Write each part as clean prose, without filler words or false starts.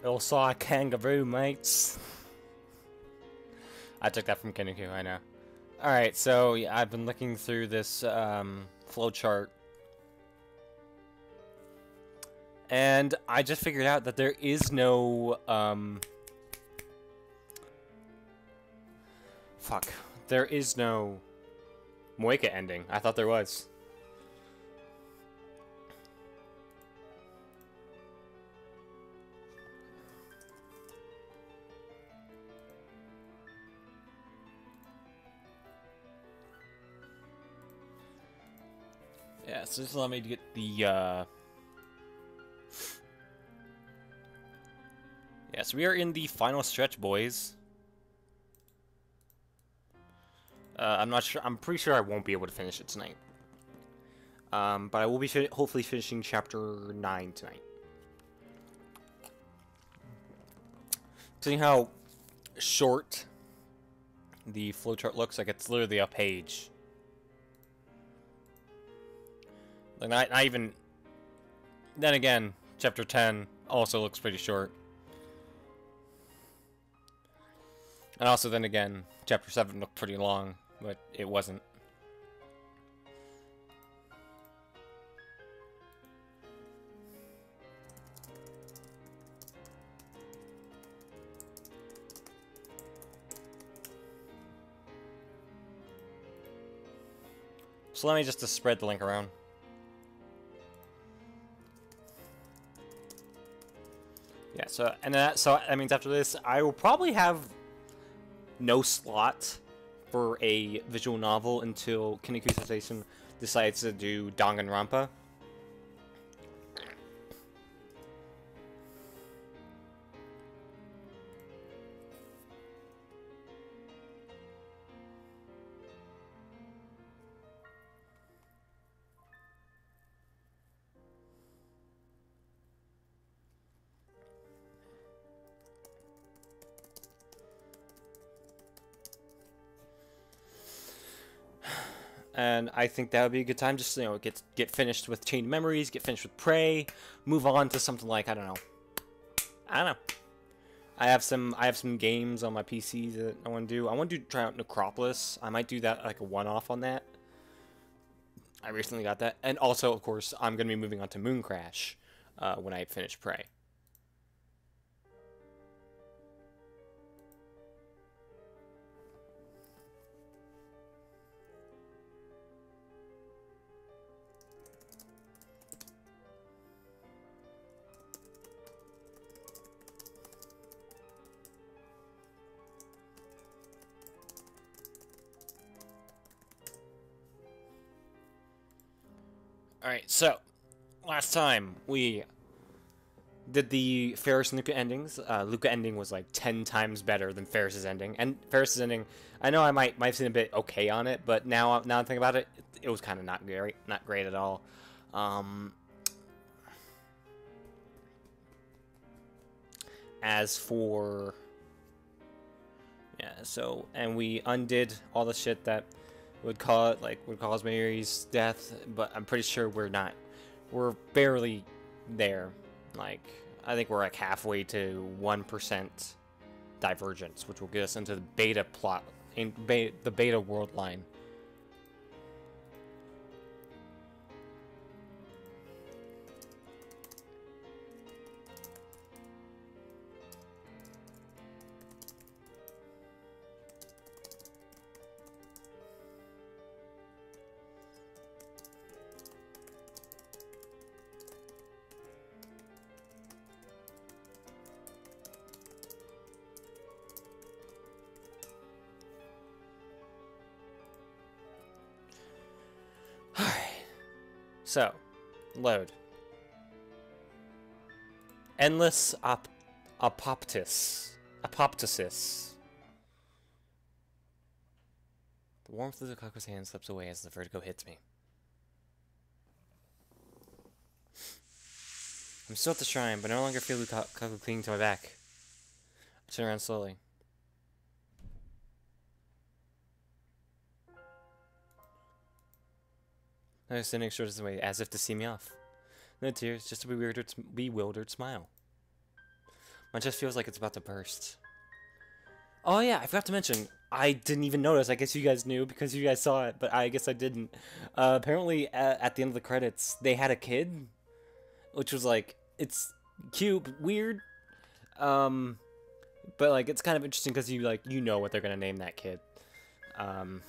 You'll saw a kangaroo, mates. I took that from Kenniku, I know. Alright, so yeah, I've been looking through this flowchart. And I just figured out that there is no, fuck. There is no Moeka ending. I thought there was. Yeah, so this allowed me to get the, Yeah, so we are in the final stretch, boys. I'm not sure. I'm pretty sure I won't be able to finish it tonight. But I will be hopefully finishing chapter 9 tonight. Seeing how short the flowchart looks, like it's literally a page. Like not even. Then again, chapter 10 also looks pretty short. And also, then again, chapter 7 looked pretty long, but it wasn't. So let me just spread the link around. Yeah, so that means after this, I will probably have no slot for a visual novel until Kinniku Sensation decides to do Danganronpa. And I think that would be a good time, just, you know, get finished with Chain Memories, get finished with Prey, move on to something like, I don't know. I have some games on my PC that I want to do. I want to try out Necropolis. I might do that like a one-off on that. I recently got that. And also, of course, I'm going to be moving on to Moon Crash when I finish Prey. Alright, so, last time we did the Ferris and Luca endings. Luca ending was like 10 times better than Ferris's ending. And Ferris's ending, I know I might seem a bit okay on it, but now I'm thinking about it, it was kind of not great at all. As for... Yeah, so, and we undid all the shit that would cause Mary's death, but I'm pretty sure we're barely there. Like, I think we're like halfway to 1% divergence, which will get us into the beta plot, the beta world line. So, load. Endless apoptosis. The warmth of the Kaku's hand slips away as the vertigo hits me. I'm still at the shrine, but I no longer feel the Kaku clinging to my back. I turn around slowly. I was standing short away, as if to see me off. No tears, just a bewildered smile. My chest feels like it's about to burst. Oh yeah, I forgot to mention. I didn't even notice. I guess you guys knew because you guys saw it, but I guess I didn't. Apparently, at the end of the credits, they had a kid, which was like, it's cute, but weird. But like, it's kind of interesting because you know what they're gonna name that kid. Um,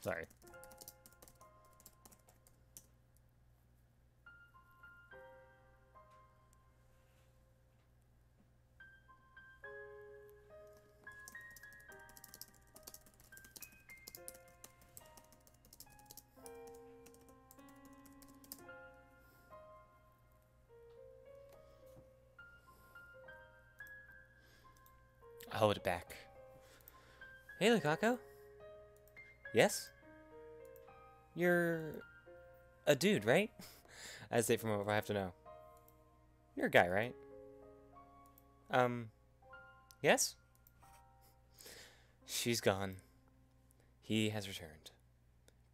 Sorry. I'll hold it back. Hey, Lukaku. Yes? You're a dude, right? I say from over, I have to know. You're a guy, right? Yes? She's gone. He has returned.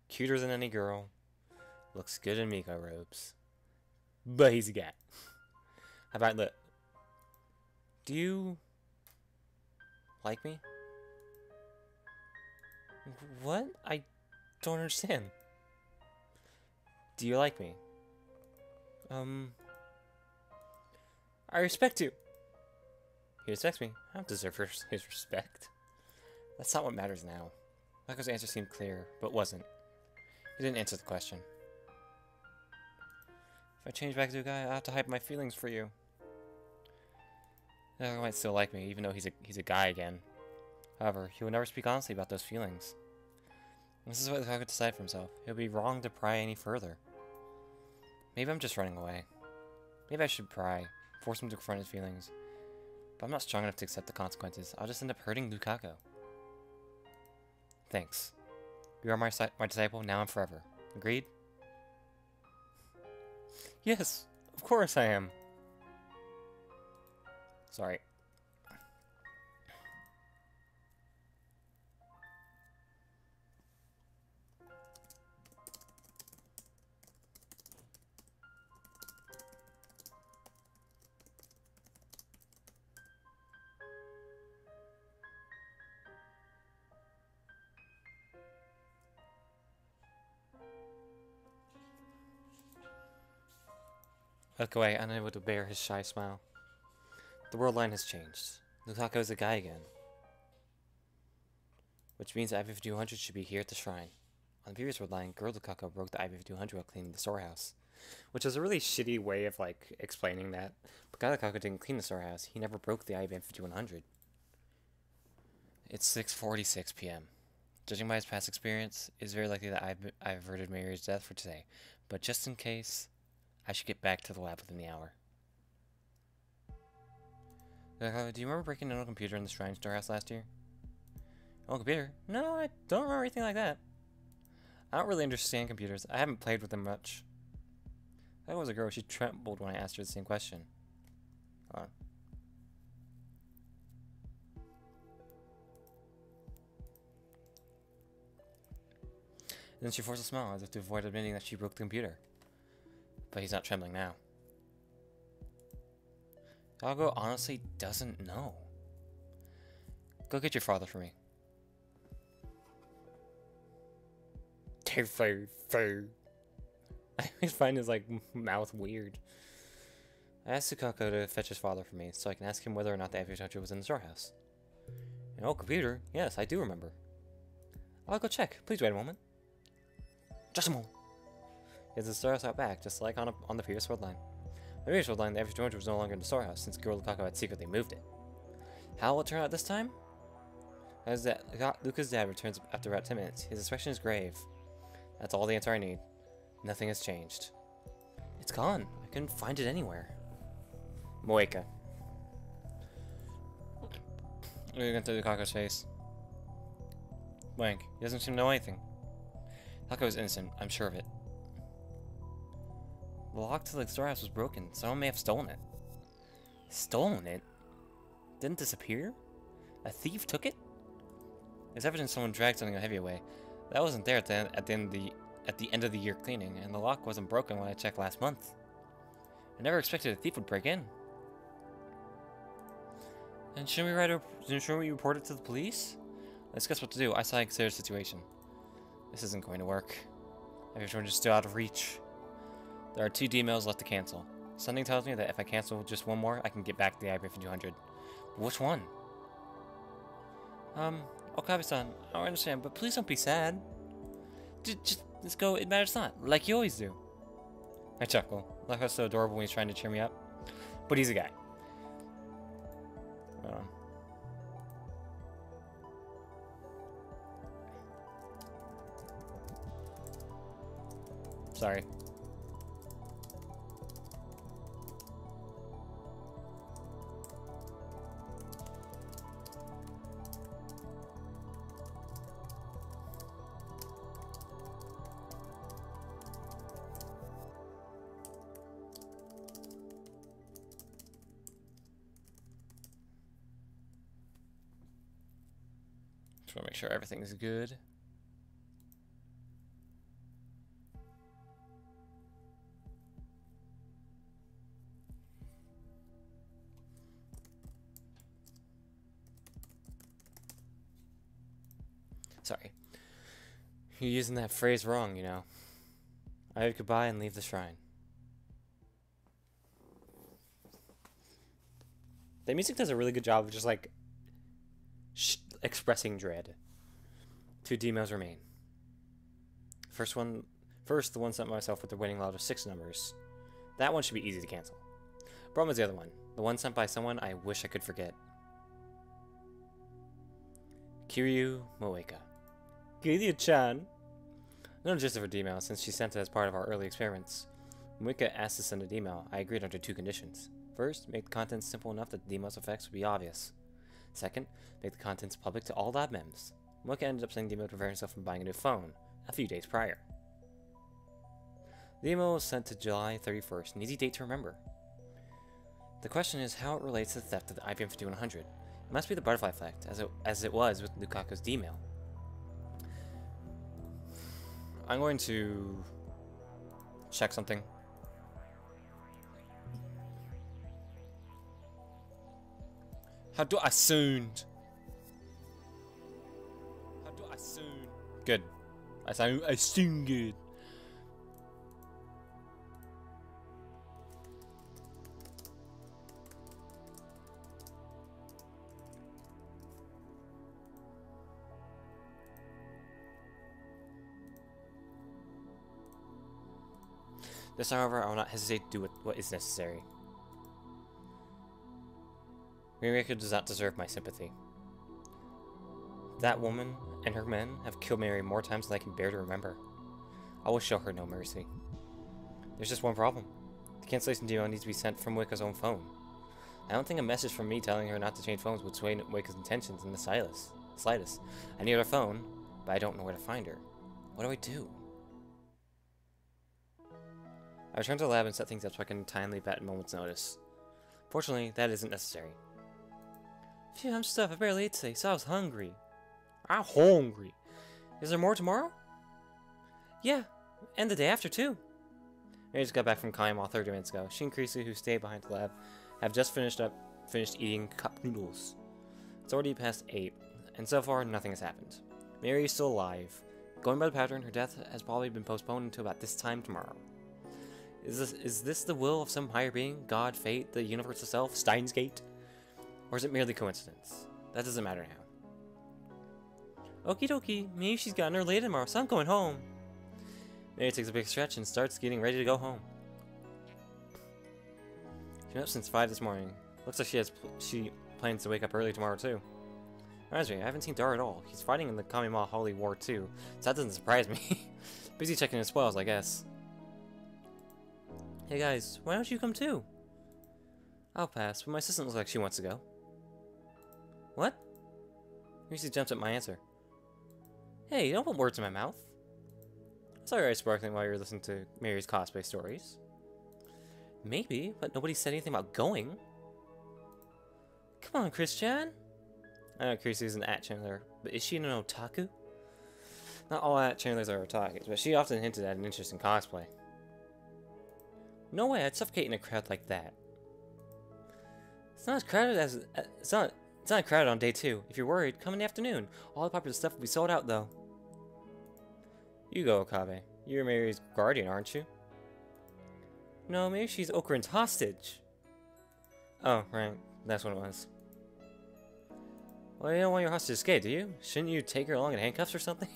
Cuter than any girl. Looks good in Moeka robes. But he's a guy. How about look? Do you like me? What? I don't understand. Do you like me? I respect you. He respects me. I don't deserve his respect. That's not what matters now. Michael's answer seemed clear, but wasn't. He didn't answer the question. If I change back to a guy, I'll have to hide my feelings for you. He might still like me, even though he's a guy again. However, he will never speak honestly about those feelings. This is what Lukaku decided for himself. It would be wrong to pry any further. Maybe I'm just running away. Maybe I should pry, force him to confront his feelings. But I'm not strong enough to accept the consequences. I'll just end up hurting Lukaku. Thanks. You are my disciple, now and forever. Agreed? Yes, of course I am. Sorry. Look away, unable to bear his shy smile. The world line has changed. Lukaku is a guy again. Which means the IV-5200 should be here at the shrine. On the previous world line, Girl Lukaku broke the IV-5200 while cleaning the storehouse. Which is a really shitty way of, like, explaining that. But Guy Lukaku didn't clean the storehouse. He never broke the IV-5100. It's 6:46 p.m. Judging by his past experience, it is very likely that I averted Mary's death for today. But just in case, I should get back to the lab within the hour. Do you remember breaking into a computer in the shrine storehouse last year? Oh, computer? No, I don't remember anything like that. I don't really understand computers. I haven't played with them much. That was a girl. She trembled when I asked her the same question. Hold on. And then she forced a smile as if to avoid admitting that she broke the computer. But he's not trembling now. Algo honestly doesn't know. Go get your father for me. I always find his mouth weird. I asked Lukaku to fetch his father for me, so I can ask him whether or not the IV-5200 was in the storehouse. Oh, computer? Yes, I do remember. I'll go check. Please wait a moment. Just a moment. It's the storehouse out back, just like on the previous world line. The previous world line, the IV-200 was no longer in the storehouse, since Girl Lukaku had secretly moved it. How will it turn out this time? As that, Luca's dad returns after about 10 minutes. His expression is grave. That's all the answer I need. Nothing has changed. It's gone. I couldn't find it anywhere. Moeka. Looking into Lukaku's face. Blank. He doesn't seem to know anything. Lukaku is innocent. I'm sure of it. The lock to the storehouse was broken. Someone may have stolen it. Stolen it? Didn't disappear? A thief took it? There's evidence someone dragged something heavy away. That wasn't there at the end of the year cleaning, and the lock wasn't broken when I checked last month. I never expected a thief would break in. And shouldn't we report it to the police? Let's guess what to do. I saw I consider the situation. This isn't going to work. Everyone is still out of reach. There are 2 emails left to cancel. Something tells me that if I cancel just one more, I can get back the IP-5200. But which one? Okabe-san, I understand, but please don't be sad. Just let's go, it matters not, like you always do. I chuckle. Lukaku's so adorable when he's trying to cheer me up. But he's a guy. Sorry. Just want to make sure everything's good. Sorry. You're using that phrase wrong, you know. I wave goodbye and leave the shrine. The music does a really good job of just like expressing dread. 2 emails remain. First, the one sent myself with the winning lot of 6 numbers. That one should be easy to cancel. Problem is the other one. The one sent by someone I wish I could forget. Kiryu Moeka. Kiryu-chan. No gist of her email since she sent it as part of our early experiments. Moeka asked to send an email. I agreed under 2 conditions. First, make the contents simple email that the email's effects would be obvious. Second, make the contents public to all lab mems. Moeka ended up sending the email to prevent himself from buying a new phone a few days prior. The email was sent to July 31st, an easy date to remember. The question is how it relates to the theft of the IBM-5100. It must be the butterfly effect, as it was with Lukaku's email. I'm going to check something. How do I sound? How do I sound? Good. I sound good. This, however, I will not hesitate to do what is necessary. Moeka does not deserve my sympathy. That woman and her men have killed Mary more times than I can bear to remember. I will show her no mercy. There's just one problem. The cancellation email needs to be sent from Moeka's own phone. I don't think a message from me telling her not to change phones would sway Moeka's intentions in the slightest. I need her phone, but I don't know where to find her. What do I do? I return to the lab and set things up so I can timely leave at a moment's notice. Fortunately, that isn't necessary. Phew, I'm stuffed. I barely ate today, so I was hungry. I'm hungry. Is there more tomorrow? Yeah, and the day after, too. Mary just got back from Kaimall 30 minutes ago. She and Creasy, who stayed behind the lab, have just finished eating cup noodles. It's already past 8, and so far, nothing has happened. Mary is still alive. Going by the pattern, her death has probably been postponed until about this time tomorrow. Is this the will of some higher being? God, fate, the universe itself, Steins Gate? Or is it merely coincidence? That doesn't matter now. Okie dokie, maybe she's gotten her late tomorrow, so I'm going home. Mary takes a big stretch and starts getting ready to go home. She's been up since 5 this morning. Looks like she plans to wake up early tomorrow too. Reminds me, I haven't seen Dar at all. He's fighting in the Kamima Holy War too, so that doesn't surprise me. Busy checking his spoils, I guess. Hey guys, why don't you come too? I'll pass, but my assistant looks like she wants to go. What? Reese jumps at my answer. Hey, don't put words in my mouth. It's alright sparkling while you're listening to Mary's cosplay stories. Maybe, but nobody said anything about going. Come on, Christian. I know Chrissy is an at channeler, but is she an otaku? Not all at channelers are otakus, but she often hinted at an interest in cosplay. No way, I'd suffocate in a crowd like that. It's not as crowded as it's not crowded on day 2. If you're worried, come in the afternoon. All the popular stuff will be sold out though. You go, Okabe. You're Mary's guardian, aren't you? No, maybe she's Okurin's hostage. Oh, right. That's what it was. Well, you don't want your hostage to escape, do you? Shouldn't you take her along in handcuffs or something?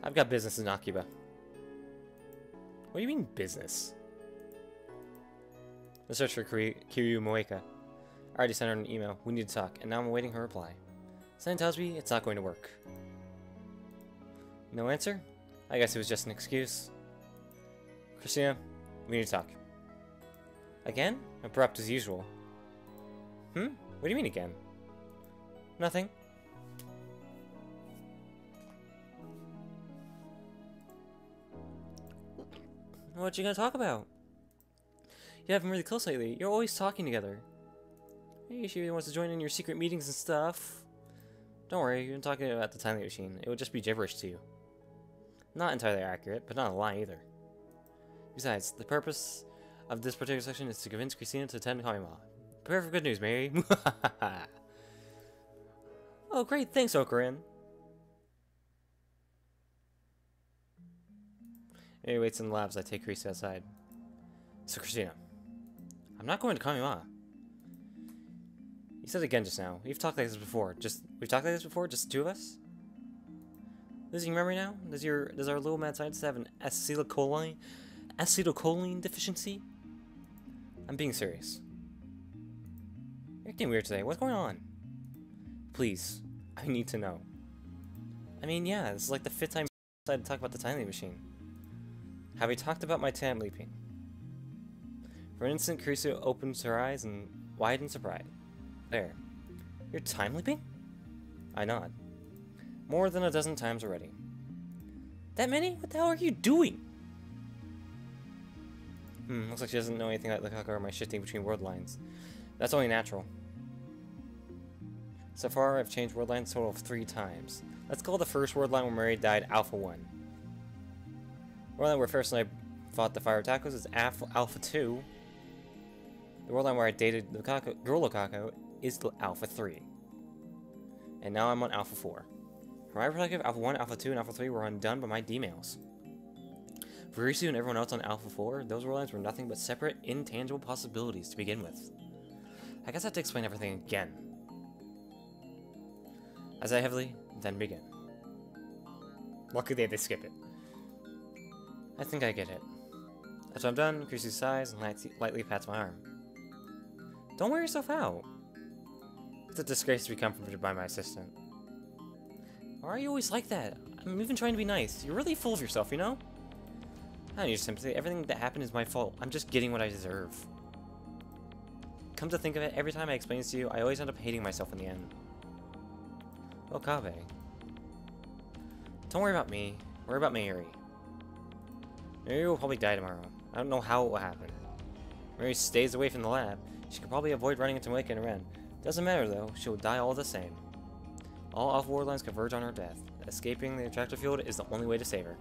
I've got business in Akiba. What do you mean, business? Let's search for Kiryu Moeka. I already sent her an email. We need to talk, and now I'm awaiting her reply. Something tells me it's not going to work. No answer? I guess it was just an excuse. Christina, we need to talk. Again? Abrupt as usual. What do you mean again? Nothing. What you gonna talk about? You haven't been really close lately. You're always talking together. Maybe she wants to join in your secret meetings and stuff. Don't worry, you're talking about the timing machine. It would just be gibberish to you. Not entirely accurate, but not a lie either. Besides, the purpose of this particular section is to convince Christina to attend Kamima. Prepare for good news, Mary. Oh, great, thanks, Okurin. Mary waits in the labs. I take Christina outside. So, Christina, I'm not going to Kamima. You said it again just now. We've talked like this before. Just the two of us? Losing memory now? Does our little mad scientist have an acetylcholine deficiency? I'm being serious. You're acting weird today. What's going on? Please, I need to know. I mean, yeah, this is like the 5th time I decided to talk about the time machine. Have we talked about my time leaping? For an instant, Kurisu opens her eyes and widens surprise. There. You're time leaping? I nod. More than a dozen times already. That many? What the hell are you doing? Looks like she doesn't know anything about the Kaka or my shifting between world lines. That's only natural. So far, I've changed world lines a total of 3 times. Let's call the first world line where Mary died Alpha 1. The world line where Ferris and I fought the Fire Tacos is Alpha 2. The world line where I dated the girl Lukaku is Alpha 3. And now I'm on Alpha 4. From my perspective, Alpha 1, Alpha 2, and Alpha 3 were undone by my D-mails. For Risu and everyone else on Alpha 4, those world lines were nothing but separate, intangible possibilities to begin with. I guess I have to explain everything again. As I heavily, then begin. Luckily they skip it. I think I get it. After I'm done, Chrissy sighs and lightly pats my arm. Don't wear yourself out. It's a disgrace to be comforted by my assistant. Why are you always like that? I'm even trying to be nice. You're really full of yourself, you know? I don't need your sympathy. Everything that happened is my fault. I'm just getting what I deserve. Come to think of it, every time I explain this to you, I always end up hating myself in the end. Okabe. Don't worry about me. Worry about Mary. Mary will probably die tomorrow. I don't know how it will happen. Mary stays away from the lab. She can probably avoid running into Moeka and Ren. Doesn't matter though, she will die all the same. All Alpha War lines converge on her death. Escaping the attractor field is the only way to save her.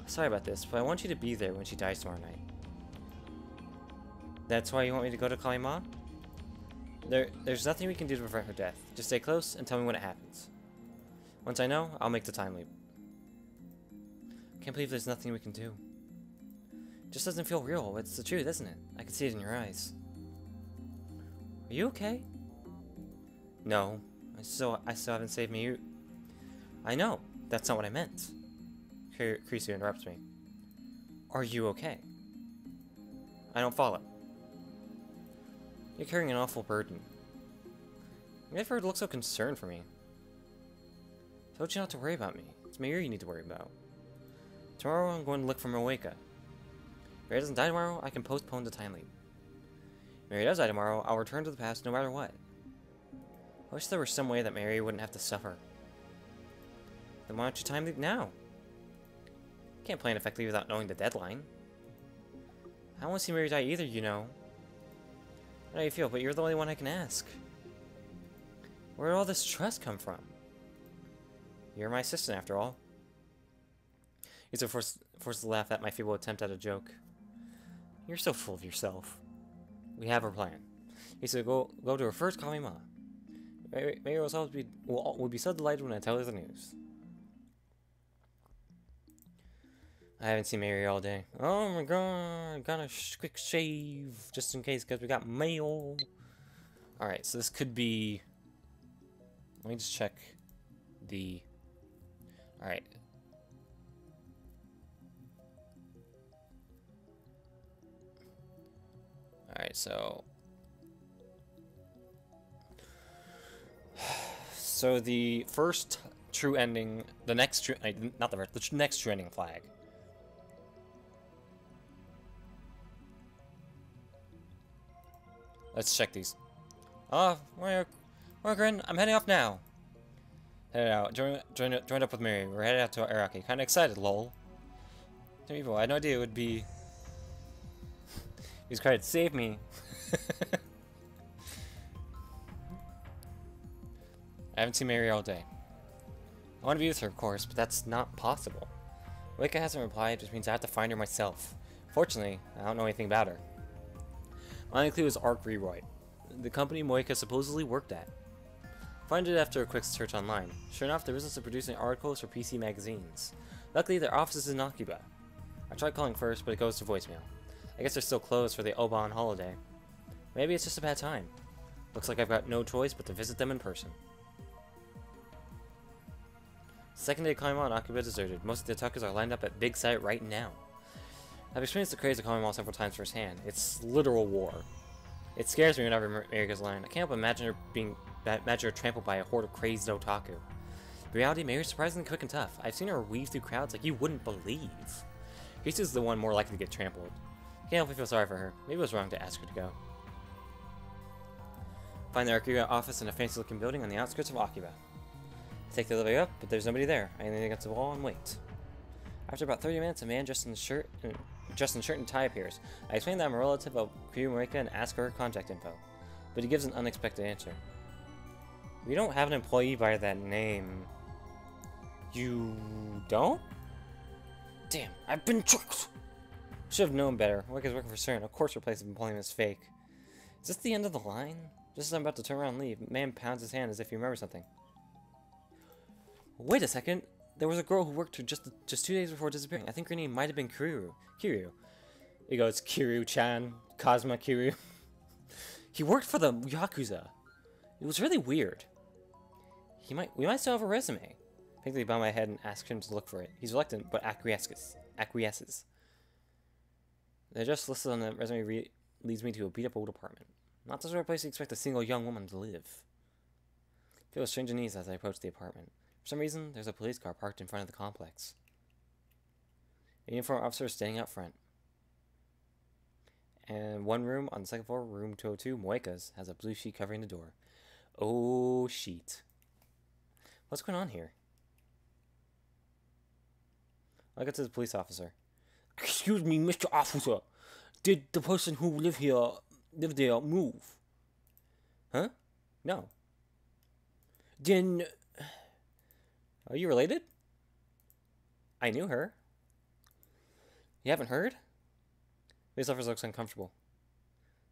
Sorry about this, but I want you to be there when she dies tomorrow night. That's why you want me to go to Kalima? There's nothing we can do to prevent her death. Just stay close and tell me when it happens. Once I know, I'll make the time leap. Can't believe there's nothing we can do. It just doesn't feel real. It's the truth, isn't it? I can see it in your eyes. Are you okay? No. I still haven't saved me. I know. That's not what I meant. Krisu interrupts me. Are you okay? I don't follow. You're carrying an awful burden. I never look so concerned for me. I told you not to worry about me. It's Mayuri you need to worry about. Tomorrow I'm going to look for Moeka. If Mary doesn't die tomorrow, I can postpone the time leap. If Mary does die tomorrow, I'll return to the past no matter what. I wish there were some way that Mary wouldn't have to suffer. Then why don't you time leap now? Can't plan effectively without knowing the deadline. I don't want to see Mary die either, you know. I know how you feel, but you're the only one I can ask. Where did all this trust come from? You're my assistant, after all. He's forced to laugh at my feeble attempt at a joke. You're so full of yourself. We have our plan. He said go to her first Kamima. Mary will be so delighted when I tell her the news. I haven't seen Mary all day. Oh my god, got a quick shave just in case because we got mail. Alright, so this could be... Let me just check the... Alright. Alright, so... So the first true ending... The next true... Not the first, the next true ending flag. Let's check these. Morgan, I'm heading off now. Headed out. Joined up with Mary. We're headed out to Araki. Kinda excited, lol. People, I had no idea it would be... He's cried, save me. I haven't seen Mary all day. I want to be with her, of course, but that's not possible. Moeka hasn't replied, which means I have to find her myself. Fortunately, I don't know anything about her. My only clue is Arc Rewrite, the company Moeka supposedly worked at. Find it after a quick search online. Sure enough, the business of producing articles for PC magazines. Luckily, their office is in Akiba. I tried calling first, but it goes to voicemail. I guess they're still closed for the Oban holiday. Maybe it's just a bad time. Looks like I've got no choice but to visit them in person. Second day of Kalima on Akiba deserted. Most of the attackers are lined up at Big Site right now. I've experienced the craze of Kalima several times firsthand. It's literal war. It scares me whenever Mary goes line. I can't help imagine her trampled by a horde of crazed otaku. In reality, Mary's surprisingly quick and tough. I've seen her weave through crowds like you wouldn't believe. Krisa's the one more likely to get trampled. Can't help but feel sorry for her. Maybe it was wrong to ask her to go. Find the Akiba office in a fancy-looking building on the outskirts of Akiba. Take the elevator up, but there's nobody there. I lean against the wall and wait. After about 30 minutes, a man dressed in shirt and tie appears. I explain that I'm a relative of Moeka and ask her contact info, but he gives an unexpected answer. We don't have an employee by that name. You don't? Damn, I've been tricked! Should have known better. Moeka's working for CERN. Of course her place of employment is fake. Is this the end of the line? Just as I'm about to turn around and leave, the man pounds his hand as if he remembers something. Wait a second. There was a girl who worked here just 2 days before disappearing. I think her name might have been Kiryu. He goes, Kiryu-chan. Kazuma Kiryu. He worked for the Yakuza. It was really weird. We might still have a resume. I think they bow my head and ask him to look for it. He's reluctant, but acquiesces. The address listed on the resume leads me to a beat-up old apartment. Not the sort of place you expect a single young woman to live. I feel a strange unease as I approach the apartment. For some reason, there's a police car parked in front of the complex. A uniformed officer is standing out front. And one room on the second floor, room 202, Moeka's, has a blue sheet covering the door. Oh, sheet. What's going on here? I get to the police officer. Excuse me, Mr. Officer. Did the person who live there move? Huh? No. Then... Are you related? I knew her. You haven't heard? Police officer looks uncomfortable.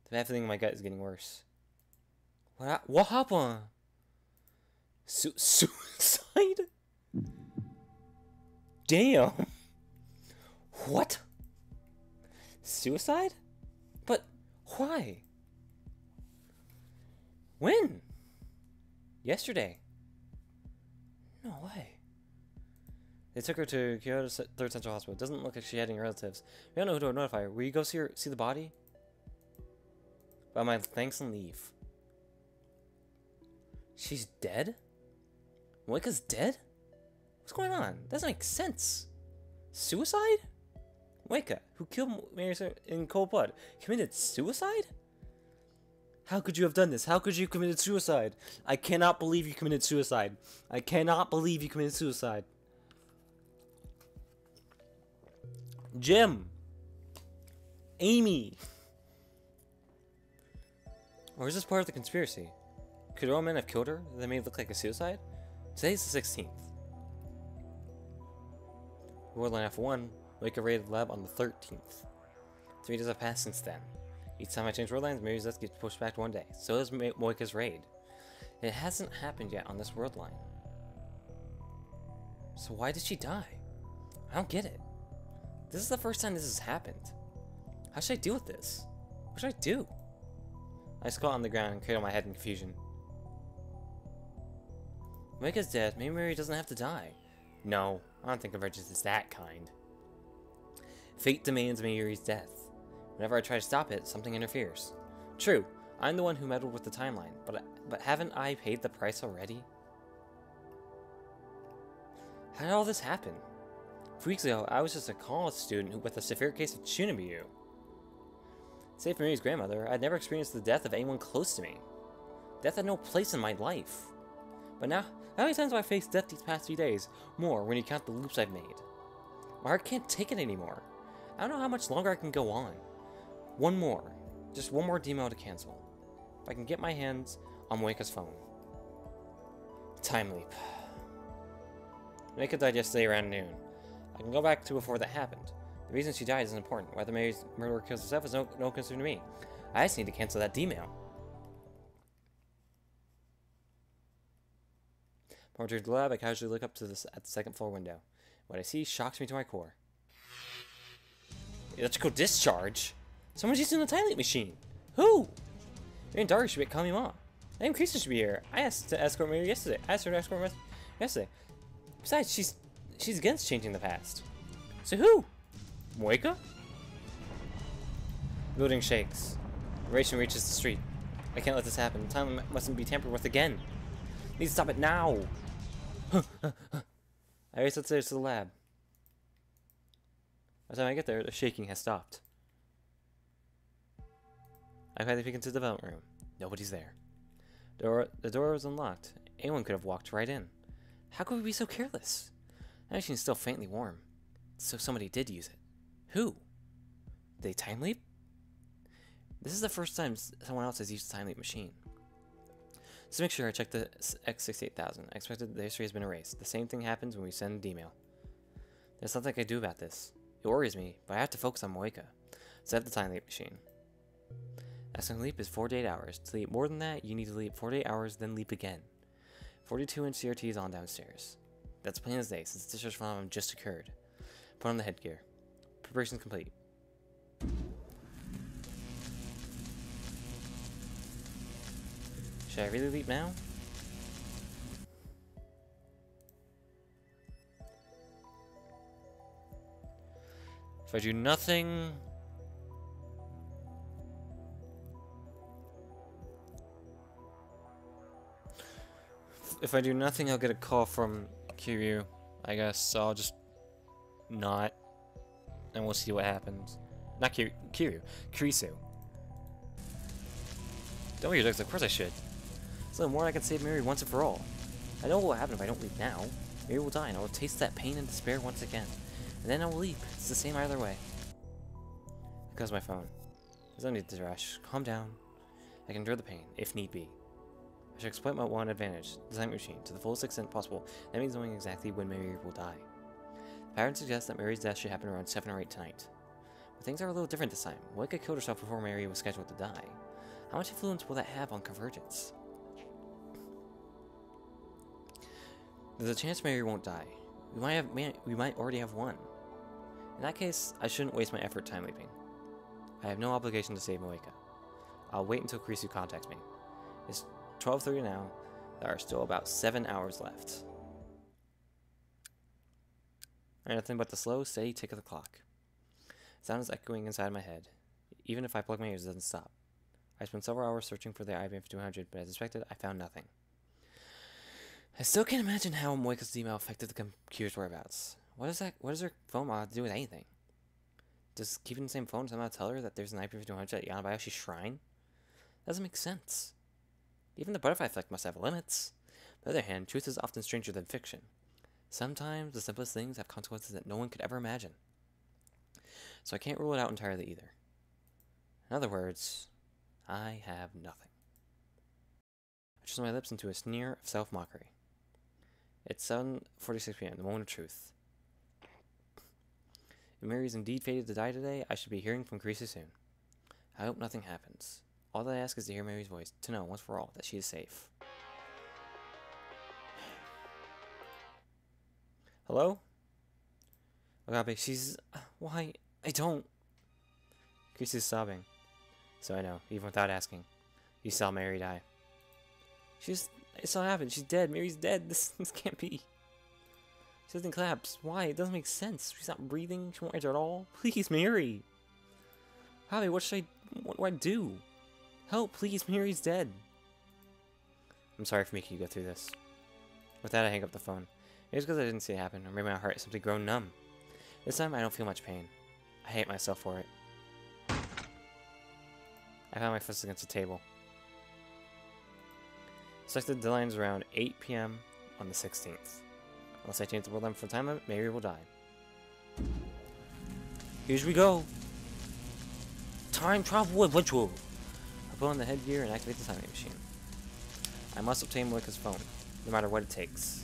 The bad feeling in my gut is getting worse. What happened? Suicide? Damn. What? Suicide? But why? When? Yesterday. No way. They took her to Kyoto 3rd Central Hospital. It doesn't look like she had any relatives. We don't know who to notify her. Will you go see the body? By my thanks and leave. She's dead? Moeka's dead? What's going on? That doesn't make sense. Suicide? Moeka, who killed Mary in cold blood, committed suicide? How could you have done this? How could you have committed suicide? I cannot believe you committed suicide. I cannot believe you committed suicide. Jim. Amy. Or is this part of the conspiracy? Could all men have killed her? That made it look like a suicide? Today's the 16th. Worldline F1, Moeka raided the lab on the 13th. 3 days have passed since then. Each time I change worldlines, Mary's death gets pushed back to 1 day. So does Moeka's raid. It hasn't happened yet on this worldline. So why did she die? I don't get it. This is the first time this has happened. How should I deal with this? What should I do? I squat on the ground and cradle my head in confusion. Moeka's dead. Maybe Mary doesn't have to die. No, I don't think of her just as that kind. Fate demands Mary's death. Whenever I try to stop it, something interferes. True, I'm the one who meddled with the timeline, but haven't I paid the price already? How did all this happen? A few weeks ago, I was just a college student with a severe case of Chunibyu. Save for Mary's grandmother, I'd never experienced the death of anyone close to me. Death had no place in my life. But now, how many times have I faced death these past few days? More when you count the loops I've made. My heart can't take it anymore. I don't know how much longer I can go on. One more. Just one more email to cancel. If I can get my hands on Moeka's phone. Time leap. Moeka died yesterday around noon. I can go back to before that happened. The reason she died isn't important. Whether Mary's murderer kills herself is no concern to me. I just need to cancel that email. Before I return to the lab, I casually look up to at the second floor window. What I see shocks me to my core. Electrical discharge? Someone's using the time leap machine. Who? Mary and Daria should be at Kamima. I think Krisa should be here. I asked to escort Mary yesterday. I asked her to escort me yesterday. Besides, she's against changing the past. So who? Moeka? The building shakes. The radiation reaches the street. I can't let this happen. The time mustn't be tampered with again. I need to stop it now. I race upstairs to the lab. By the time I get there, the shaking has stopped. I quietly peek into the development room. Nobody's there. The door was unlocked. Anyone could have walked right in. How could we be so careless? The machine's still faintly warm. So somebody did use it. Who? Did they time leap? This is the first time someone else has used the time leap machine. So make sure I check the X68000. I expected the history has been erased. The same thing happens when we send an email. There's nothing I can do about this. It worries me, but I have to focus on Moeka. Set the time leap machine. Maximum leap is 4 to 8 hours. To leap more than that, you need to leap 4 to 8 hours, then leap again. 42-inch CRT is on downstairs. That's plain as day, since the discharge phenomenon just occurred. Put on the headgear. Preparations complete. Should I really leap now? If I do nothing... If I do nothing, I'll get a call from Kiryu, I guess, so I'll just not, and we'll see what happens. Not Kiryu, Kurisu. Don't worry, Dogs, of course I should. So more I can save Mary once and for all. I know what will happen if I don't leap now. Mary will die, and I will taste that pain and despair once again. And then I will leap. It's the same either way. Because my phone. There's no need to rush. Calm down. I can endure the pain, if need be. I should exploit my one advantage, the time machine, to the fullest extent possible. That means knowing exactly when Mary will die. The pattern suggests that Mary's death should happen around 7 or 8 tonight. But things are a little different this time. Moeka killed herself before Mary was scheduled to die. How much influence will that have on convergence? There's a chance Mary won't die. We might already have won. In that case, I shouldn't waste my effort time leaping. I have no obligation to save Moeka. I'll wait until Kurisu contacts me. It's 12:30 now. There are still about 7 hours left. And nothing but the slow, steady tick of the clock. Sound is echoing inside my head. Even if I plug my ears, it doesn't stop. I spent several hours searching for the IBM 200, but as expected, I found nothing. I still can't imagine how Moeka's email affected the computer's whereabouts. What does her phone model have to do with anything? Does keeping the same phone somehow tell her that there's an IP-5100 at Yanabayashi's shrine? That doesn't make sense. Even the butterfly effect must have limits. On the other hand, truth is often stranger than fiction. Sometimes the simplest things have consequences that no one could ever imagine. So I can't rule it out entirely either. In other words, I have nothing. I twist my lips into a sneer of self-mockery. It's 7:46 p.m., the moment of truth. If Mary is indeed fated to die today, I should be hearing from Creasy soon. I hope nothing happens. All that I ask is to hear Mary's voice, to know, once for all, that she is safe. Hello? Agape, she's... Why? I don't... Creasy's sobbing. So I know, even without asking. You saw Mary die. It's not happened. She's dead. Mary's dead. This can't be. She doesn't collapse. Why? It doesn't make sense. She's not breathing. She won't answer at all. Please, Mary. Javi, what do I do? Help, please. Mary's dead. I'm sorry for making you go through this. With that, I hang up the phone. Maybe it's because I didn't see it happen, or maybe my heart has simply grown numb. This time, I don't feel much pain. I hate myself for it. I found my fist against the table. Selected deadline is around 8 p.m. on the 16th. Unless I change the world limit for the time limit, Mary will die. Here we go! Time travel adventure! I put on the headgear and activate the timing machine. I must obtain Moeka's phone, no matter what it takes.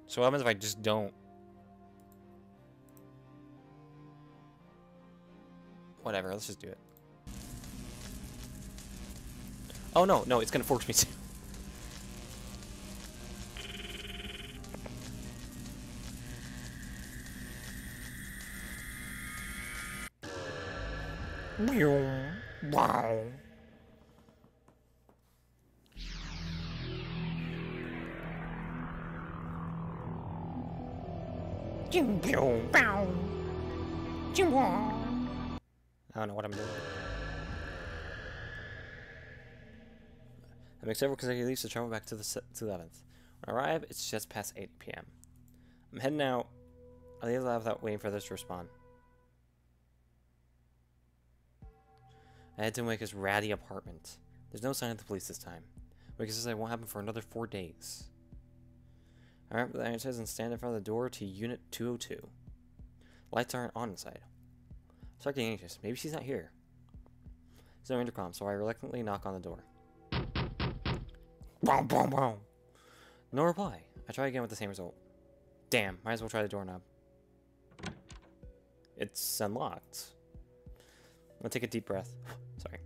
So what happens if I just don't? Whatever, let's just do it. Oh no, it's gonna force me to. Wow. I don't know what I'm doing. I make several consecutive leaps to travel back to the 11th. When I arrive, it's just past 8 p.m. I'm heading out. I leave the lab without waiting for others to respond. I head to Moeka's ratty apartment. There's no sign of the police this time. Moeka says it won't happen for another 4 days. I remember the iron says and stand in front of the door to Unit 202. Lights aren't on inside. I start getting anxious. Maybe she's not here. There's no intercom, so I reluctantly knock on the door. Boom, boom, boom. No reply. I try again with the same result. Damn, might as well try the doorknob. It's unlocked. I'm gonna take a deep breath. Sorry.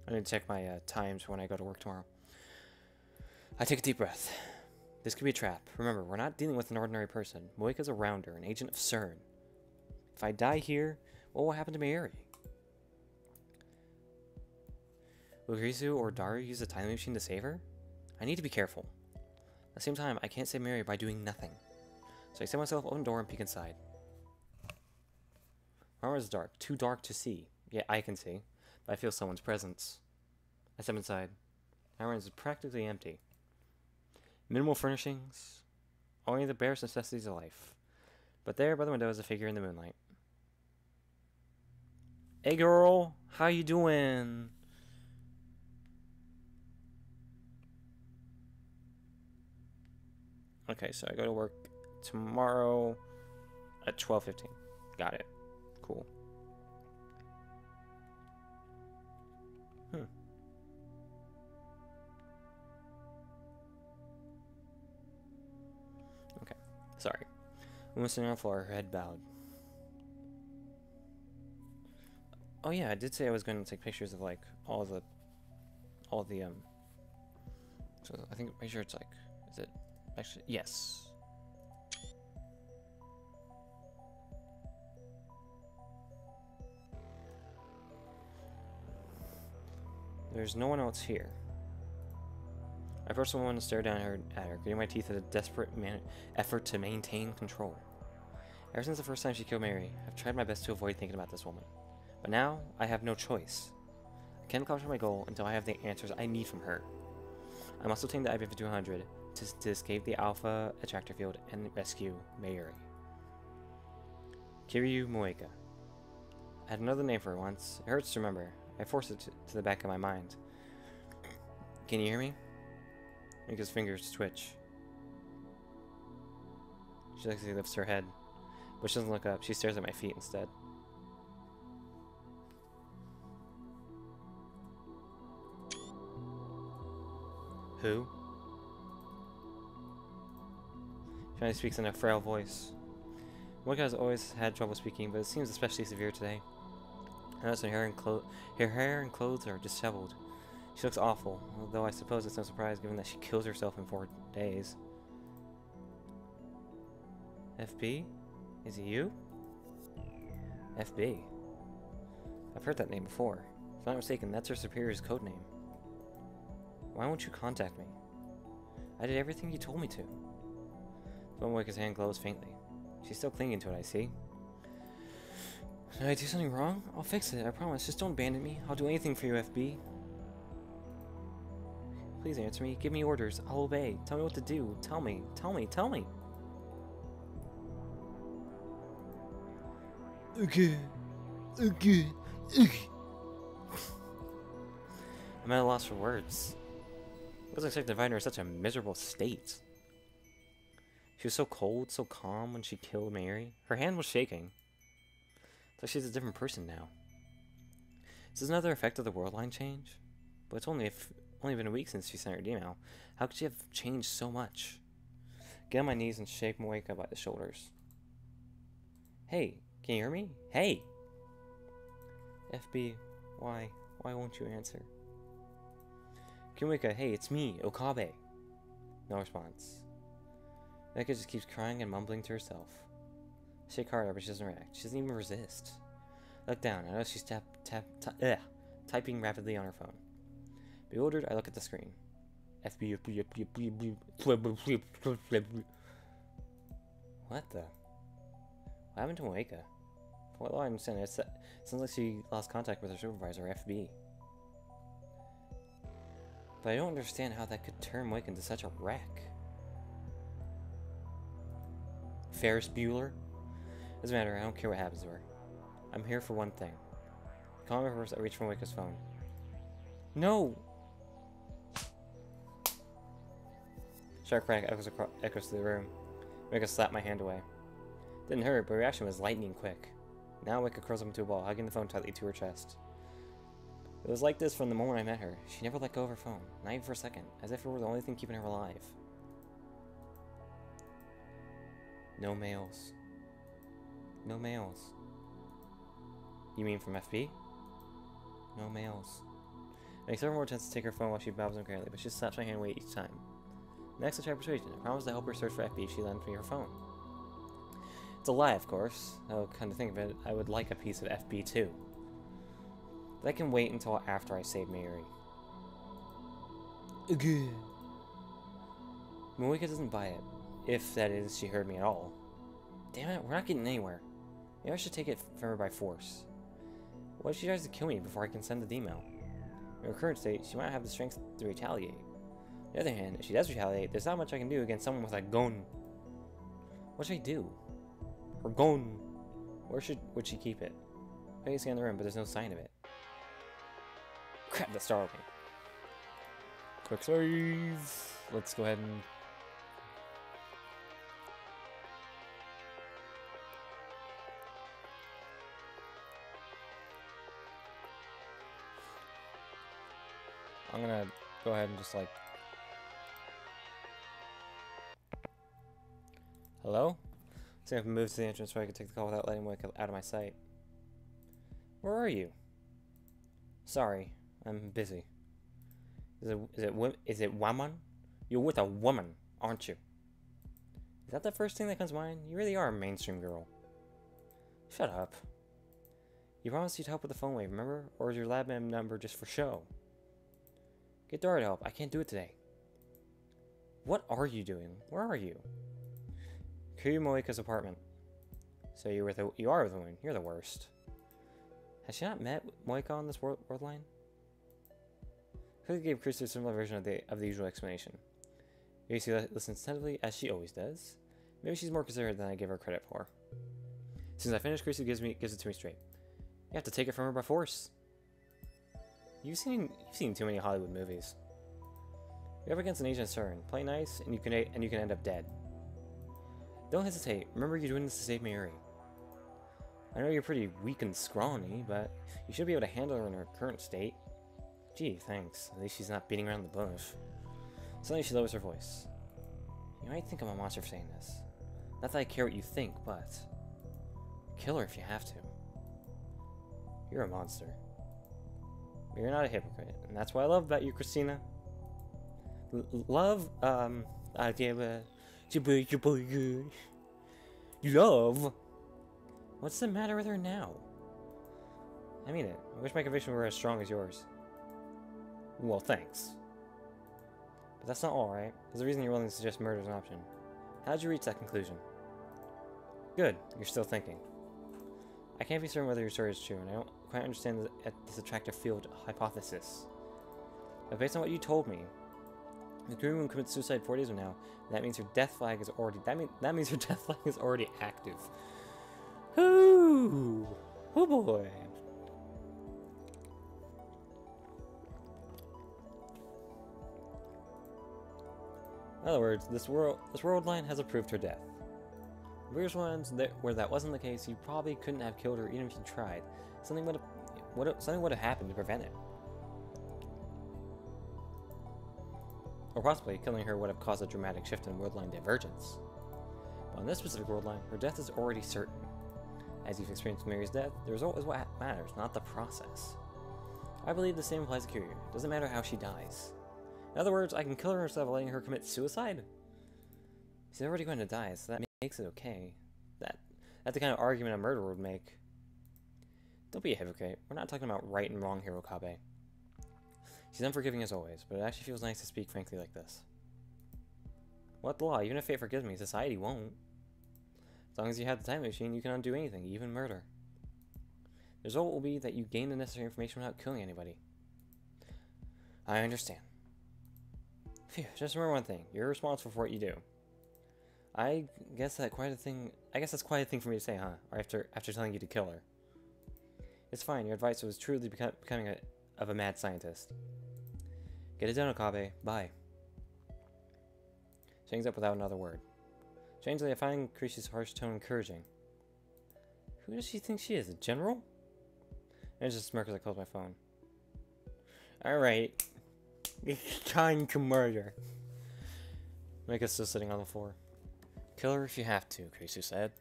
I need to check my times when I go to work tomorrow. I take a deep breath. This could be a trap. Remember, we're not dealing with an ordinary person. Moeka's a rounder, an agent of CERN. If I die here, what will happen to Mary? Will Rizu or Daru use the time machine to save her? I need to be careful. At the same time, I can't save Mary by doing nothing. So I set myself open the door and peek inside. My room is dark. Too dark to see. Yeah, I can see. But I feel someone's presence. I step inside. My room is practically empty. Minimal furnishings. Only the barest necessities of life. But there by the window is a figure in the moonlight. Hey girl, how you doing? Okay, so I go to work tomorrow at 12:15. Got it. Cool. Okay. Sorry. Woman sitting on the floor, her head bowed. Oh yeah, I did say I was going to take pictures of like all the so I think make sure it's like, is it actually, yes. There's no one else here. I pressed the woman and stared down at her, gritting my teeth in a desperate effort to maintain control. Ever since the first time she killed Mary, I've tried my best to avoid thinking about this woman. But now, I have no choice. I can't accomplish my goal until I have the answers I need from her. I must obtain the IP-5200 to escape the Alpha Attractor Field and rescue Mary. Kiryu Moeka. I had another name for her once. It hurts to remember. I forced it to the back of my mind. Can you hear me? Moeka's fingers twitch. She lifts her head, but she doesn't look up. She stares at my feet instead. Who? She only speaks in a frail voice. Moeka has always had trouble speaking, but it seems especially severe today. I notice her hair and clothes are disheveled. She looks awful, although I suppose it's no surprise given that she kills herself in 4 days. FB? Is it you? FB. I've heard that name before. If I'm not mistaken, that's her superior's code name. Why won't you contact me? I did everything you told me to. Moeka's hand glows faintly. She's still clinging to it, I see. Did I do something wrong? I'll fix it, I promise. Just don't abandon me. I'll do anything for you, FB. Please answer me. Give me orders. I'll obey. Tell me what to do. Tell me. Tell me. Tell me. Okay. Okay. Okay. I'm at a loss for words. I wasn't expecting to find her in such a miserable state. She was so cold, so calm when she killed Mary. Her hand was shaking. It's like she's a different person now. Is this another effect of the world line change? But it's only been a week since she sent her email. How could she have changed so much? Get on my knees and shake Moeka by the shoulders. Hey, can you hear me? Hey! FB, why? Why won't you answer? Moeka, hey, it's me, Okabe. No response. Moeka just keeps crying and mumbling to herself. I shake harder, but she doesn't react. She doesn't even resist. I look down. I notice she's typing rapidly on her phone. Bewildered, I look at the screen. FB. What the? What happened to Moeka? From what I understand, it sounds like she lost contact with her supervisor, FB. But I don't understand how that could turn Moeka into such a wreck. Ferris Bueller? Doesn't matter, I don't care what happens to her. I'm here for one thing. Calling her first, I reach for Moeka's phone. No! Sharp crack echoes through the room. Moeka slapped my hand away. Didn't hurt, but her reaction was lightning quick. Now Moeka curls up into a ball, hugging the phone tightly to her chest. It was like this from the moment I met her. She never let go of her phone, not even for a second, as if it were the only thing keeping her alive. No mails. No mails. You mean from FB? No mails. It makes several more attempts to take her phone while she babbles incoherently, but she slaps my hand away each time. Next, I try persuasion. I promise to help her search for FB if she lends me her phone. It's a lie, of course. Though, come to think of it, I would like a piece of FB too. But I can wait until after I save Mary. Again. Moeka doesn't buy it. If, that is, she heard me at all. Damn it, we're not getting anywhere. Maybe I should take it from her by force. What if she tries to kill me before I can send the email? In her current state, she might have the strength to retaliate. On the other hand, if she does retaliate, there's not much I can do against someone with a gun. What should I do? Her gun. Where would she keep it? I can scan the room, but there's no sign of it. Crap, that startled me. Quick save. Let's go ahead and... I'm gonna go ahead and just like... Hello? So I have to move to the entrance so I can take the call without letting Moeka out of my sight. Where are you? Sorry, I'm busy. Is it woman? You're with a woman, aren't you? Is that the first thing that comes to mind? You really are a mainstream girl. Shut up. You promised you'd help with the phone wave, remember? Or is your lab number just for show? Get Dora to help. I can't do it today. What are you doing? Where are you? Moeka's apartment. So you are the one. You're the worst. Has she not met Moeka on this world line? Clearly gave Krisu a similar version of the usual explanation. Maybe she listens attentively, as she always does. Maybe she's more considerate than I give her credit for. Since I finished, Krisu gives it to me straight. You have to take it from her by force. You've seen too many Hollywood movies. You're up against an Asian Cern. Play nice, and you can end up dead. Don't hesitate. Remember, you're doing this to save Mayuri. I know you're pretty weak and scrawny, but you should be able to handle her in her current state. Gee, thanks. At least she's not beating around the bush. Suddenly, she lowers her voice. You might think I'm a monster for saying this. Not that I care what you think, but kill her if you have to. You're a monster. But you're not a hypocrite, and that's what I love about you, Christina. Love, love? What's the matter with her now? I mean it. I wish my conviction were as strong as yours. Well, thanks. But that's not all, right? There's a reason you're willing to suggest murder as an option. How'd you reach that conclusion? Good. You're still thinking. I can't be certain whether your story is true, and I don't quite understand this attractive field hypothesis. But based on what you told me, the Korean commits suicide 4 days from now. That means her death flag is already. That means her death flag is already active. Ooh, oh boy. In other words, this world line has approved her death. The previous ones where that wasn't the case, you probably couldn't have killed her even if you tried. Something would have happened to prevent it. Or possibly, killing her would have caused a dramatic shift in world line divergence. But on this specific world line, her death is already certain. As you've experienced Mary's death, the result is what matters, not the process. I believe the same applies to Kiryu. It doesn't matter how she dies. In other words, I can kill her instead of letting her commit suicide? She's already going to die, so that makes it okay. That's the kind of argument a murderer would make. Don't be a hypocrite. We're not talking about right and wrong, Hirokabe. She's unforgiving as always, but it actually feels nice to speak frankly like this. What the law? Even if fate forgives me, society won't. As long as you have the time machine, you can undo anything, even murder. The result will be that you gain the necessary information without killing anybody. I understand. Phew, just remember one thing. You're responsible for what you do. I guess that's quite a thing for me to say, huh? Or after telling you to kill her. It's fine. Your advice was truly becoming a mad scientist. Get it done, Okabe. Bye. She hangs up without another word. Strangely, I find Krishi's harsh tone encouraging. Who does she think she is? A general? I just smirk as I close my phone. Alright. Time to murder. Moeka's still sitting on the floor. Kill her if you have to, Krisu said.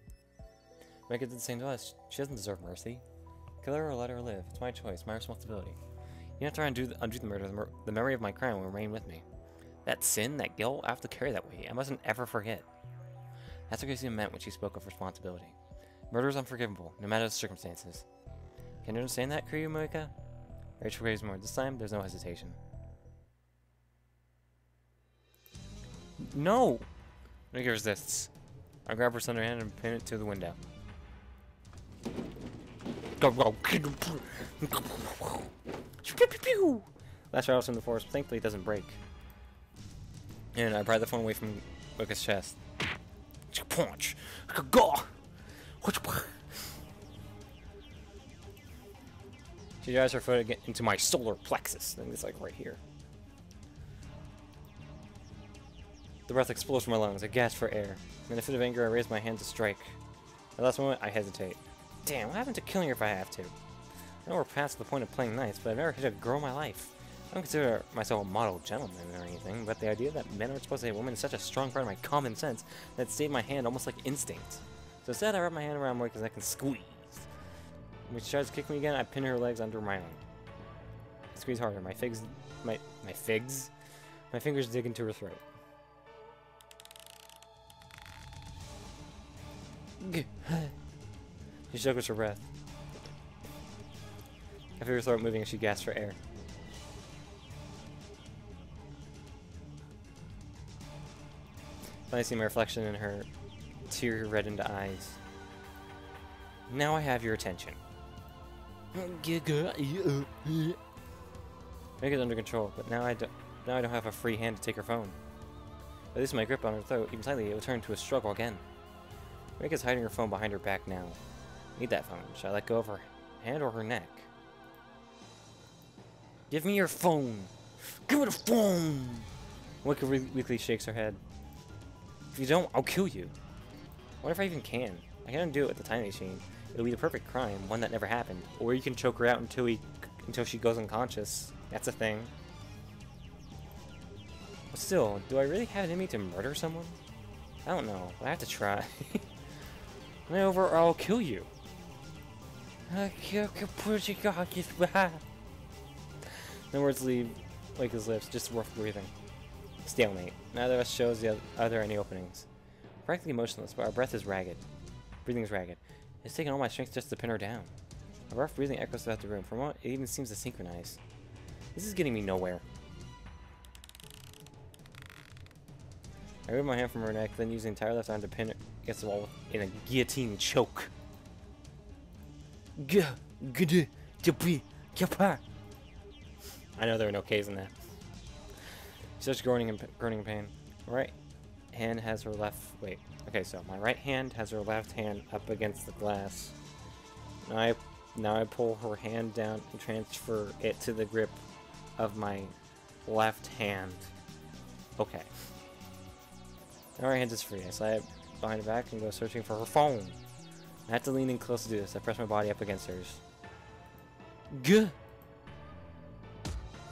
Moeka did the same to us. She doesn't deserve mercy. Kill her or let her live. It's my choice, my responsibility. You have to try and undo the murder. The memory of my crime will remain with me. That sin, that guilt, I have to carry that weight. I mustn't ever forget. That's what Krisu meant when she spoke of responsibility. Murder is unforgivable, no matter the circumstances. Can you understand that, Kiryu Moeka? Rachel craves more. This time, there's no hesitation. No! Moeka resists. I grab her slender hand and pin it to the window. Last rattles from the forest, thankfully it doesn't break. And I pry the phone away from Moeka's chest. Punch! She drives her foot into my solar plexus. I think it's like right here. The breath explodes from my lungs. I gasp for air. In a fit of anger, I raise my hand to strike. At the last moment, I hesitate. Damn, what happened to killing her if I have to? I know we're past the point of playing nice, but I've never hit a girl in my life. I don't consider myself a model gentleman or anything, but the idea that men aren't supposed to hit women is such a strong part of my common sense that it stayed in my hand almost like instinct. So instead, I wrap my hand around Moeka's neck and squeeze. When she tries to kick me again, I pin her legs under my own. I squeeze harder. My fingers dig into her throat. She chokes her breath. I feel her throat moving as she gasps for air. I see my reflection in her tear-reddened eyes. Now I have your attention. Make it under control, but now I don't have a free hand to take her phone. At least my grip on her throat, even slightly, it will turn to a struggle again. Moeka's hiding her phone behind her back now. Need that phone. Should I let go of her hand or her neck? Give me your phone! Give me the phone! Moeka weakly shakes her head. If you don't, I'll kill you. What if I even can? I can't do it with the time machine. It'll be the perfect crime, one that never happened. Or you can choke her out until she goes unconscious. That's a thing. But still, do I really have it in me to murder someone? I don't know, but I have to try. Over or I'll kill you. The words leave Moeka's lips, just rough breathing. Stalemate. Neither of us shows are there any openings. We're practically motionless, but our breath is ragged. Breathing is ragged. It's taken all my strength just to pin her down. Our rough breathing echoes throughout the room. For a moment, it even seems to synchronize. This is getting me nowhere. I remove my hand from her neck, then use the entire left arm to pin her against the wall in a guillotine choke. I know there are no K's in that. She starts groaning in pain. My right hand has her left... Wait. Okay, so my right hand has her left hand up against the glass. Now I pull her hand down and transfer it to the grip of my left hand. Okay. Now her hand is free. I slide behind her back and go searching for her phone. I have to lean in close to do this. I press my body up against hers. Gah!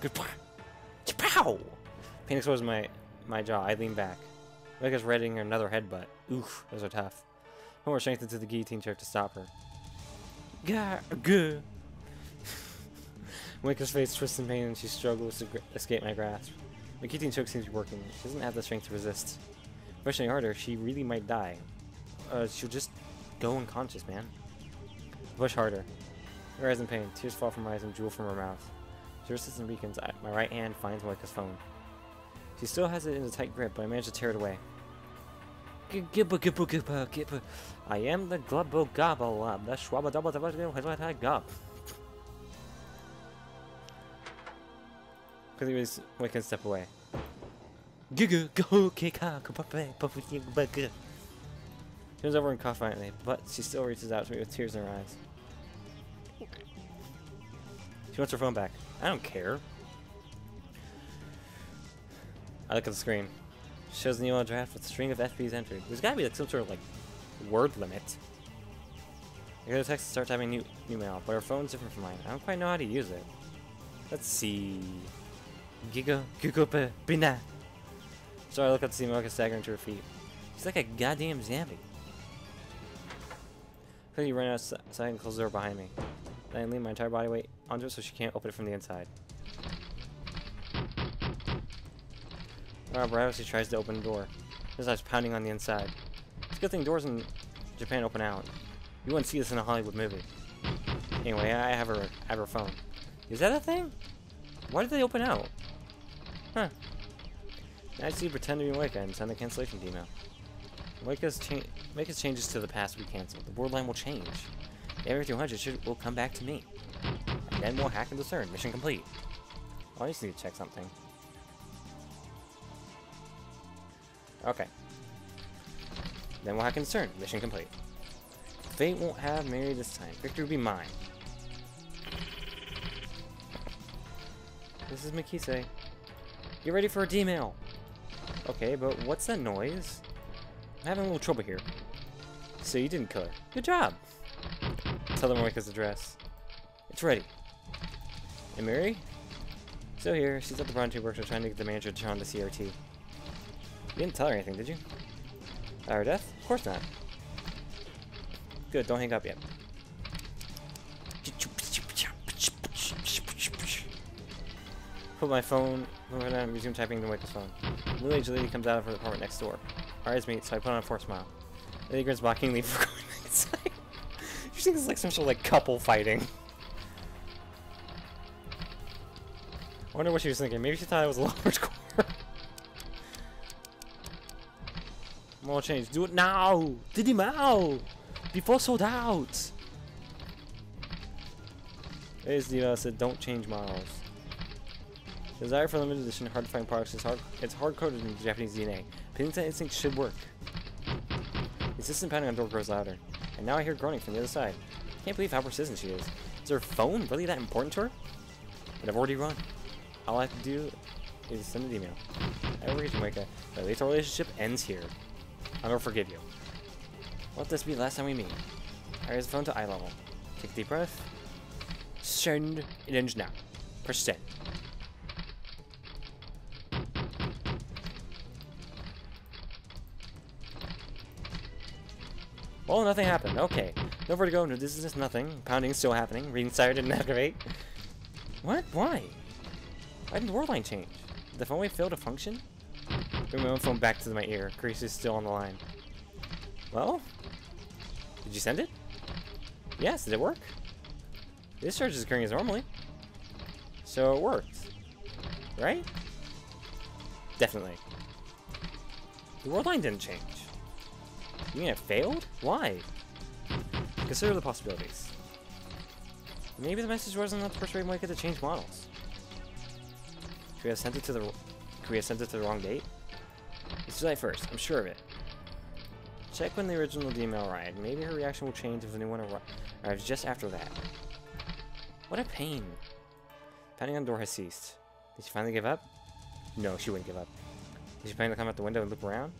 Goodbye! Pow! Pain explodes my jaw. I lean back. Moeka's readying another headbutt. Oof, those are tough. Put more strength into the guillotine choke to stop her. Gah! Gah! Moeka's face twists in pain and she struggles to escape my grasp. My guillotine choke seems to be working. She doesn't have the strength to resist. Pushing harder, she really might die. She'll just go unconscious, man. Push harder. Her eyes in pain. Tears fall from her eyes and drool from her mouth. She resists and weakens. My right hand finds Moeka's phone. She still has it in a tight grip, but I manage to tear it away. I am the glubbo gobble the schwabba double the gob. Quickly release Moeka and step away. She turns over and coughs violently, but she still reaches out to me with tears in her eyes. She wants her phone back. I don't care. I look at the screen. It shows the email draft with a string of FPs entered. There's gotta be like some sort of like word limit. I go to text and start typing new mail, but her phone's different from mine. I don't quite know how to use it. Let's see. Bina. So I look up to see Moeka staggering to her feet. She's like a goddamn zombie. Quickly run outside and close the door behind me. Then I lean my entire body weight onto it so she can't open it from the inside. Bravely she tries to open the door. This starts pounding on the inside. It's a good thing doors in Japan open out. You wouldn't see this in a Hollywood movie. Anyway, I have her phone. Is that a thing? Why did they open out? Huh. Now I just need to pretend to be Moeka and send a cancellation email. Moeka's changes to the past will be cancelled. The borderline will change. The Area 200 will come back to me. And then we'll hack and discern. Mission complete. Oh, I just need to check something. Okay. Then we'll hack and discern. Mission complete. Fate won't have Mary this time. Victory will be mine. This is Mikise. Get ready for a D-mail. Okay, but what's that noise? I'm having a little trouble here. So you didn't kill her. Good job. Tell them Moeka's address. It's ready. And Mary? Still here. She's at the Bronte workshop trying to get the manager to turn on the CRT. You didn't tell her anything, did you? About her death? Of course not. Good, don't hang up yet. Put my phone over there and resume typing the Moeka's phone. A middle-aged lady comes out of her apartment next door. Our eyes meet, so I put on a forced smile. The lady grins mockingly for going inside. She thinks it's like some sort of like couple fighting. I wonder what she was thinking. Maybe she thought it was a lot more score. Model change. Do it now! Did him out! Before sold out! There's the said don't change models. Desire for limited edition hard to find products is it's hard coded in Japanese DNA. Pennington instinct should work. The insistent pounding on the door grows louder. And now I hear groaning from the other side. Can't believe how persistent she is. Is her phone really that important to her? But I've already run. All I have to do is send an email. I will reach Moeka. The lethal relationship ends here. I'll never forgive you. Let this be the last time we meet. I raise the phone to eye level. Take a deep breath. Send. It ends now. Press send. Well, nothing happened. Okay. Nowhere to go. No, this is just nothing. Pounding's still happening. Reading sire didn't activate. What? Why? Why didn't the word line change? Did the phone wave fail to function? Bring my own phone back to my ear. Crease is still on the line. Well? Did you send it? Yes, did it work? This charge is occurring as normally. So it worked. Right? Definitely. The word line didn't change. You mean it failed? Why? Consider the possibilities. Maybe the message wasn't enough to persuade Moeka to change models. Could we have sent it to the wrong date? It's July 1st, I'm sure of it. Check when the original email arrived. Maybe her reaction will change if the new one arrives just after that. What a pain. Pounding on the door has ceased. Did she finally give up? No, she wouldn't give up. Is she planning to come out the window and loop around?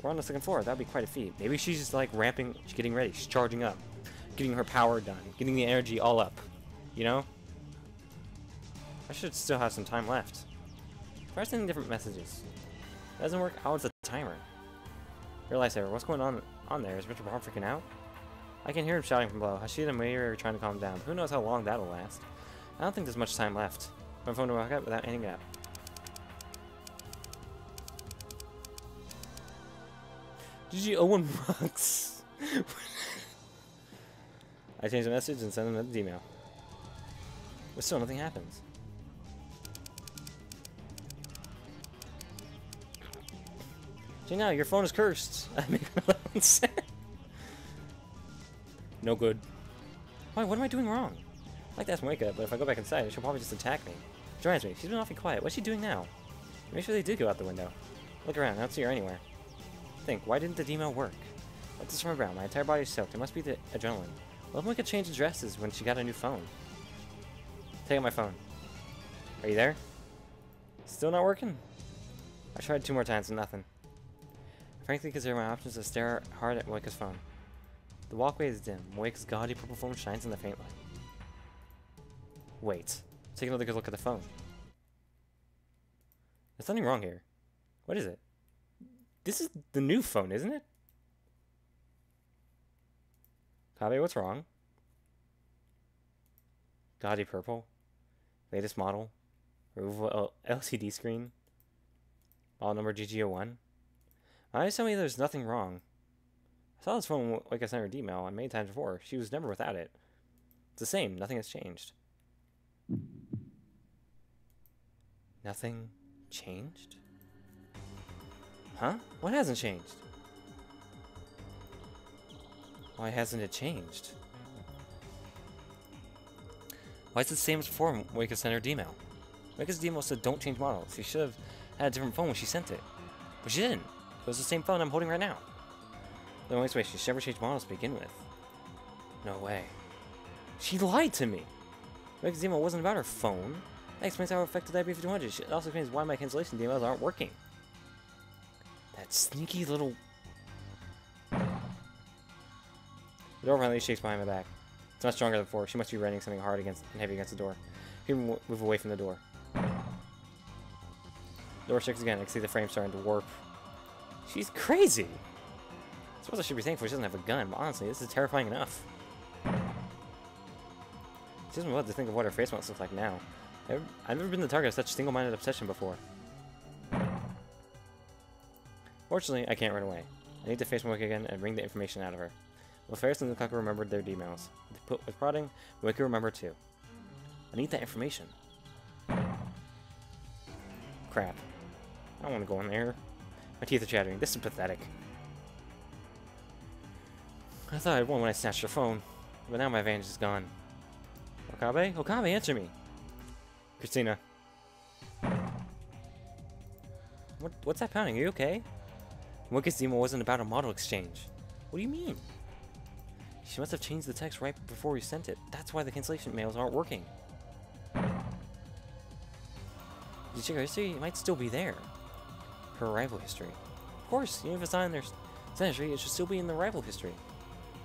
We're on the second floor. That'd be quite a feat. Maybe she's just like ramping. She's getting ready. She's charging up. Getting her power done. Getting the energy all up. You know? I should still have some time left. Try sending different messages. If it doesn't work, I'll the timer. Realize there. What's going on there? Is Mr. Braun freaking out? I can hear him shouting from below. Hashida and Mayor are trying to calm him down. Who knows how long that'll last? I don't think there's much time left. My phone to walk up without hanging up. GG Owen Rocks. I change the message and send another email. But still nothing happens. See now, your phone is cursed. I make 11 cents. No good. Why? What am I doing wrong? I'd like to ask Moeka, but if I go back inside, she'll probably just attack me. She joins me. She's been awfully quiet. What's she doing now? Make sure they did go out the window. Look around. I don't see her anywhere. Think, why didn't the email work? What's this from her brow? My entire body is soaked. It must be the adrenaline. Well, if Moeka changed dresses when she got a new phone. Take out my phone. Are you there? Still not working? I tried 2 more times and nothing. I frankly consider my options to stare hard at Moeka's phone. The walkway is dim. Moeka's gaudy purple phone shines in the faint light. Wait. Take another good look at the phone. There's something wrong here. What is it? This is the new phone, isn't it? Kabe, what's wrong? Gaudy purple. Latest model. Removable LCD screen. Model number GG01. I tell me there's nothing wrong. I saw this phone like I sent her an email on many times before. She was never without it. It's the same. Nothing has changed. Nothing changed? Huh? What hasn't changed? Why hasn't it changed? Why is it the same as before when Moeka sent her email? Moeka's email said don't change models. She should have had a different phone when she sent it. But she didn't. It was the same phone I'm holding right now. The only way she should never change models to begin with. No way. She lied to me. Moeka's email wasn't about her phone. That explains how it affected IB5100. It also explains why my cancellation emails aren't working. That sneaky little... The door finally shakes behind my back. It's much stronger than before. She must be writing something hard and heavy against the door. He can move away from the door. The door shakes again. I can see the frame starting to warp. She's crazy! I suppose I should be thankful she doesn't have a gun, but honestly, this is terrifying enough. She doesn't know what to think of what her face must look like now. I've never been the target of such single-minded obsession before. Fortunately, I can't run away. I need to face Moeka again and wring the information out of her. Well, Ferris and Lukaku remembered their emails. With prodding, Moeka remembered too. I need that information. Crap. I don't want to go in there. My teeth are chattering. This is pathetic. I thought I'd won when I snatched your phone, but now my advantage is gone. Okabe? Okabe, answer me! Christina. What's that pounding? Are you okay? Moeka's email wasn't about a model exchange. What do you mean? She must have changed the text right before we sent it. That's why the cancellation mails aren't working. Did you check her history? It might still be there. Her arrival history. Of course, even if it's not in their send history, it should still be in the arrival history.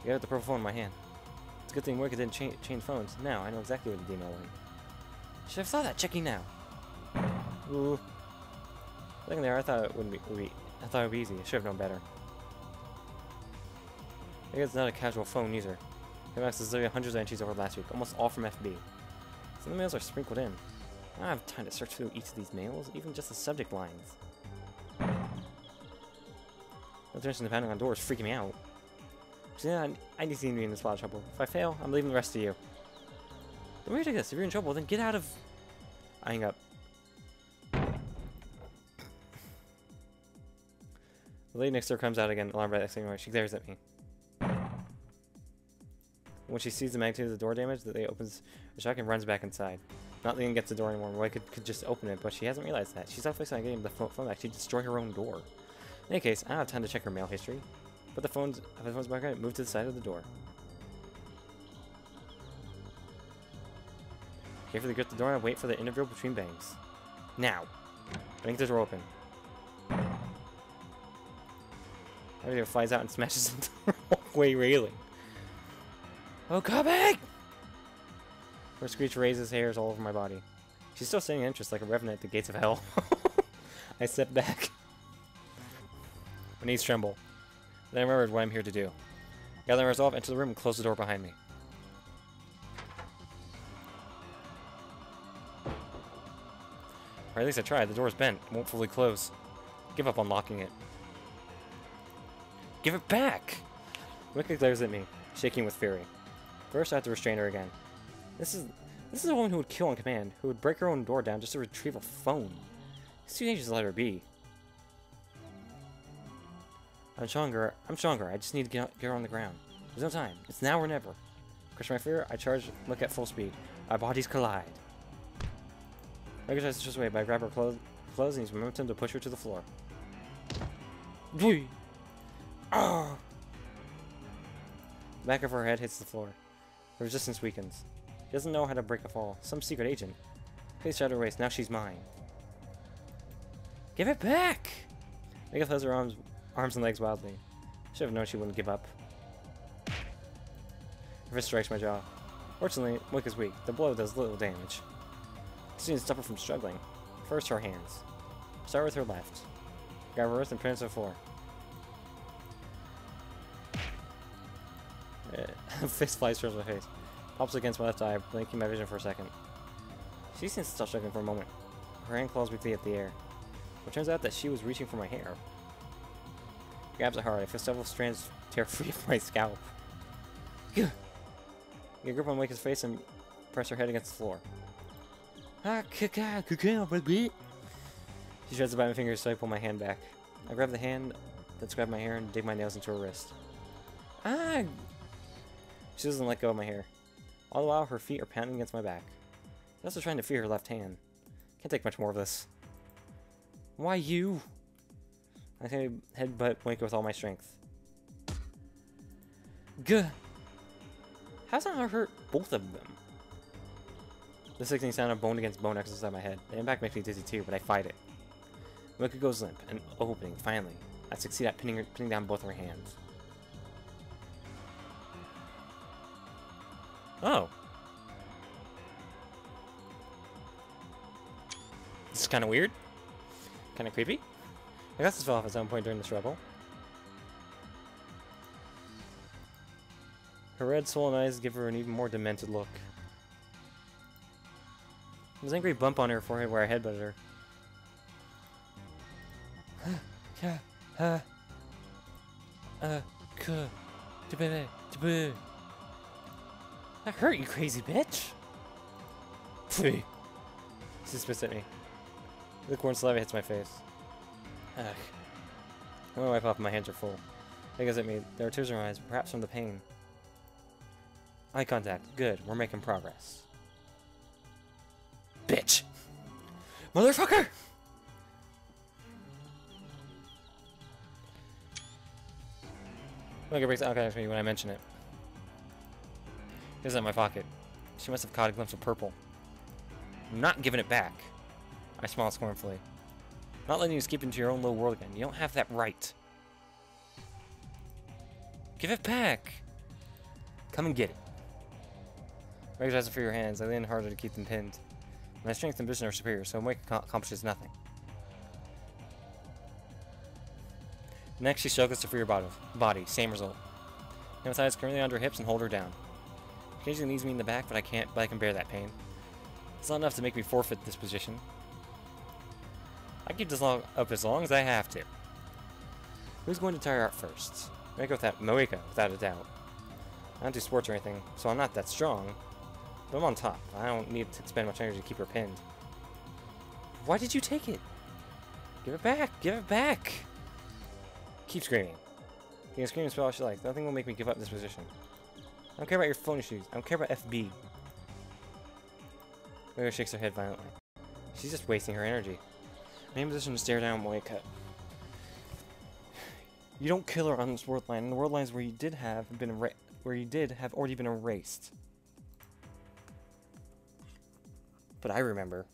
I got the purple phone in my hand. It's a good thing Moeka didn't change phones. Now I know exactly where the email went. Should have saw that. Checking now. Ooh. Looking there, I thought it would be easy. I should have known better. I guess it's not a casual phone either. It literally hundreds of entries over last week, almost all from FB. Some of the mails are sprinkled in. I don't have time to search through each of these mails, even just the subject lines. The attention depending on doors is freaking me out. So yeah, I need to be in this lot of trouble. If I fail, I'm leaving the rest to you. Don't worry, this. If you're in trouble, then get out of... I hang up. The lady next door comes out again, alarmed by the exclamation. She glares at me. When she sees the magnitude of the door damage, the lady opens the shock and runs back inside. Not letting get the door anymore. Moeka could just open it, but she hasn't realized that. She's so focused on getting the phone back, she'd destroy her own door. In any case, I don't have time to check her mail history. Put the phone's back on it, move to the side of the door. Carefully grip the door and wait for the interval between bangs. Now! Bang the door open. Everything flies out and smashes into the walkway railing. Oh, come back! Her screech raises hairs all over my body. She's still saying interest like a revenant at the gates of hell. I step back. My knees tremble. Then I remembered what I'm here to do. Gather resolve, enter the room, and close the door behind me. Or at least I tried. The door's bent. It won't fully close. Give up on locking it. Give it back! Moeka glares at me, shaking with fury. First, I have to restrain her again. This is a woman who would kill on command, who would break her own door down just to retrieve a phone. It's too dangerous to let her be. I'm stronger. I just need to get her on the ground. There's no time. It's now or never. Crushing my fear, I charge, look at full speed. Our bodies collide. Moeka tries to push away, but I grab her clothes and use momentum to push her to the floor. Ah! The back of her head hits the floor. Her resistance weakens. She doesn't know how to break a fall. Some secret agent. Face shot her waist. Now she's mine. Give it back! Moeka throws her arms and legs wildly. Should have known she wouldn't give up. Her fist strikes my jaw. Fortunately, Moeka's weak. The blow does little damage. This needs to stop her from struggling. First, her hands. Start with her left. Grab her wrist and pin her to the floor. Fist flies towards my face. Pops against my left eye, blinking my vision for a second. She seems to stop struggling for a moment. Her hand claws weakly at the air. It turns out that she was reaching for my hair. Grabs it hard. I feel several strands tear free from my scalp. Get a grip on Moeka's face and press her head against the floor. She shreds about my fingers, so I pull my hand back. I grab the hand that's grabbed my hair and dig my nails into her wrist. She doesn't let go of my hair. All the while, her feet are pounding against my back. She's also trying to free her left hand. Can't take much more of this. Why you? I think I headbutt Moeka with all my strength. Gah! How's that not hurt both of them? The sickening sound of bone against bone echoes inside my head. The impact makes me dizzy too, but I fight it. Moeka goes limp, an opening, finally. I succeed at pinning down both of her hands. Oh. This is kind of weird. Kind of creepy. I guess this fell off at some point during the struggle. Her red, swollen eyes give her an even more demented look. There's an angry bump on her forehead where I headbutted her. That hurt, you crazy bitch! She spits at me. The corn saliva hits my face. Ugh. I want to wipe off, my hands are full. Because at me, there are tears in her eyes, perhaps from the pain. Eye contact. Good. We're making progress. Bitch! Motherfucker! Moeka breaks eye contact with me when I mention it. It's in my pocket. She must have caught a glimpse of purple. I'm not giving it back. I smile scornfully. I'm not letting you escape into your own little world again. You don't have that right. Give it back! Come and get it. Moeka tries to free her hands. I lean harder to keep them pinned. My strength and vision are superior, so Moeka accomplishes nothing. Next, she struggles to free her body. Same result. Hand thighs currently under her hips and hold her down. Occasionally knees me in the back, but I can bear that pain. It's not enough to make me forfeit this position. I keep this up as long as I have to. Who's going to tire out first? Moeka, without a doubt. I don't do sports or anything, so I'm not that strong. But I'm on top. I don't need to expend much energy to keep her pinned. Why did you take it? Give it back! Give it back! Keep screaming. You can scream as well as you like. Nothing will make me give up this position. I don't care about your phone issues. I don't care about FB. Moeka shakes her head violently. She's just wasting her energy. Main position to stare down Moeka. You don't kill her on this world line, and the world lines where you did have already been erased. But I remember.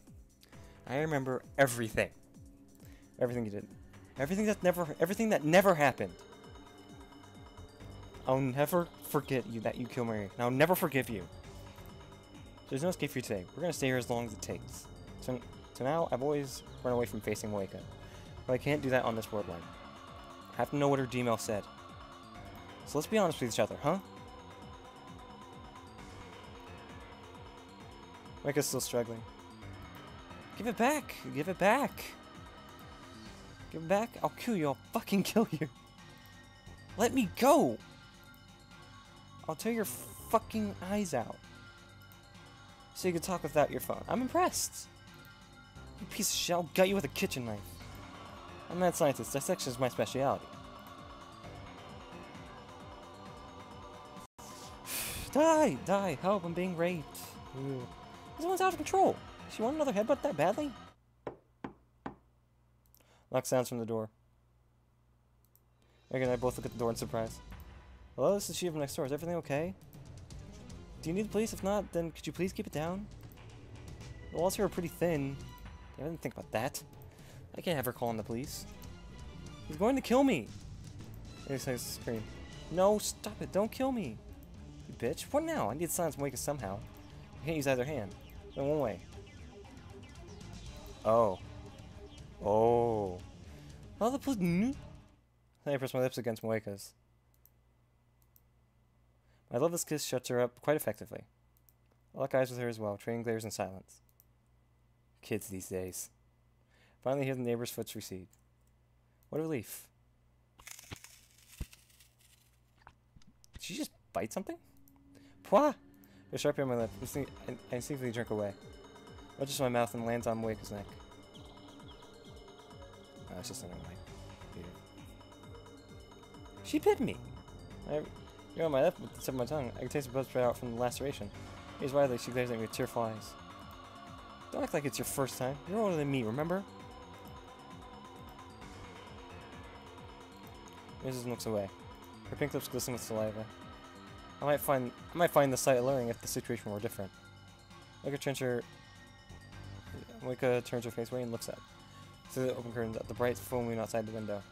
I remember everything. Everything you did. Everything that never happened. I'll never forget that you killed Mary, and I'll never forgive you. There's no escape for you today. We're gonna stay here as long as it takes. So now, I've always run away from facing Moeka. But I can't do that on this world line. I have to know what her Gmail said. So let's be honest with each other, huh? Moeka's still struggling. Give it back! Give it back! Give it back? I'll kill you. I'll fucking kill you. Let me go! I'll tear your fucking eyes out. So you can talk without your phone. I'm impressed. You piece of shit. I'll gut you with a kitchen knife. I'm a mad scientist. Dissection is my specialty. Die! Die! Help! I'm being raped. Ooh. This one's out of control. She want another headbutt that badly? Lock sounds from the door. Megan and I both look at the door in surprise. Hello, this is Shiva next door. Is everything okay? Do you need the police? If not, then could you please keep it down? The walls here are pretty thin. I didn't think about that. I can't have her calling the police. He's going to kill me! He says scream. No, stop it. Don't kill me. You bitch. What now? I need to silence Moeka somehow. I can't use either hand. In one way. Oh. Oh. Oh, the police. Then I press my lips against Moeka's. My loveless kiss shuts her up quite effectively. I lock eyes with her as well, trading glares in silence. Kids these days. Finally hear the neighbor's foot recede. What a relief. Did she just bite something? Pwah! There's sharp on my lip. I instinctively drink away. It touches my mouth and lands on Moeka's neck. Oh, it's just something like... She bit me! You're on my lip with the tip of my tongue. I can taste the blood spread out from the laceration. Gaze widely, she glares at me with tearful eyes. Don't act like it's your first time. You're older than me, remember? Mrs. looks away. Her pink lips glisten with saliva. I might find the sight alluring if the situation were different. Moeka turns her face away and looks up. Through the open curtains at the bright full moon outside the window.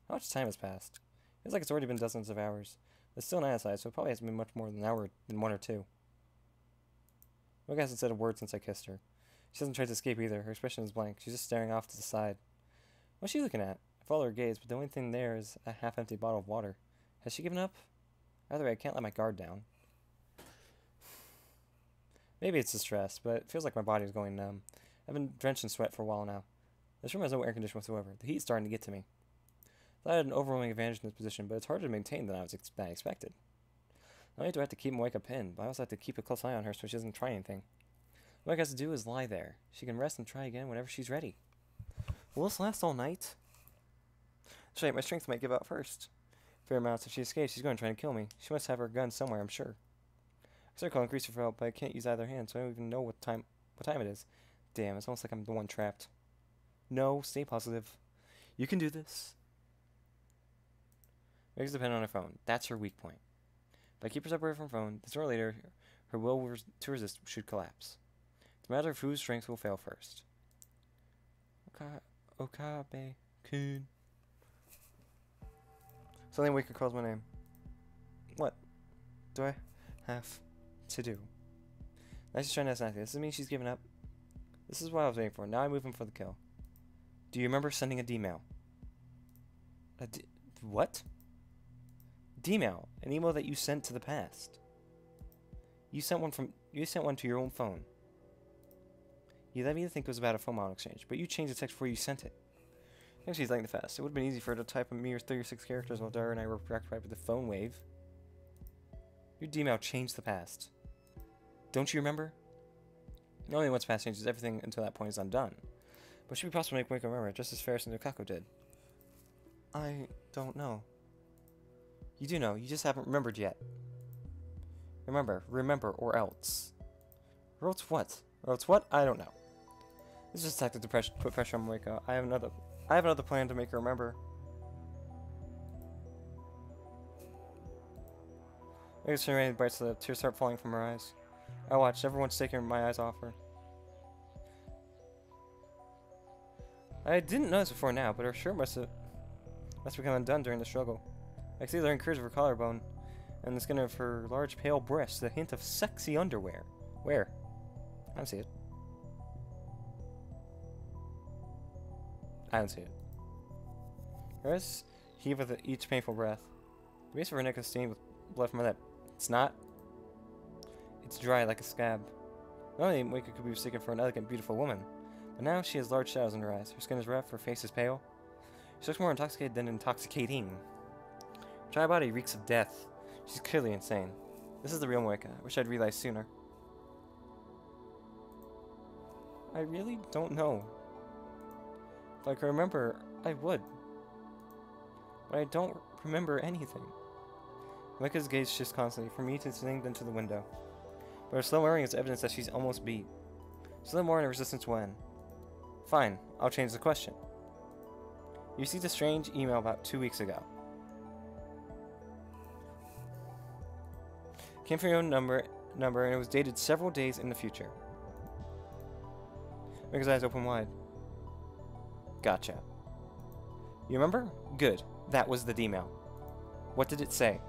How much time has passed? Feels like it's already been dozens of hours. It's still night outside, so it probably hasn't been much more than an hour than 1 or 2. Moeka hasn't said a word since I kissed her. She hasn't tried to escape either. Her expression is blank. She's just staring off to the side. What's she looking at? I follow her gaze, but the only thing there is a half-empty bottle of water. Has she given up? Either way, I can't let my guard down. Maybe it's the stress, but it feels like my body is going numb. I've been drenched in sweat for a while now. This room has no air conditioning whatsoever. The heat's starting to get to me. I had an overwhelming advantage in this position, but it's harder to maintain than I expected. Not only do I have to keep Moeka pinned, but I also have to keep a close eye on her so she doesn't try anything. What I has to do is lie there. She can rest and try again whenever she's ready. Will this last all night? That's right, my strength might give out first. Fair amounts. If she escapes, she's going to try and kill me. She must have her gun somewhere, I'm sure. I started calling Greaser for help, but I can't use either hand, so I don't even know what time it is. Damn, it's almost like I'm the one trapped. No, stay positive. You can do this. Mega's dependent on her phone. That's her weak point. If I keep her separated from her phone, sooner or later, her will to resist should collapse. It's a matter of whose strength will fail first. Okabe-kun. Suddenly Moeka calls my name. What do I have to do? Now she's trying to ask nothing. Does this mean she's given up? This is what I was waiting for. Now I'm moving for the kill. Do you remember sending a D-mail? What? D-mail. An email that you sent to the past. You sent one to your own phone. You led me to think it was about a phone model exchange, but you changed the text before you sent it. I think she's lightning fast. It would have been easy for her to type a mere 36 characters while Dara and I were preoccupied with the phone wave. Your D-mail changed the past. Don't you remember? Only once past changes everything until that point is undone. But it should be possible to make Moeka remember, just as Ferris and Lukaku did. I don't know. You do know, you just haven't remembered yet. Remember, or else. Or else what? Or else what? I don't know. This is just a tactic to put pressure on Moeka. I have another plan to make her remember. Moeka's turning bright so the tears start falling from her eyes. I watched, everyone's taking my eyes off her. I didn't notice before now, but her shirt must become undone during the struggle. I could see the incursion of her collarbone, and the skin of her large pale breasts, the hint of sexy underwear. Where? I don't see it. I don't see it. Her eyes heave with each painful breath. The base of her neck is stained with blood from her lip. It's not. It's dry like a scab. Normally, Moeka could be mistaken for an elegant, beautiful woman, but now she has large shadows in her eyes. Her skin is rough, her face is pale. She looks more intoxicated than intoxicating. Her dry body reeks of death. She's clearly insane. This is the real Moeka. I wish I'd realized sooner. I really don't know. If I could remember, I would. But I don't remember anything. Moeka's gaze shifts constantly, from me to the ceiling, then to the window. But her slow murmuring is evidence that she's almost beat. Still more in resistance when. Fine, I'll change the question. You received a strange email about 2 weeks ago. Came from your own number, and it was dated several days in the future. Moeka's eyes open wide. Gotcha. You remember? Good. That was the D-mail. What did it say?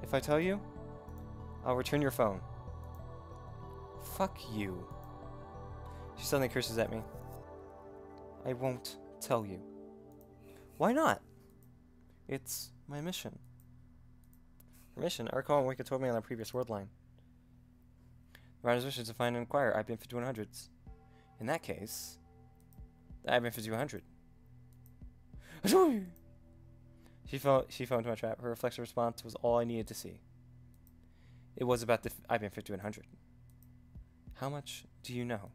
If I tell you, I'll return your phone. Fuck you. She suddenly curses at me. I won't tell you. Why not? It's my mission. Her mission? I recall Moeka told me on a previous word line. The writer's mission is to find and acquire IBM 5100s. In that case, the IBM 5100. She fell into my trap. Her reflexive response was all I needed to see. It was about the IBM 5100. How much do you know?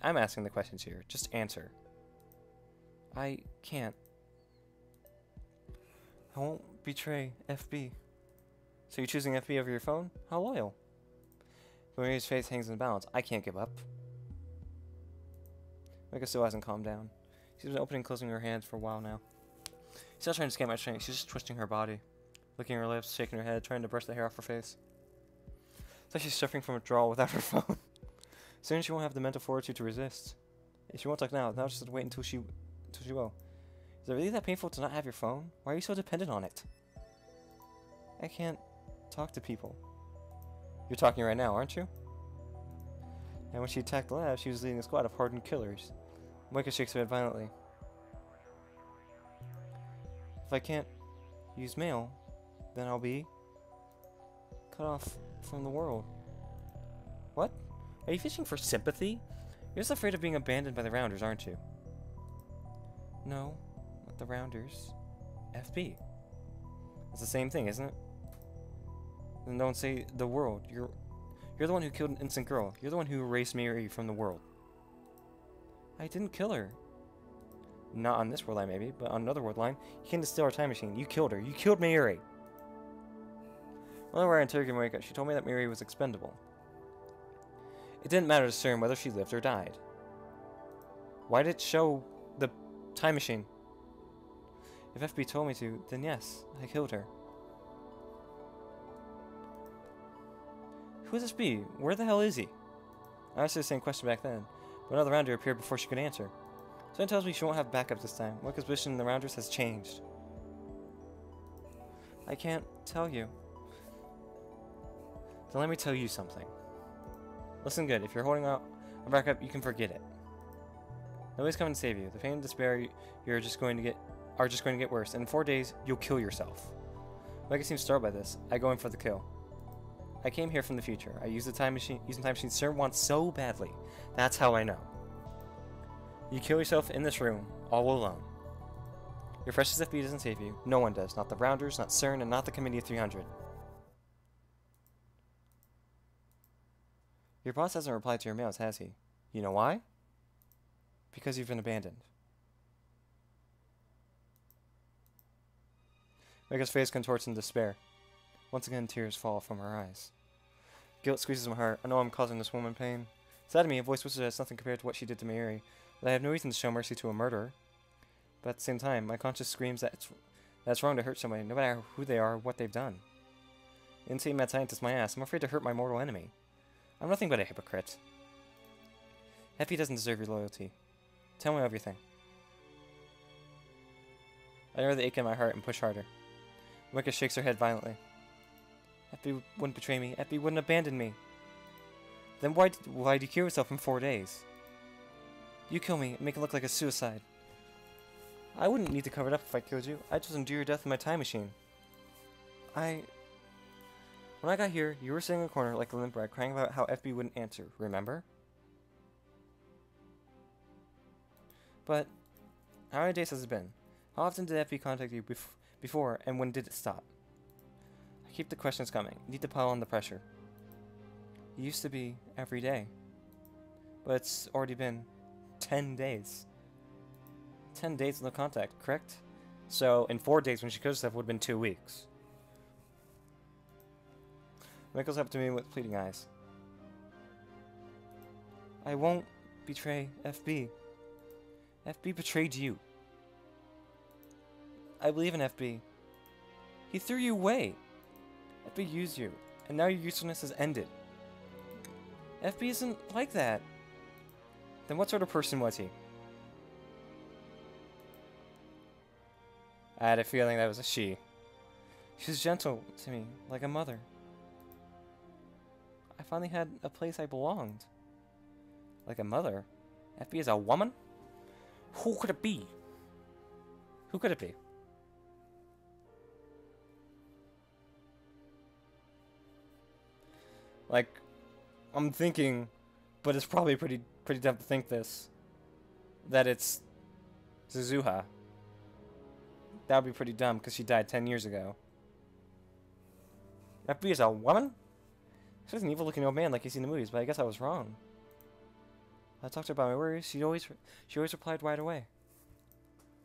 I'm asking the questions here. Just answer. I can't. I won't betray FB. So you're choosing FB over your phone? How loyal. But Maria's face hangs in the balance. I can't give up. Moeka still hasn't calmed down. She's been opening and closing her hands for a while now. She's not trying to scan my strength. She's just twisting her body. Licking her lips, shaking her head, trying to brush the hair off her face. It's like she's suffering from withdrawal without her phone. Soon she won't have the mental fortitude to resist. If she won't talk now, just have to wait until she will. Is it really that painful to not have your phone? Why are you so dependent on it? I can't talk to people. You're talking right now, aren't you? And when she attacked the lab, she was leading a squad of hardened killers. Moeka shakes her head violently. If I can't use mail, then I'll be cut off from the world. What? Are you fishing for sympathy? You're just afraid of being abandoned by the Rounders, aren't you? No, not the Rounders. FB. It's the same thing, isn't it? Then don't say the world. You're the one who killed an innocent girl. You're the one who erased Mary from the world. I didn't kill her. Not on this world line, maybe, but on another world line. You came to steal our time machine. You killed her. You killed Mayuri. Whenever I interrogated Moeka, she told me that Mayuri was expendable. It didn't matter to CERN whether she lived or died. Why did it show the time machine? If FB told me to, then yes, I killed her. Who is this B? Where the hell is he? I asked her the same question back then, but another rounder appeared before she could answer. Someone tells me she won't have backup this time. Moeka's position in the rounders has changed. I can't tell you. Then let me tell you something. Listen good, if you're holding out a backup, you can forget it. Nobody's coming to save you. The pain and despair are just going to get worse, and in 4 days, you'll kill yourself. Moeka seems startled by this. I go in for the kill. I came here from the future. I used the time machine. Using the time machine CERN wants so badly. That's how I know. You kill yourself in this room, all alone. Your precious FB doesn't save you. No one does. Not the Rounders, not CERN, and not the Committee of 300. Your boss hasn't replied to your mails, has he? You know why? Because you've been abandoned. Mega's face contorts in despair. Once again, tears fall from her eyes. Guilt squeezes my heart. I know I'm causing this woman pain. Inside of me, a voice whispers that it's nothing compared to what she did to Mayuri, that I have no reason to show mercy to a murderer. But at the same time, my conscience screams that it's wrong to hurt somebody, no matter who they are or what they've done. Insane mad scientist my ass, I'm afraid to hurt my mortal enemy. I'm nothing but a hypocrite. Effie doesn't deserve your loyalty. Tell me everything. I know the ache in my heart and push harder. Moeka shakes her head violently. Effie wouldn't betray me. Effie wouldn't abandon me. Then why'd you kill yourself in 4 days? You kill me and make it look like a suicide. I wouldn't need to cover it up if I killed you. I'd just endure your death in my time machine. When I got here, you were sitting in a corner like a limp rat crying about how FB wouldn't answer, remember? But, how many days has it been? How often did FB contact you before, and when did it stop? I keep the questions coming. Need to pile on the pressure. It used to be every day. But it's already been 10 days. 10 days no contact, correct? So, in 4 days when she killed herself would have been 2 weeks. Michael's up to me with pleading eyes. I won't betray FB. FB betrayed you. I believe in FB. He threw you away. FB used you, and now your usefulness has ended. FB isn't like that. Then what sort of person was he? I had a feeling that was a she. She was gentle to me, like a mother. I finally had a place I belonged. Like a mother? FB is a woman? Who could it be? Who could it be? Like, I'm thinking, but it's probably pretty dumb to think this, that it's Suzuha. That would be pretty dumb because she died 10 years ago. FB is a woman? She was an evil-looking old man like you see in the movies, but I guess I was wrong. I talked to her about my worries. She always replied right away.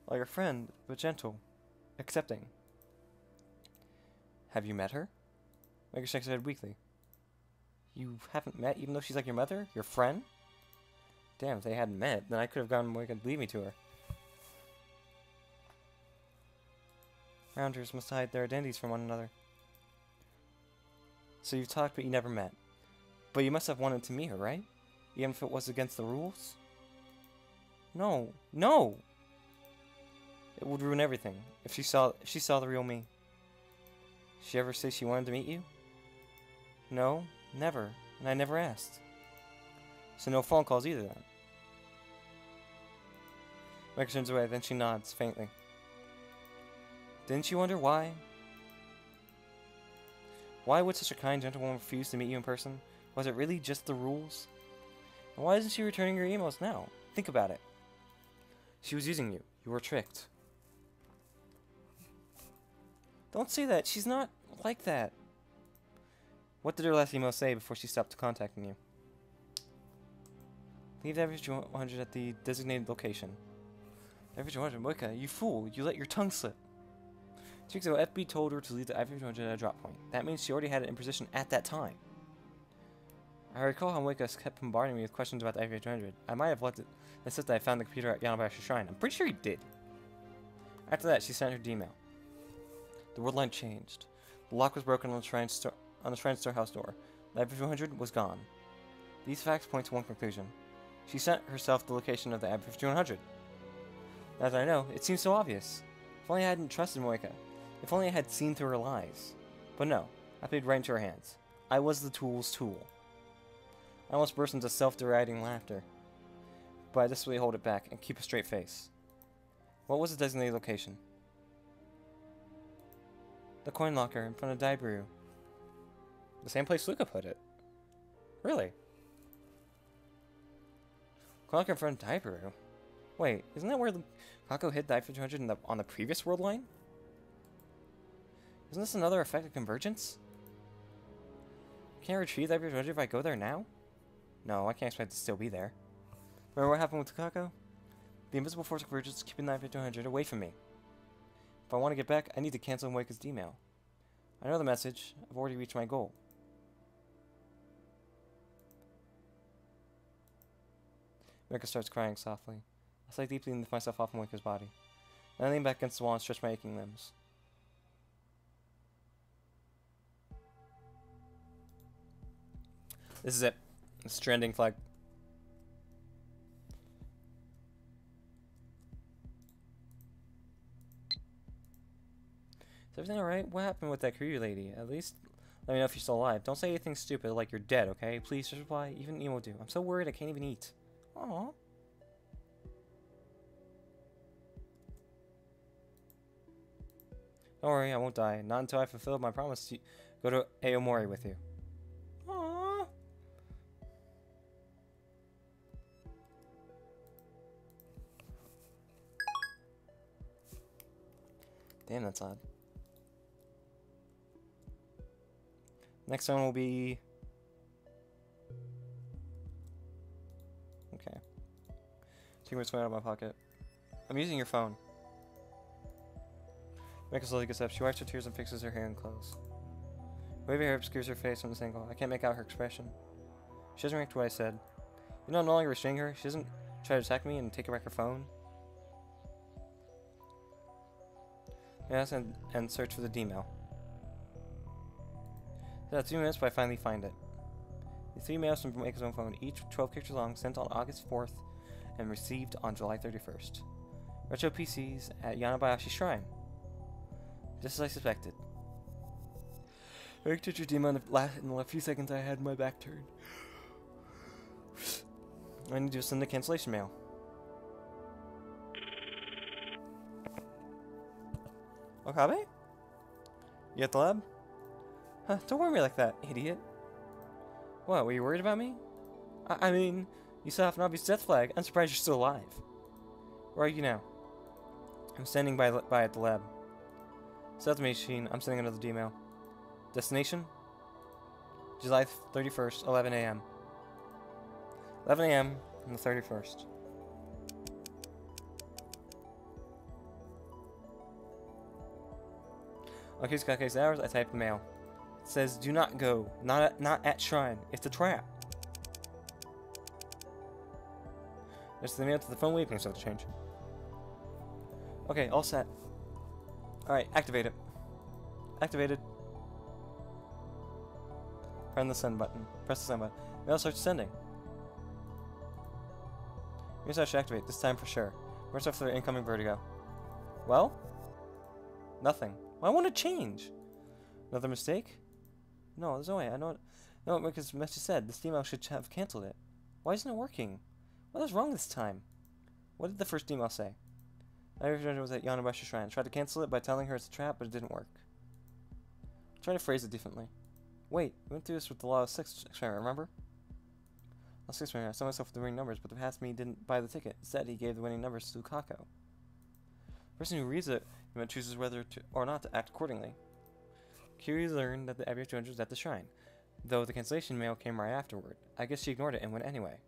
Like a friend, but gentle, accepting. Have you met her? Megan shakes her head weakly. You haven't met, even though she's like your mother? Your friend? Damn, if they hadn't met, then I could have gone where I could lead me to her. Rounders must hide their identities from one another. So you've talked, but you never met. But you must have wanted to meet her, right? Even if it was against the rules? No. No! It would ruin everything if she saw the real me. Did she ever say she wanted to meet you? No, never. And I never asked. So no phone calls either then. Mike turns away, then she nods faintly. Didn't you wonder why? Why would such a kind gentlewoman refuse to meet you in person? Was it really just the rules? And why isn't she returning your emails now? Think about it. She was using you. You were tricked. Don't say that. She's not like that. What did her last email say before she stopped contacting you? Leave the average 100 at the designated location. Ivory 200, Moeka, you fool! You let your tongue slip. 2 weeks ago, FB told her to leave the Ivory 200 at a drop point. That means she already had it in position at that time. I recall how Moeka kept bombarding me with questions about the Ivory 200. I might have let it insist that I found the computer at Yanabayashi Shrine. I'm pretty sure he did. After that, she sent her D-mail. The world line changed. The lock was broken on the Shrine storehouse door. The Ivory 200 was gone. These facts point to one conclusion. She sent herself the location of the Ivory 200. Now that I know, it seems so obvious. If only I hadn't trusted Moeka. If only I had seen through her lies. But no, I played right into her hands. I was the tool's tool. I almost burst into self-deriding laughter. But I desperately hold it back and keep a straight face. What was the designated location? The coin locker in front of Daibaru. The same place Luca put it. Really? Coin locker in front of Daibaru? Wait, isn't that where Kako hid the Ivory 200 on the previous world line? Isn't this another effect of convergence? Can't I retrieve the Ivory 200 if I go there now? No, I can't expect it to still be there. Remember what happened with Kako? The invisible force of convergence is keeping the Ivory 200 away from me. If I want to get back, I need to cancel Moeka's D-mail. I know the message. I've already reached my goal. Moeka starts crying softly. I sigh deeply and lift myself off Moeka's body. Then I lean back against the wall and stretch my aching limbs. This is it. Stranding flag. Is everything alright? What happened with that career lady? At least let me know if you're still alive. Don't say anything stupid like you're dead, okay? Please just reply. Even Emo do. I'm so worried I can't even eat. Aww. Don't worry, I won't die. Not until I fulfill my promise to go to Aomori with you. Aww. Damn, that's odd. Next one will be... Okay. Take my phone out of my pocket. I'm using your phone. Moeka slowly gets up. She wipes her tears and fixes her hair and clothes. Wavy hair obscures her face from this angle. I can't make out her expression. She doesn't react to what I said. You know I'm no longer restraining her. She doesn't try to attack me and take back her phone. Yes, and search for the D-mail. It's about 2 minutes, but I finally find it. The 3 mails from Moeka's own phone, each 12 characters long, sent on August 4th and received on July 31st. Retro PCs at Yanabayashi Shrine. Just as I suspected. I looked at your demon in the few seconds I had my back turned. I need to send the cancellation mail. Okabe? You at the lab? Huh, don't worry me like that, idiot. What, were you worried about me? I mean, you still have an obvious death flag. I'm surprised you're still alive. Where are you now? I'm standing by at the lab. Set the machine. I'm sending another D-mail. Destination? July 31st, 11 a.m. 11 a.m. on the 31st. Okay, Skake's hours. I type the mail. It says, "Do not go. Not at Shrine. It's a trap." There's the mail to the phone waiting for to change. Okay, all set. Alright, activate it. Activated. Press the send button. Press the send button. Mail starts sending. Here's how I should activate, this time for sure. Where's after the incoming vertigo? Well? Nothing. Well, I want to change. Another mistake? No, there's no way. I know what Moeka's message said. This email should have cancelled it. Why isn't it working? What is wrong this time? What did the first email say? I was at Yanabayashi Shrine. I tried to cancel it by telling her it's a trap, but it didn't work. I'm trying to phrase it differently. Wait, we went through this with the Law of 6 experiment, remember? Law of 6 experiment, I saw myself with the winning numbers, but the past me didn't buy the ticket. Instead, he gave the winning numbers to Kako. The person who reads it chooses whether to or not to act accordingly. Kiri learned that the Abbey of 200 was at the shrine, though the cancellation mail came right afterward. I guess she ignored it and went anyway.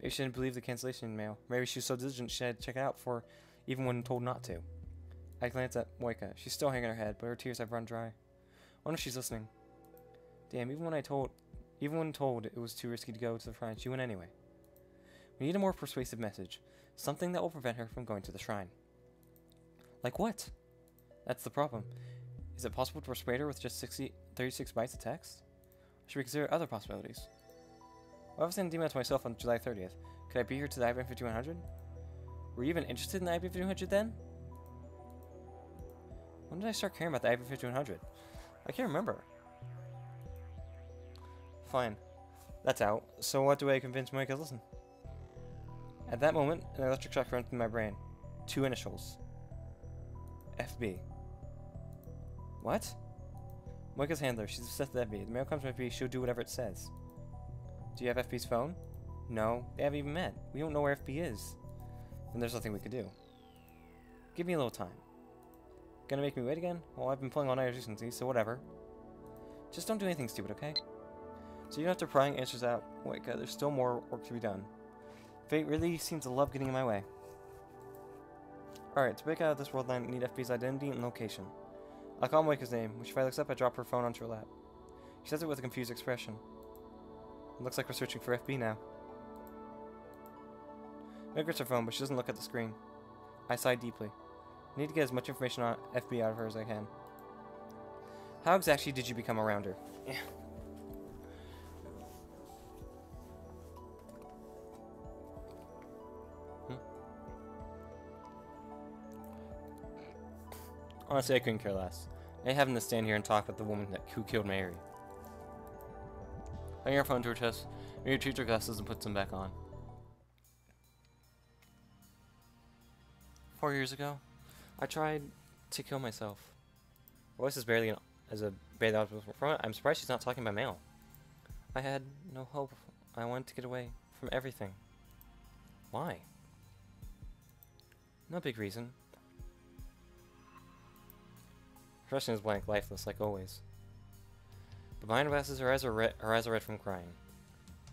Maybe she didn't believe the cancellation mail. Maybe she was so diligent she had to check it out before, even when told not to. I glanced at Moeka. She's still hanging her head, but her tears have run dry. I wonder if she's listening. Damn, even when told it was too risky to go to the shrine, she went anyway. We need a more persuasive message. Something that will prevent her from going to the shrine. Like what? That's the problem. Is it possible to persuade her with just 36 bytes of text? Or should we consider other possibilities? Well, I was sending an email to myself on July 30th. Could I be here to the IBM 5100? Were you even interested in the IBM 5100 then? When did I start caring about the IBM 5100? I can't remember. Fine. That's out. So what do I convince Moeka to listen? At that moment, an electric shock ran through my brain. 2 initials. FB. What? Moeka's handler. She's obsessed with FB. The mail comes from FB. She'll do whatever it says. Do you have FB's phone? No. They haven't even met. We don't know where FB is. Then there's nothing we could do. Give me a little time. Gonna make me wait again? Well, I've been playing all night recently, so whatever. Just don't do anything stupid, okay? So even after prying answers out, Moeka, there's still more work to be done. Fate really seems to love getting in my way. Alright, to break out of this world line, I need FB's identity and location. I call Moeka's name, which if I looks up, I drop her phone onto her lap. She says it with a confused expression. It looks like we're searching for FB now. Moeka gets her phone, but she doesn't look at the screen. I sigh deeply. I need to get as much information on FB out of her as I can. How exactly did you become a rounder? Yeah. Honestly, I couldn't care less. I having to stand here and talk with the woman who killed Mary. Hang her phone to her chest, Mary retrieves her glasses and puts them back on. 4 years ago, I tried to kill myself. Her voice is barely audible from it. I'm surprised she's not talking by mail. I had no hope. I wanted to get away from everything. Why? No big reason. Her expression is blank, lifeless, like always. But behind her glasses, her eyes are red from crying.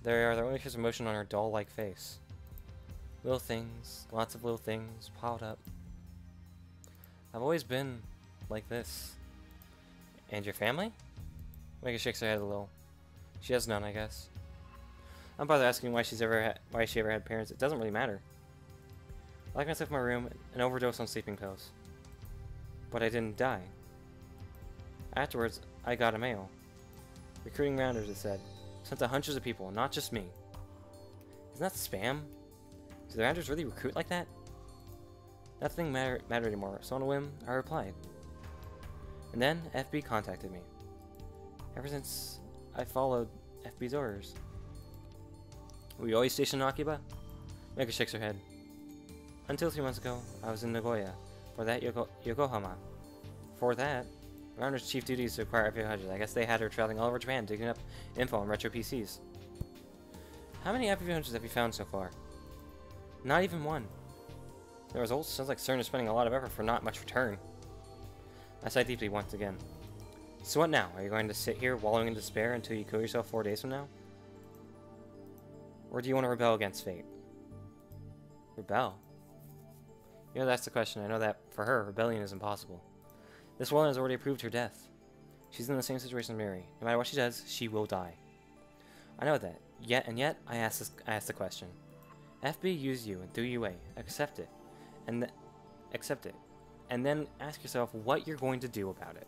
There are the only traces of emotion on her doll-like face. Little things, lots of little things, piled up. I've always been like this. And your family? Moeka shakes her head a little. She has none, I guess. I'm bothered asking why she ever had parents. It doesn't really matter. I locked myself in my room and overdosed on sleeping pills. But I didn't die. Afterwards, I got a mail. Recruiting rounders, it said. Sent to hundreds of people, not just me. Isn't that spam? Do the rounders really recruit like that? Nothing mattered anymore, so on a whim, I replied. And then, FB contacted me. Ever since I followed FB's orders. Were you always stationed in Akiba? Moeka shakes her head. Until 3 months ago, I was in Nagoya. For that, Yokohama. For that, Rounder's chief duty is to acquire IP100s. I guess they had her traveling all over Japan, digging up info on retro PCs. How many IP100s have you found so far? Not even one. The results sounds like CERN is spending a lot of effort for not much return. I sighed deeply once again. So what now? Are you going to sit here wallowing in despair until you kill yourself 4 days from now? Or do you want to rebel against fate? Rebel? You know, that's the question. I know that, for her, rebellion is impossible. This woman has already approved her death. She's in the same situation as Mary. No matter what she does, she will die. I know that. Yet, I ask the question. FB used you and threw you away. Accept it. Accept it. And then ask yourself what you're going to do about it.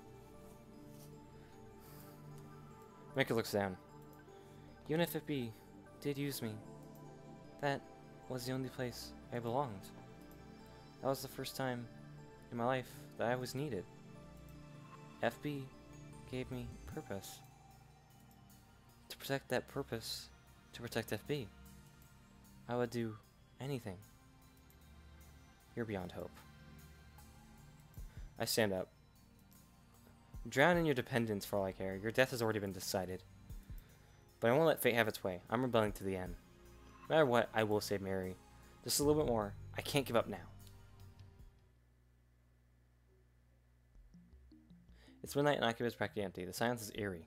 Moeka looks down. Even if FB did use me, that was the only place I belonged. That was the first time in my life that I was needed. FB gave me purpose. To protect that purpose, to protect FB, I would do anything. You're beyond hope. I stand up. Drown in your dependence for all I care. Your death has already been decided. But I won't let fate have its way. I'm rebelling to the end. No matter what, I will save Mary. Just a little bit more. I can't give up now. It's midnight and Akiba is practically empty. The silence is eerie.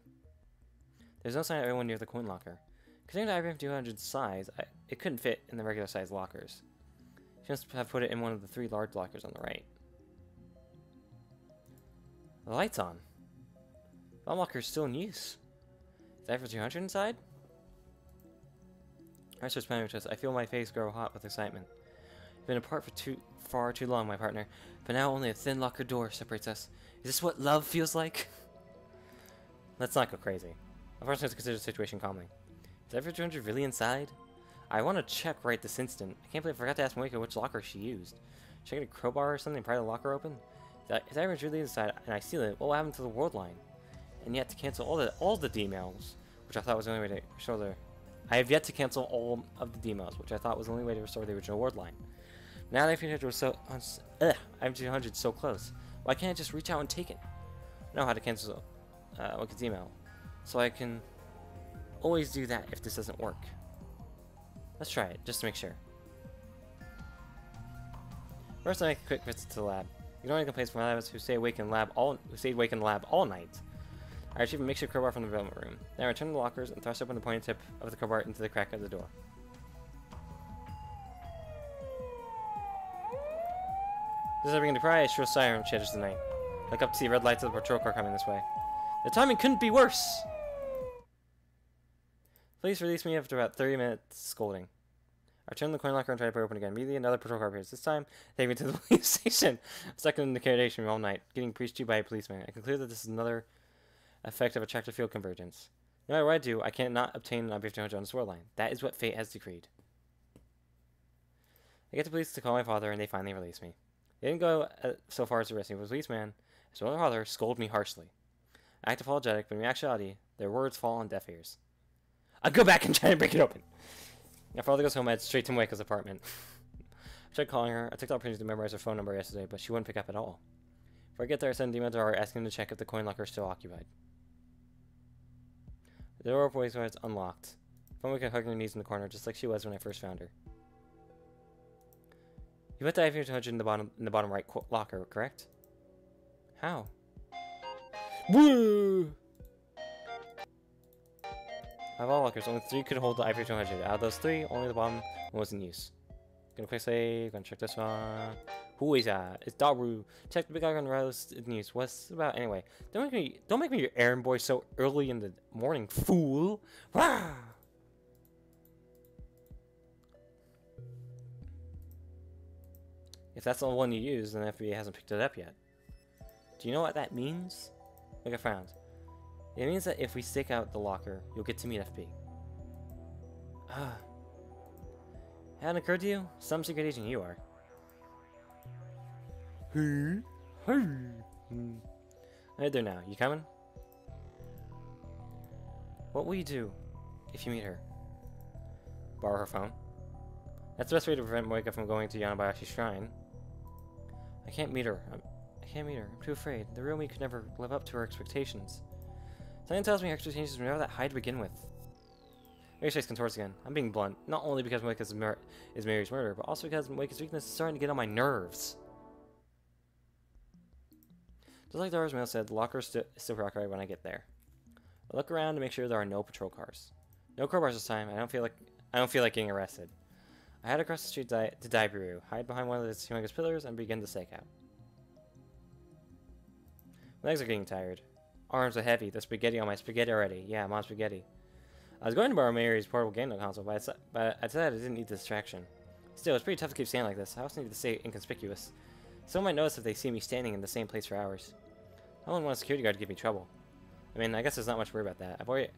There's no sign of everyone near the coin locker. Considering the IBM 200's size, it couldn't fit in the regular size lockers. She must have put it in one of the 3 large lockers on the right. The light's on. The bomb locker is still in use. Is the IBM 200 inside? I start smiling because I feel my face grow hot with excitement. We've been apart for far too long, my partner, but now only a thin locker door separates us. Is this what love feels like? Let's not go crazy. I first have to consider the situation calmly. Is IBM 200 really inside? I want to check right this instant. I can't believe I forgot to ask Moeka which locker she used. Should I get a crowbar or something and pry the locker open? If IBM really inside and I seal it, what will happen to the world line? And yet to cancel all the D-mails, which I thought was the only way to restore the... I have yet to cancel all of the D-mails, which I thought was the only way to restore the original word line. Now that IBM 200 was so... IBM 200 so close. Why can't I just reach out and take it? I know how to cancel Moeka's email, so I can always do that if this doesn't work. Let's try it, just to make sure. First, I make a quick visit to the lab. Ignoring complaints from labs who stayed awake in the lab all night. I retrieve a makeshift crowbar from the development room. Then I return to the lockers and thrust open the pointed tip of the crowbar into the crack of the door. Just as I begin to cry, a shrill siren shatters the night. I look up to see red lights of the patrol car coming this way. The timing couldn't be worse! Police release me after about 30 minutes scolding. I return to the coin locker and try to break open again. Immediately another patrol car appears. This time, they take me to the police station. I'm stuck in the interrogation room all night, getting preached to by a policeman. I conclude that this is another effect of attractive field convergence. No matter what I do, I cannot obtain an IBM 200 on this world line. That is what fate has decreed. I get the police to call my father, and they finally release me. They didn't go so far as to arrest me, but the policeman, as well as my father, scold me harshly. I act apologetic, but in actuality, their words fall on deaf ears. I go back and try to break it open. My father goes home, I head straight to Moeka's apartment. I tried calling her. I took the opportunity to memorize her phone number yesterday, but she wouldn't pick up at all. Before I get there, I send an email to her asking them to check if the coin locker is still occupied. The door always was unlocked. I found Moeka hugging her knees in the corner, just like she was when I first found her. You put the IBM 200 in the bottom right locker, correct? How? Woo! Out of all lockers, only 3 could hold the IBM 200. Out of those 3, only the bottom one was in use. Gonna quick save, gonna check this one. Who is that? It's Daru. Check the big icon on the right in use. What's it about anyway? Don't make me your errand boy so early in the morning, fool! Wah! If that's the one you use, then the FBI hasn't picked it up yet. Do you know what that means? Like I found. It means that if we stick out the locker, you'll get to meet FB. Ah. Hadn't occurred to you? Some secret agent you are. I'm right there now. You coming? What will you do if you meet her? Borrow her phone? That's the best way to prevent Moeka from going to Yanabayashi's shrine. I can't meet her. I can't meet her. I'm too afraid. The real me could never live up to her expectations. Something tells me her expectations were never that high to begin with. Mary's face contorts again. I'm being blunt, not only because Moeka is Mary's murder, but also because Moeka's weakness is starting to get on my nerves. Just like Dara's mail said, the locker is still preoccupied when I get there. I look around to make sure there are no patrol cars. No crowbars this time. I don't feel like getting arrested. I head across the street to Daibiru, hide behind one of the humongous pillars, and begin to stake out. My legs are getting tired. Arms are heavy. There's spaghetti on my spaghetti already. Yeah, I'm on spaghetti. I was going to borrow Mary's portable game console, but I decided I didn't need the distraction. Still, it's pretty tough to keep standing like this. I also need to stay inconspicuous. Someone might notice if they see me standing in the same place for hours. I don't want a security guard to give me trouble. I mean, I guess there's not much to worry about that. I've already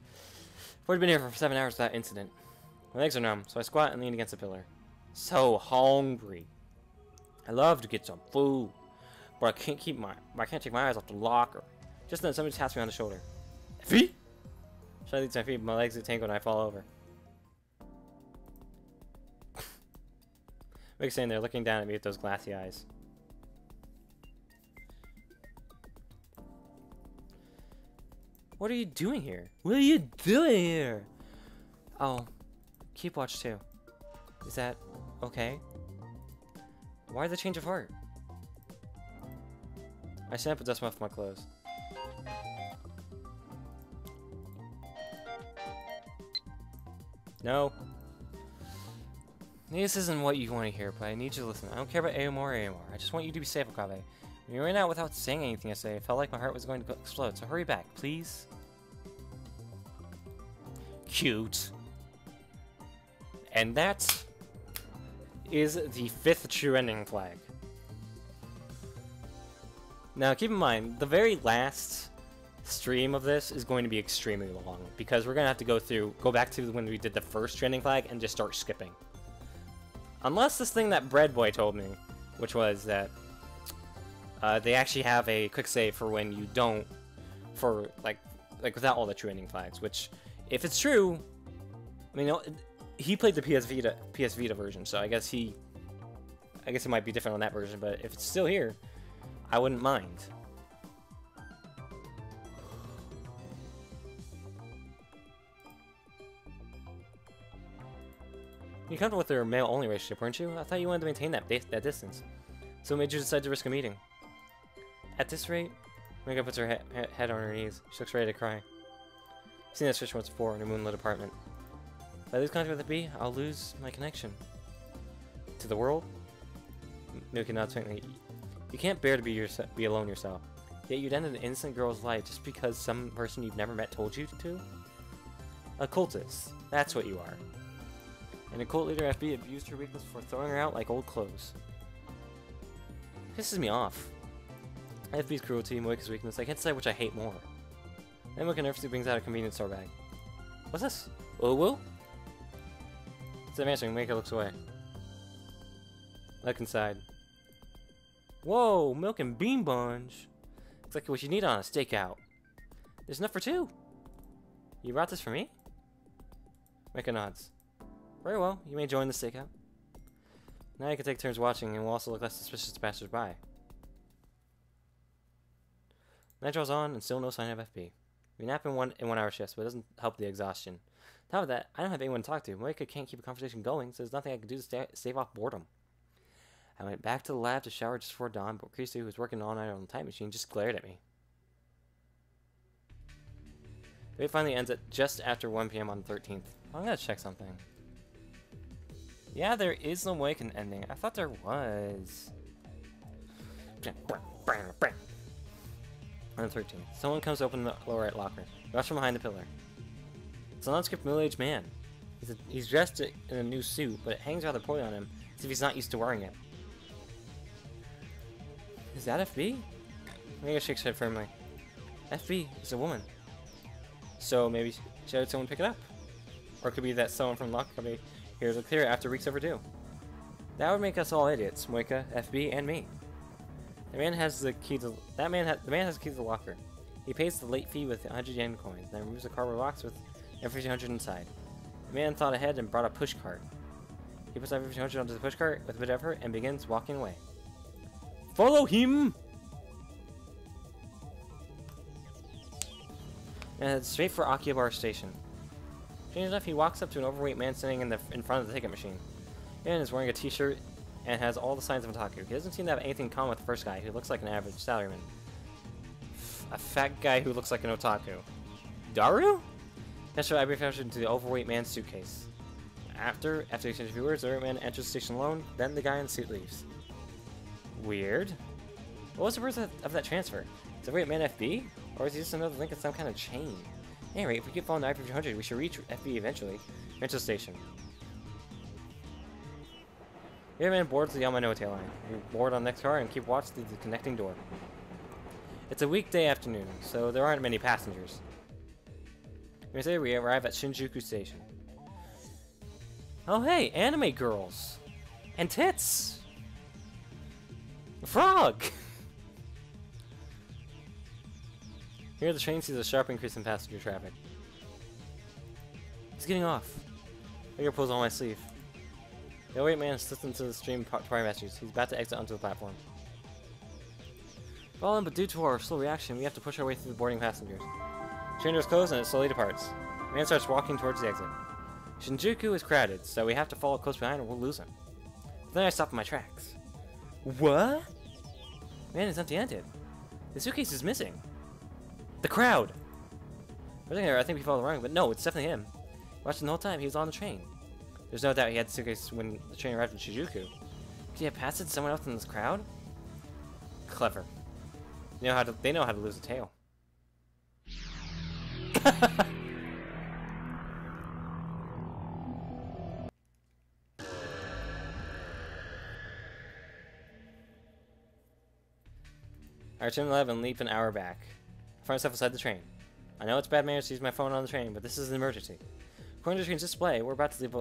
been here for 7 hours without incident. My legs are numb, so I squat and lean against a pillar. So hungry. I love to get some food, but I can't take my eyes off the locker. Just then, somebody taps me on the shoulder. Feet? Try to lead to my feet, but my legs get tangled and I fall over. Mick's standing there looking down at me with those glassy eyes. What are you doing here? What are you doing here? Oh, keep watch too. Is that okay? Why the change of heart? I stand up and dust off my clothes. No. Maybe this isn't what you want to hear, but I need you to listen. I don't care about AMR or AMR. I just want you to be safe, Okabe. When you ran out without saying anything yesterday, I felt like my heart was going to explode, so hurry back, please. Cute. And that is the 5th true ending flag. Now, keep in mind, the very last stream of this is going to be extremely long, because we're going to have to go back to when we did the first trending flag and just start skipping. Unless this thing that Bread Boy told me, which was that they actually have a quick save for when you don't, for like without all the true ending flags, which, if it's true, I mean, he played the PS Vita version, so I guess it might be different on that version, but if it's still here, I wouldn't mind. You're comfortable with their male-only relationship, weren't you? I thought you wanted to maintain that distance. So what made you decide to risk a meeting? At this rate, Moeka puts her head on her knees. She looks ready to cry. I've seen that situation once before in a moonlit apartment. If I lose contact with the bee, I'll lose my connection. To the world? Moeka nods faintly. You can't bear to be alone yourself. Yet you'd end an innocent girl's life just because some person you've never met told you to? A cultist. That's what you are. And a cult leader FB abused her weakness before throwing her out like old clothes. Pisses me off. FB's cruelty, Moeka's weakness, I can't decide which I hate more. Then Moeka nervously brings out a convenience store bag. What's this? Woo? Instead of answering, Moeka looks away. Look inside. Whoa, milk and bean bunch. Looks like what you need on a stakeout. There's enough for 2. You brought this for me? Moeka nods. Very well, you may join the stakeout. Now you can take turns watching and will also look less suspicious to passers-by. Night draws on and still no sign of FB. We nap in 1 hour shifts, but it doesn't help the exhaustion. On top of that, I don't have anyone to talk to. Moeka can't keep a conversation going, so there's nothing I can do to stave off boredom. I went back to the lab to shower just before dawn, but Christy, who was working all night on the time machine, just glared at me. The wait finally ends at just after 1 PM on the 13th. I'm gonna check something. Yeah, there is no Moeka ending. I thought there was. On the 13th, someone comes to open the lower right locker. Rush from behind the pillar. It's a nondescript middle-aged man. He's dressed in a new suit, but it hangs rather poorly on him, as if he's not used to wearing it. Is that FB? Moeka shakes her head firmly. FB is a woman. So maybe she had someone pick it up. Or it could be that someone from Lock Company here's a clear after weeks overdue. That would make us all idiots, Moeka, FB, and me. The man has the key to the man has the key to the locker. He pays the late fee with 100 yen coins, then removes a cardboard box with every 100 inside. The man thought ahead and brought a push cart. He puts every 100 onto the push cart with a bit of effort and begins walking away. Follow him! And heads straight for Akihabara Station. Strange enough, he walks up to an overweight man sitting in front of the ticket machine. The man is wearing a t-shirt and has all the signs of otaku. He doesn't seem to have anything in common with the first guy, who looks like an average salaryman. A fat guy who looks like an otaku. Daru? That's what I referred into the overweight man's suitcase. After exchanging a few words, the overweight man enters the station alone, then the guy in the suit leaves. Weird. What was the purpose of that transfer? Is the overweight man FB? Or is he just another link in some kind of chain? At any rate, if we keep following the I-500, we should reach FB eventually. Enter the station. The airman boards the Yamanote line. We board on the next car and keep watch through the connecting door. It's a weekday afternoon, so there aren't many passengers. We arrive at Shinjuku Station. Oh hey, anime girls! And tits! A frog! Here the train sees a sharp increase in passenger traffic. He's getting off. Finger pulls on my sleeve. The overweight man slips into the stream of prior messages. He's about to exit onto the platform. Well, but due to our slow reaction, we have to push our way through the boarding passengers. The train doors close and it slowly departs. The man starts walking towards the exit. Shinjuku is crowded, so we have to follow close behind or we'll lose him. But then I stop in my tracks. What? Man is empty-handed. The suitcase is missing. The crowd! I think we followed wrong, but no, it's definitely him. Watching the whole time, he was on the train. There's no doubt he had the suitcase when the train arrived in Shinjuku. Did he have passed it to someone else in this crowd? Clever. They know how to lose a tail. I return to the lab and leap an hour back. I find myself inside the train. I know it's bad manners to use my phone on the train, but this is an emergency. According to the train's display, we're about to leave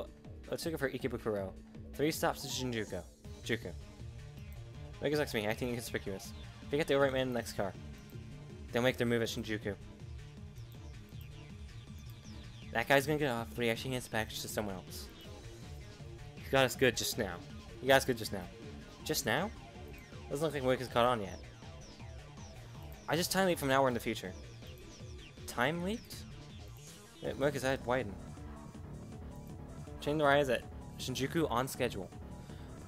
a ticket for Ikebukuro. 3 stops to Shinjuku. Moeka's next to me, acting inconspicuous. They get the overweight man in the next car. They'll make their move at Shinjuku. That guy's gonna get off, but he actually hands the package to someone else. He got us good just now. Just now? Doesn't look like Moeka's caught on yet. I just time leaped from an hour in the future. Time leaped? Moeka's head widened. Train arrives at Shinjuku on schedule.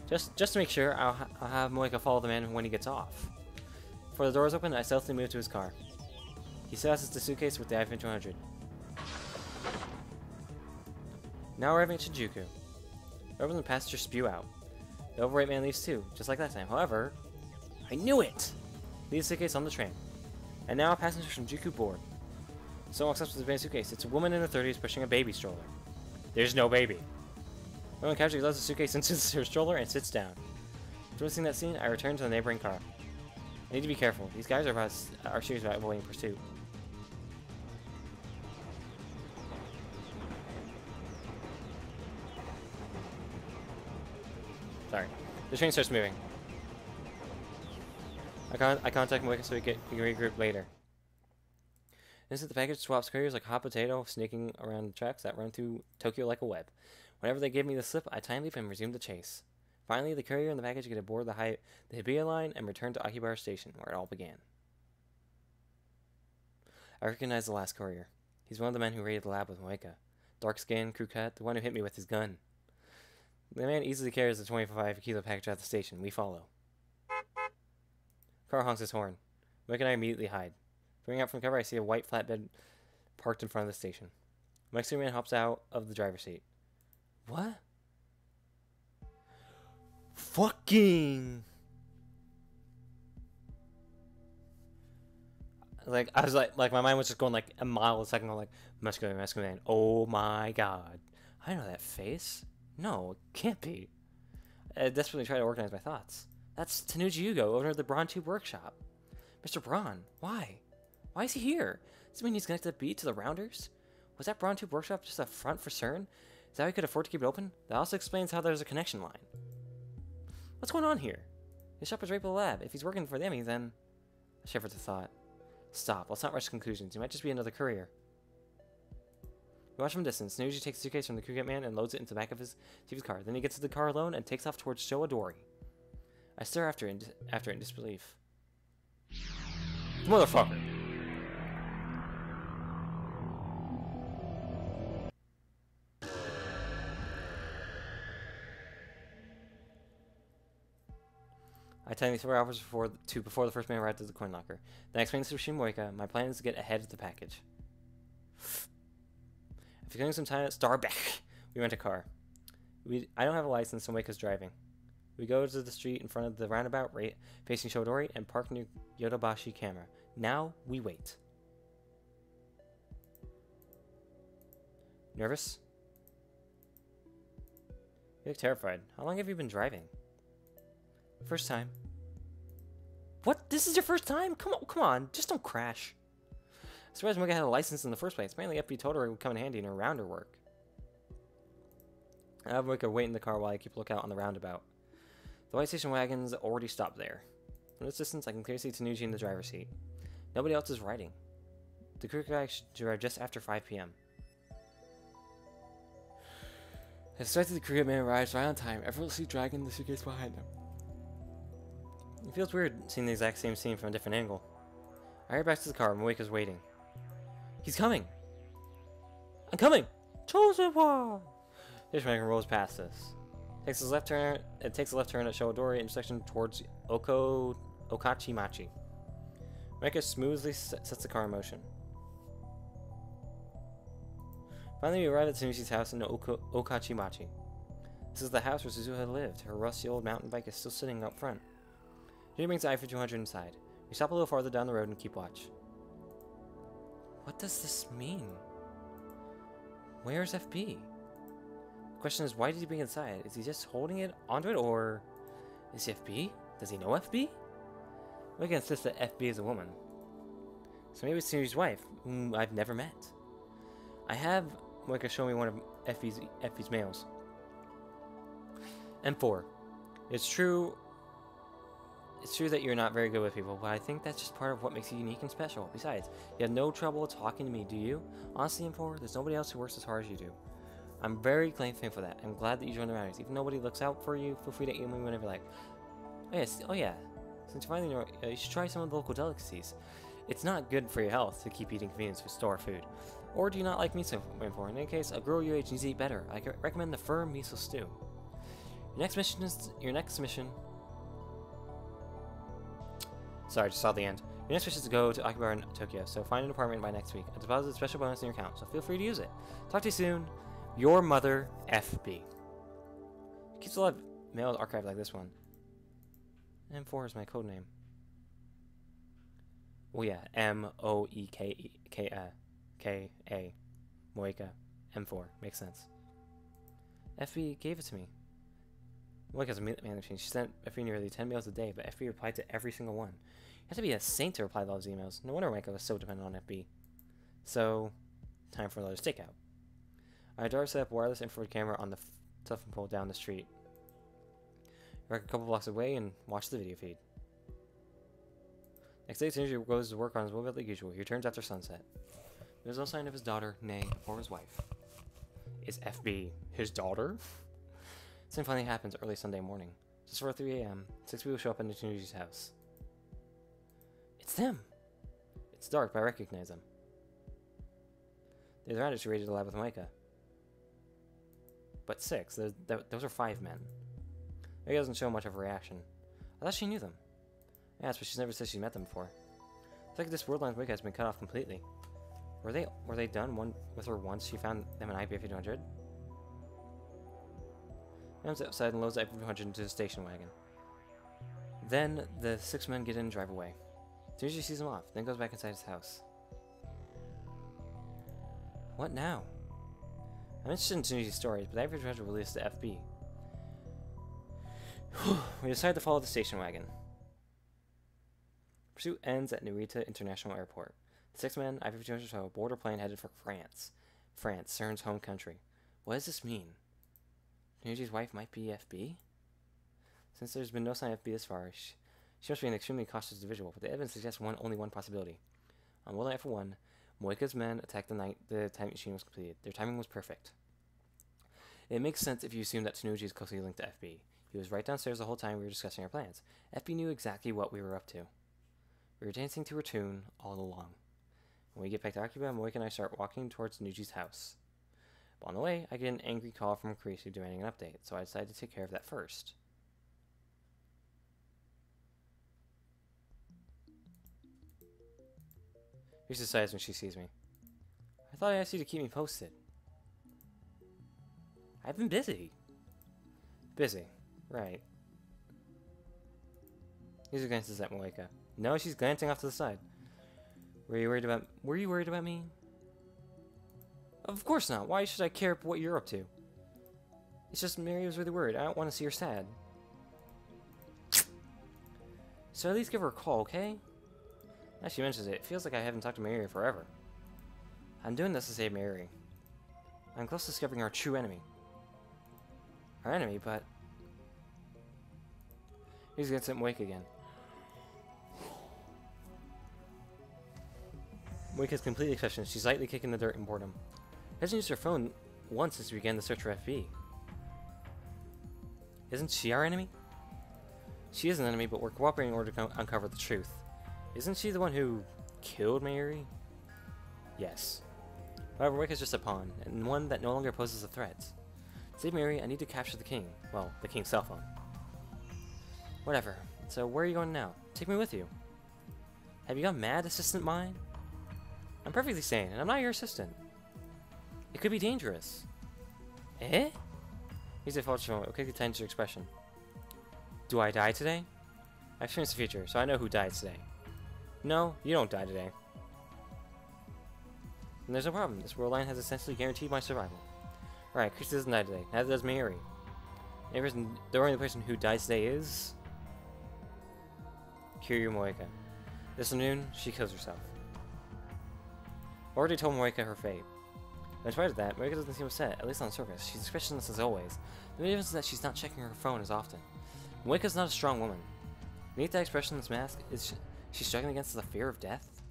Just to make sure, I'll have Moeka follow the man when he gets off. Before the doors open, I stealthily move to his car. He still has the suitcase with the iPhone 200. Now arriving at Shinjuku. Over the passengers spew out. The overweight man leaves too, just like that time. However, I knew it! Leaves the suitcase on the train. And now a passenger from Shinjuku board. Someone walks up to the man's suitcase. It's a woman in her 30s pushing a baby stroller. There's no baby. The woman casually loads the suitcase into her stroller and sits down. After seeing that scene, I return to the neighboring car. I need to be careful. These guys are serious about avoiding pursuit. Sorry. The train starts moving. I contact Moeka so we can regroup later. Instant the package swaps couriers like a hot potato, sneaking around the tracks that run through Tokyo like a web. Whenever they give me the slip, I time leap and resume the chase. Finally, the courier and the package get aboard the Hibiya line and return to Akihabara Station, where it all began. I recognize the last courier. He's one of the men who raided the lab with Moeka. Dark skin, crew cut, the one who hit me with his gun. The man easily carries the 25-kilo package out the station. We follow. Car honks his horn. Moeka and I immediately hide. Going out from cover, I see a white flatbed parked in front of the station. Mexican man hops out of the driver's seat. What? Fucking... Like, I was like my mind was just going like a mile a second, going like, Mexican man, oh my god. I know that face. No, it can't be. I desperately try to organize my thoughts. That's Tanuji Yugo, owner of the Braun Tube Workshop. Mr. Braun, why? Why is he here? Does it mean he's connected the beat to the Rounders? Was that Braun Tube Workshop just a front for CERN? Is that how he could afford to keep it open? That also explains how there's a connection line. What's going on here? His shop is right below the lab. If he's working for them, then... I shivered the thought. Stop, let's not rush to conclusions. He might just be another courier. We watch from a distance. Tanuji takes the suitcase from the crew man and loads it into the back of his TV's car. Then he gets to the car alone and takes off towards Showadori. I stare after it in disbelief. Motherfucker! I tell me 4 hours before the first man arrived at the coin locker. Then I explain to Moeka, my plan is to get ahead of the package. After getting some time at Starbeck, we rent a car. I don't have a license, so Moeka's driving. We go to the street in front of the roundabout, facing Shodori, and park near Yodobashi Camera. Now, we wait. Nervous? You look terrified. How long have you been driving? First time. What? This is your first time? Come on. Just don't crash. I'm surprised Moeka had a license in the first place. Apparently FB Totoro would come in handy in her rounder work. I have Moeka wait in the car while I keep a lookout on the roundabout. The white station wagon's already stopped there. From this distance, I can clearly see Tanuji in the driver's seat. Nobody else is riding. The crew guy should arrive just after 5 p.m. I suspected the crew man arrives right on time, effortlessly dragging the suitcase behind him. It feels weird seeing the exact same scene from a different angle. I hurry back to the car, Moeka's waiting. He's coming! I'm coming! Chosen one! This wagon rolls past us. It takes a left turn at Showadori intersection towards Okachimachi. Moeka smoothly sets the car in motion. Finally, we arrive at Tsunushi's house in Okachimachi. This is the house where Suzu had lived. Her rusty old mountain bike is still sitting up front. She brings the i-200 inside. We stop a little farther down the road and keep watch. What does this mean? Where's FB? The question is, why did he bring it inside? Is he just holding it onto it, or is he FB? Does he know FB? We can insist that FB is a woman. So maybe it's Tsunushi's wife, whom I've never met. I have Moeka show me one of FB's males. M4. It's true that you're not very good with people, but I think that's just part of what makes you unique and special. Besides, you have no trouble talking to me, do you? Honestly, M4, there's nobody else who works as hard as you do. I'm very thankful for that. I'm glad that you joined the Riders. If nobody looks out for you, feel free to email me whenever you like. Oh yeah. Since you finally know, you should try some of the local delicacies. It's not good for your health to keep eating convenience store food. Or do you not like miso, M4? In any case, a girl your age needs to eat better. I recommend the firm miso stew. Your next mission. Sorry, just saw the end. Your next mission is to go to Akihabara in Tokyo, so find an apartment by next week. A deposit special bonus in your account, so feel free to use it. Talk to you soon. Your mother, FB. Keeps a lot of mail archived like this one. M4 is my code name. Oh yeah, M-O-E-K-A. Moeka. M4. Makes sense. FB gave it to me. Moeka's a man machine. She sent FB nearly 10 mails a day, but FB replied to every single one. You have to be a saint to reply to all those emails. No wonder Moeka was so dependent on FB. So, time for another stakeout. I set up a wireless infrared camera on the telephone pole down the street. Work a couple blocks away and watch the video feed. Next day, Tsunushi goes to work on his mobile like usual. He returns after sunset. There's no sign of his daughter, nay, or his wife. Is FB his daughter? Something finally happens early Sunday morning. Just before 3 a.m., 6 people show up in Tsunushi's house. It's them! It's dark, but I recognize them. They're the Riders who raided the lab with Moeka. But 6, those are 5 men. Moeka doesn't show much of a reaction. I thought she knew them. I asked, but she's never said she met them before. It's like this word line with Moeka has been cut off completely. Were they done with her once she found them in IP-200? He comes outside and loads the IP-200 into the station wagon. Then the 6 men get in and drive away. Tsunushi sees them off, then goes back inside his house. What now? I'm interested in Tsunushi's stories, but the IP-200 released to FB. We decide to follow the station wagon. Pursuit ends at Narita International Airport. The 6 men, IP-200 tow, board a plane headed for France. France, CERN's home country. What does this mean? Tsunushi's wife might be FB? Since there's been no sign of FB this far, she must be an extremely cautious individual, but the evidence suggests only one possibility. On World Night for 1, Moeka's men attacked the night the time machine was completed. Their timing was perfect. It makes sense if you assume that Tsunushi is closely linked to FB. He was right downstairs the whole time we were discussing our plans. FB knew exactly what we were up to. We were dancing to her tune all along. When we get back to Akiba, Moeka and I start walking towards Tsunuchi's house. But on the way, I get an angry call from Kurisu demanding an update, so I decided to take care of that first. Kurisu sighs when she sees me. I thought I asked you to keep me posted. I've been busy. Busy. Right. Kurisu glances at Moeka. No, she's glancing off to the side. Were you worried about me? Of course not. Why should I care what you're up to? It's just Mary was really worried. I don't want to see her sad. So at least give her a call, okay? Now she mentions it, it feels like I haven't talked to Mary forever. I'm doing this to save Mary. I'm close to discovering our true enemy. Our enemy, but... He's gonna send Moeka again. Moeka's completely expressionless. She's lightly kicking the dirt in boredom. Hasn't used her phone once since we began the search for FB. Isn't she our enemy? She is an enemy, but we're cooperating in order to uncover the truth. Isn't she the one who killed Mary? Yes. However, Moeka's just a pawn, and one that no longer poses a threat. To save Mary, I need to capture the king. Well, the king's cell phone. Whatever. So where are you going now? Take me with you. Have you gone mad, assistant mine? I'm perfectly sane, and I'm not your assistant. It could be dangerous. Eh? He's a false moment. Okay, change your expression. Do I die today? I experienced the future, so I know who died today. No, you don't die today. And there's no problem. This world line has essentially guaranteed my survival. Alright, Chris doesn't die today. Neither does Mary. The only person who dies today is... Moeka. This afternoon, she kills herself. Already told Moeka her fate. But in spite of that, Moeka doesn't seem upset, at least on the surface. She's expressionless as always. The main difference is that she's not checking her phone as often. Moeka's not a strong woman. Beneath that expressionless mask, is she struggling against the fear of death?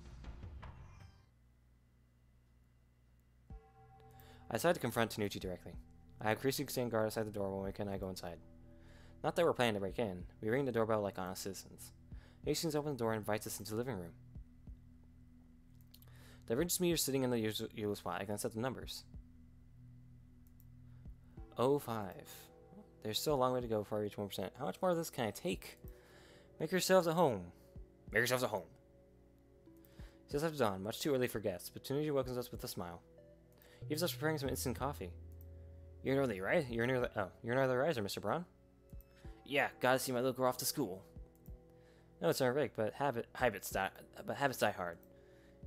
I decided to confront Tanuchi directly. I have Chrissy stand guard outside the door while Moeka and I go inside. Not that we're planning to break in. We ring the doorbell like honest citizens. Hastings opens the door and invites us into the living room. The emergency meter is sitting in the usual spot. I can set the numbers. 05. There's still a long way to go before I reach 1%. How much more of this can I take? Make yourselves at home. Make yourselves at home. It's just after dawn, much too early for guests, but Tanuchi welcomes us with a smile. He gives us preparing some instant coffee. You're near the riser, Mr. Braun? Yeah, gotta see my little girl off to school. No, it's not but habits die hard.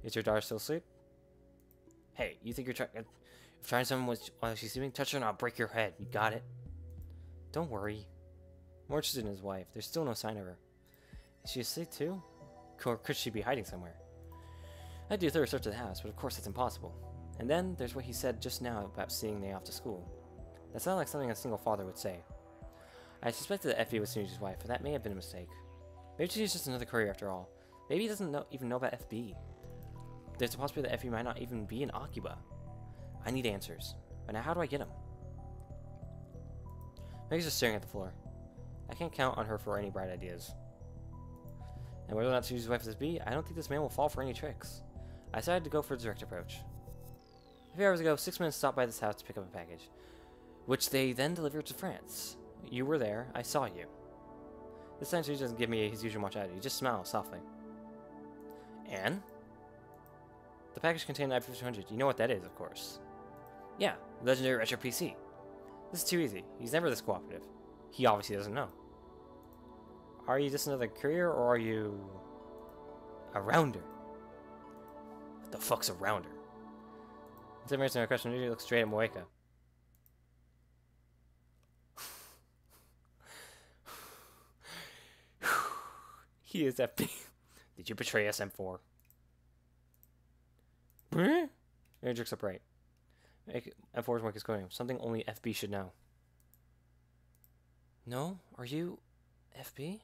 Is your daughter still asleep? Hey, you think you're trying something while she's sleeping? Touch her and I'll break your head. You got it? Don't worry. More interested in his wife. There's still no sign of her. Is she asleep too? Or could she be hiding somewhere? I'd do a thorough search of the house, but of course that's impossible. And then there's what he said just now about seeing me off to school. That sounded like something a single father would say. I suspected that FB was Tanuchi's wife, but that may have been a mistake. Maybe she's just another courier after all. Maybe he doesn't even know about FB. There's a possibility that FB might not even be in Akiba. I need answers. But now how do I get them? Meg's just staring at the floor. I can't count on her for any bright ideas. And whether or not Tanuchi's wife is FB, I don't think this man will fall for any tricks. I decided to go for the direct approach. A few hours ago, 6 men stopped by this house to pick up a package, which they then delivered to France. You were there. I saw you. This time, he doesn't give me his usual much attitude. He just smiles softly. And? The package contained an i5200. You know what that is, of course. Yeah, legendary retro PC. This is too easy. He's never this cooperative. He obviously doesn't know. Are you just another courier, or are you a rounder? What the fuck's a rounder? Instead of answering my question, he looks straight at Moeka. He is FB. Did you betray us, M4? Mary jerks upright. M4's work is going. Something only FB should know. No? Are you FB?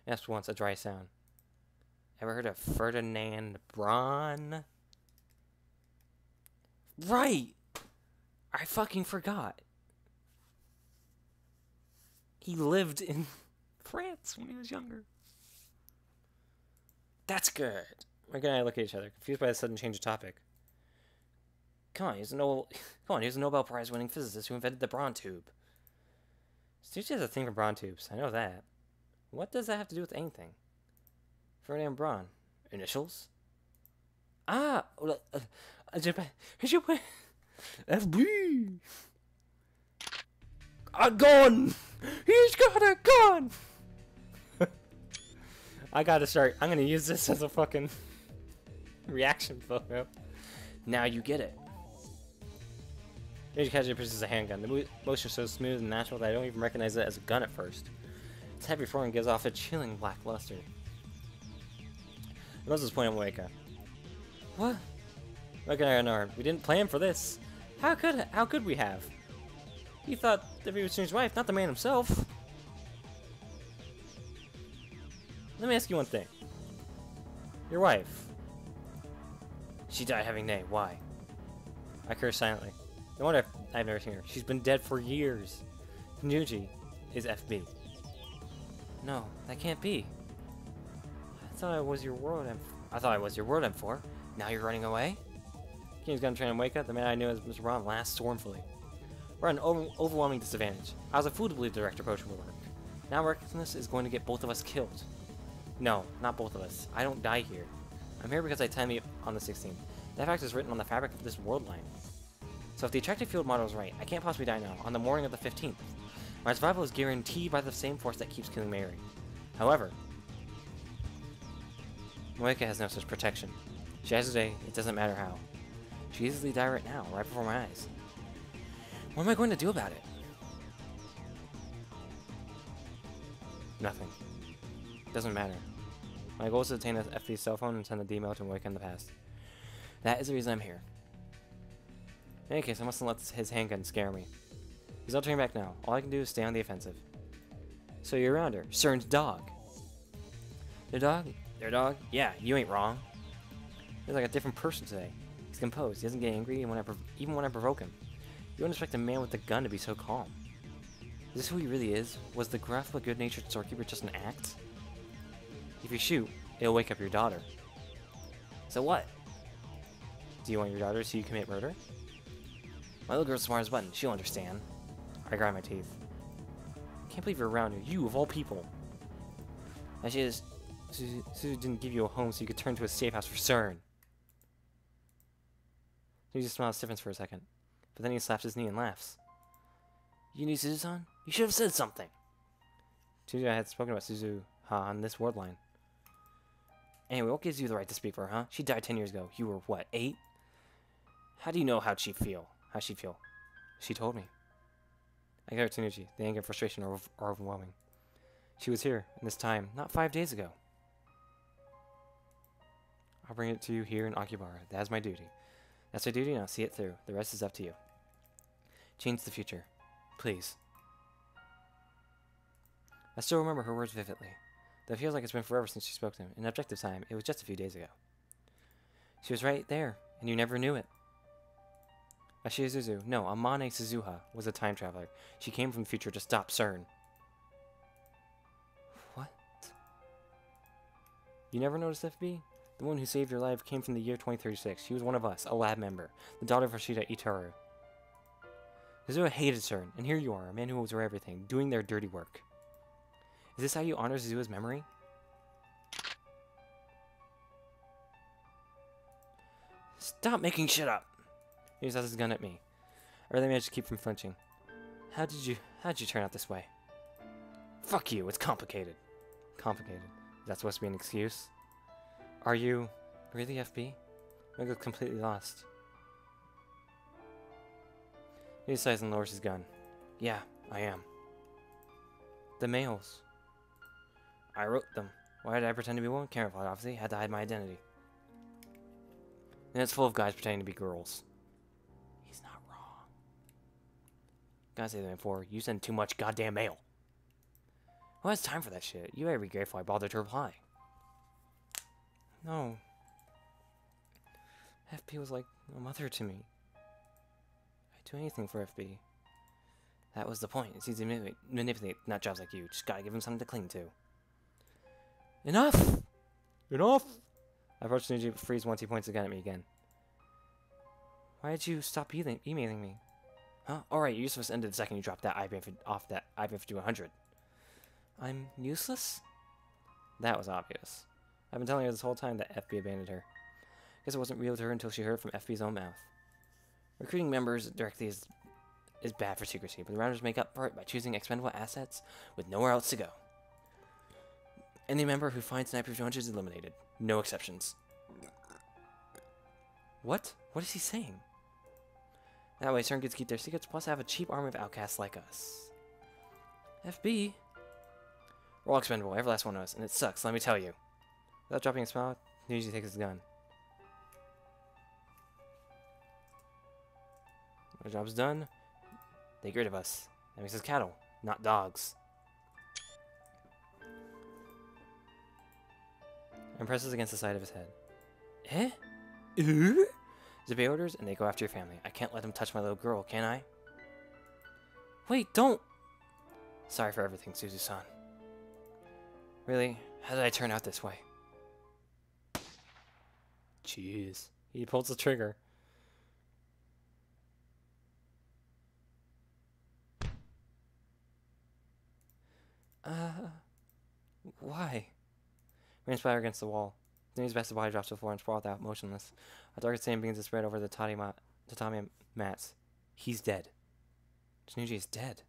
Asked once, a dry sound. Ever heard of Ferdinand Braun? Right! I fucking forgot. He lived in France when he was younger. That's good. Mike and I look at each other, confused by the sudden change of topic. Come on, he's a Nobel Prize winning physicist who invented the Braun tube. Steve has a thing for Braun tubes, I know that. What does that have to do with anything? Ferdinand Braun. Initials? Ah! FB! A gun! He's got a gun! I gotta start. I'm gonna use this as a fucking reaction photo. Now you get it. Major casually produces a handgun. The motion is so smooth and natural that I don't even recognize it as a gun at first. Its heavy form gives off a chilling black luster. Moses pointed at Moeka. What? Moeka and I are unarmed. We didn't plan for this. How could we have? He thought that he was his wife, not the man himself. Let me ask you one thing. Your wife. She died having Nay. Why? I curse silently. No wonder I've never seen her. She's been dead for years. Tanuchi is FB. No, that can't be. I thought I was your word M4. Now you're running away? King's gun train on Moeka, the man I knew as Mr. Braun, laughed stormfully. We're at an overwhelming disadvantage. I was a fool to believe the direct approach would work. Now recklessness is going to get both of us killed. No, not both of us. I don't die here. I'm here because I time me on the 16th. That fact is written on the fabric of this world line. So if the attractive field model is right, I can't possibly die now, on the morning of the 15th. My survival is guaranteed by the same force that keeps killing Mary. However, Moeka has no such protection. She has today, it doesn't matter how. She could easily die right now, right before my eyes. What am I going to do about it? Nothing. Doesn't matter. My goal is to obtain FB's cell phone and send a email to Moeka in the past. That is the reason I'm here. In any case, I mustn't let his handgun scare me. He's not turning back now. All I can do is stay on the offensive. So you're around her. Cern's dog. Their dog? Their dog? Yeah, you ain't wrong. He's like a different person today. He's composed. He doesn't get angry even when I provoke him. You wouldn't expect a man with a gun to be so calm. Is this who he really is? Was the gruff but good-natured storekeeper just an act? If you shoot, it'll wake up your daughter. So what? Do you want your daughter to see you commit murder? My little girl's smart as a button. She'll understand. I grind my teeth. Can't believe you're around here. You, of all people. That she is... Suzu didn't give you a home so you could turn to a safe house for Cern. He just smiles stiffens for a second. But then he slaps his knee and laughs. You knew Suzu-san? You should have said something. Suzu, I had spoken about Suzu-ha on this word line. Anyway, what gives you the right to speak for her, huh? She died 10 years ago. You were, what, 8? How do you know how'd she feel? How'd she feel? She told me. I got her Tsunuchi. The anger and frustration are overwhelming. She was here, in this time, not 5 days ago. I'll bring it to you here in Akibara. That is my duty. That's my duty, and I'll see it through. The rest is up to you. Change the future. Please. I still remember her words vividly. Though it feels like it's been forever since she spoke to him. In objective time, it was just a few days ago. She was right there, and you never knew it. Ashia Suzu, no, Amane Suzuha, was a time traveler. She came from the future to stop Cern. What? You never noticed FB? The woman who saved your life came from the year 2036. She was one of us, a lab member, the daughter of Rashida Itaru. Suzuha hated Cern, and here you are, a man who owes her everything, doing their dirty work. Is this how you honor Suzuha's memory? Stop making shit up! He just has his gun at me. I really managed to keep from flinching. How did you turn out this way? Fuck you, it's complicated. Complicated. Is that supposed to be an excuse? Are you really FB? I got completely lost. He sighs and lowers his gun. Yeah, I am. The mails. I wrote them. Why did I pretend to be one? Camouflage, obviously. Had to hide my identity. And it's full of guys pretending to be girls. He's not wrong. Gotta say that before. You send too much goddamn mail. Who has time for that shit? You better be grateful I bothered to reply. No. FB was like a mother to me. I'd do anything for FB. That was the point. It's easy to manipulate nut jobs like you. Just gotta give him something to cling to. Enough! Enough! I approach Nuji but freeze once he points the gun at me again. Why did you stop emailing me? Huh? Alright, you're useless ended the second you dropped that off that IP5100. I'm useless? That was obvious. I've been telling her this whole time that FB abandoned her. Guess it wasn't real to her until she heard it from FB's own mouth. Recruiting members directly is bad for secrecy, but the Rounders make up for it by choosing expendable assets with nowhere else to go. Any member who finds Sniper 200 is eliminated. No exceptions. What? What is he saying? That way, certain kids keep their secrets, plus have a cheap army of outcasts like us. FB? We're all expendable, every last one of us, and it sucks, let me tell you. Without dropping a smile, he usually takes his gun. Our job's done. They get rid of us. That makes us cattle, not dogs. And presses against the side of his head. Eh? Obey orders, and they go after your family. I can't let them touch my little girl, can I? Wait, don't! Sorry for everything, Suzu-san. Really? How did I turn out this way? Jeez. He pulls the trigger. Why? Rain splatter against the wall. Then his best body drops to the floor and sprawled out, motionless. A dark stain begins to spread over the tatami mats. He's dead. Tanuji is dead.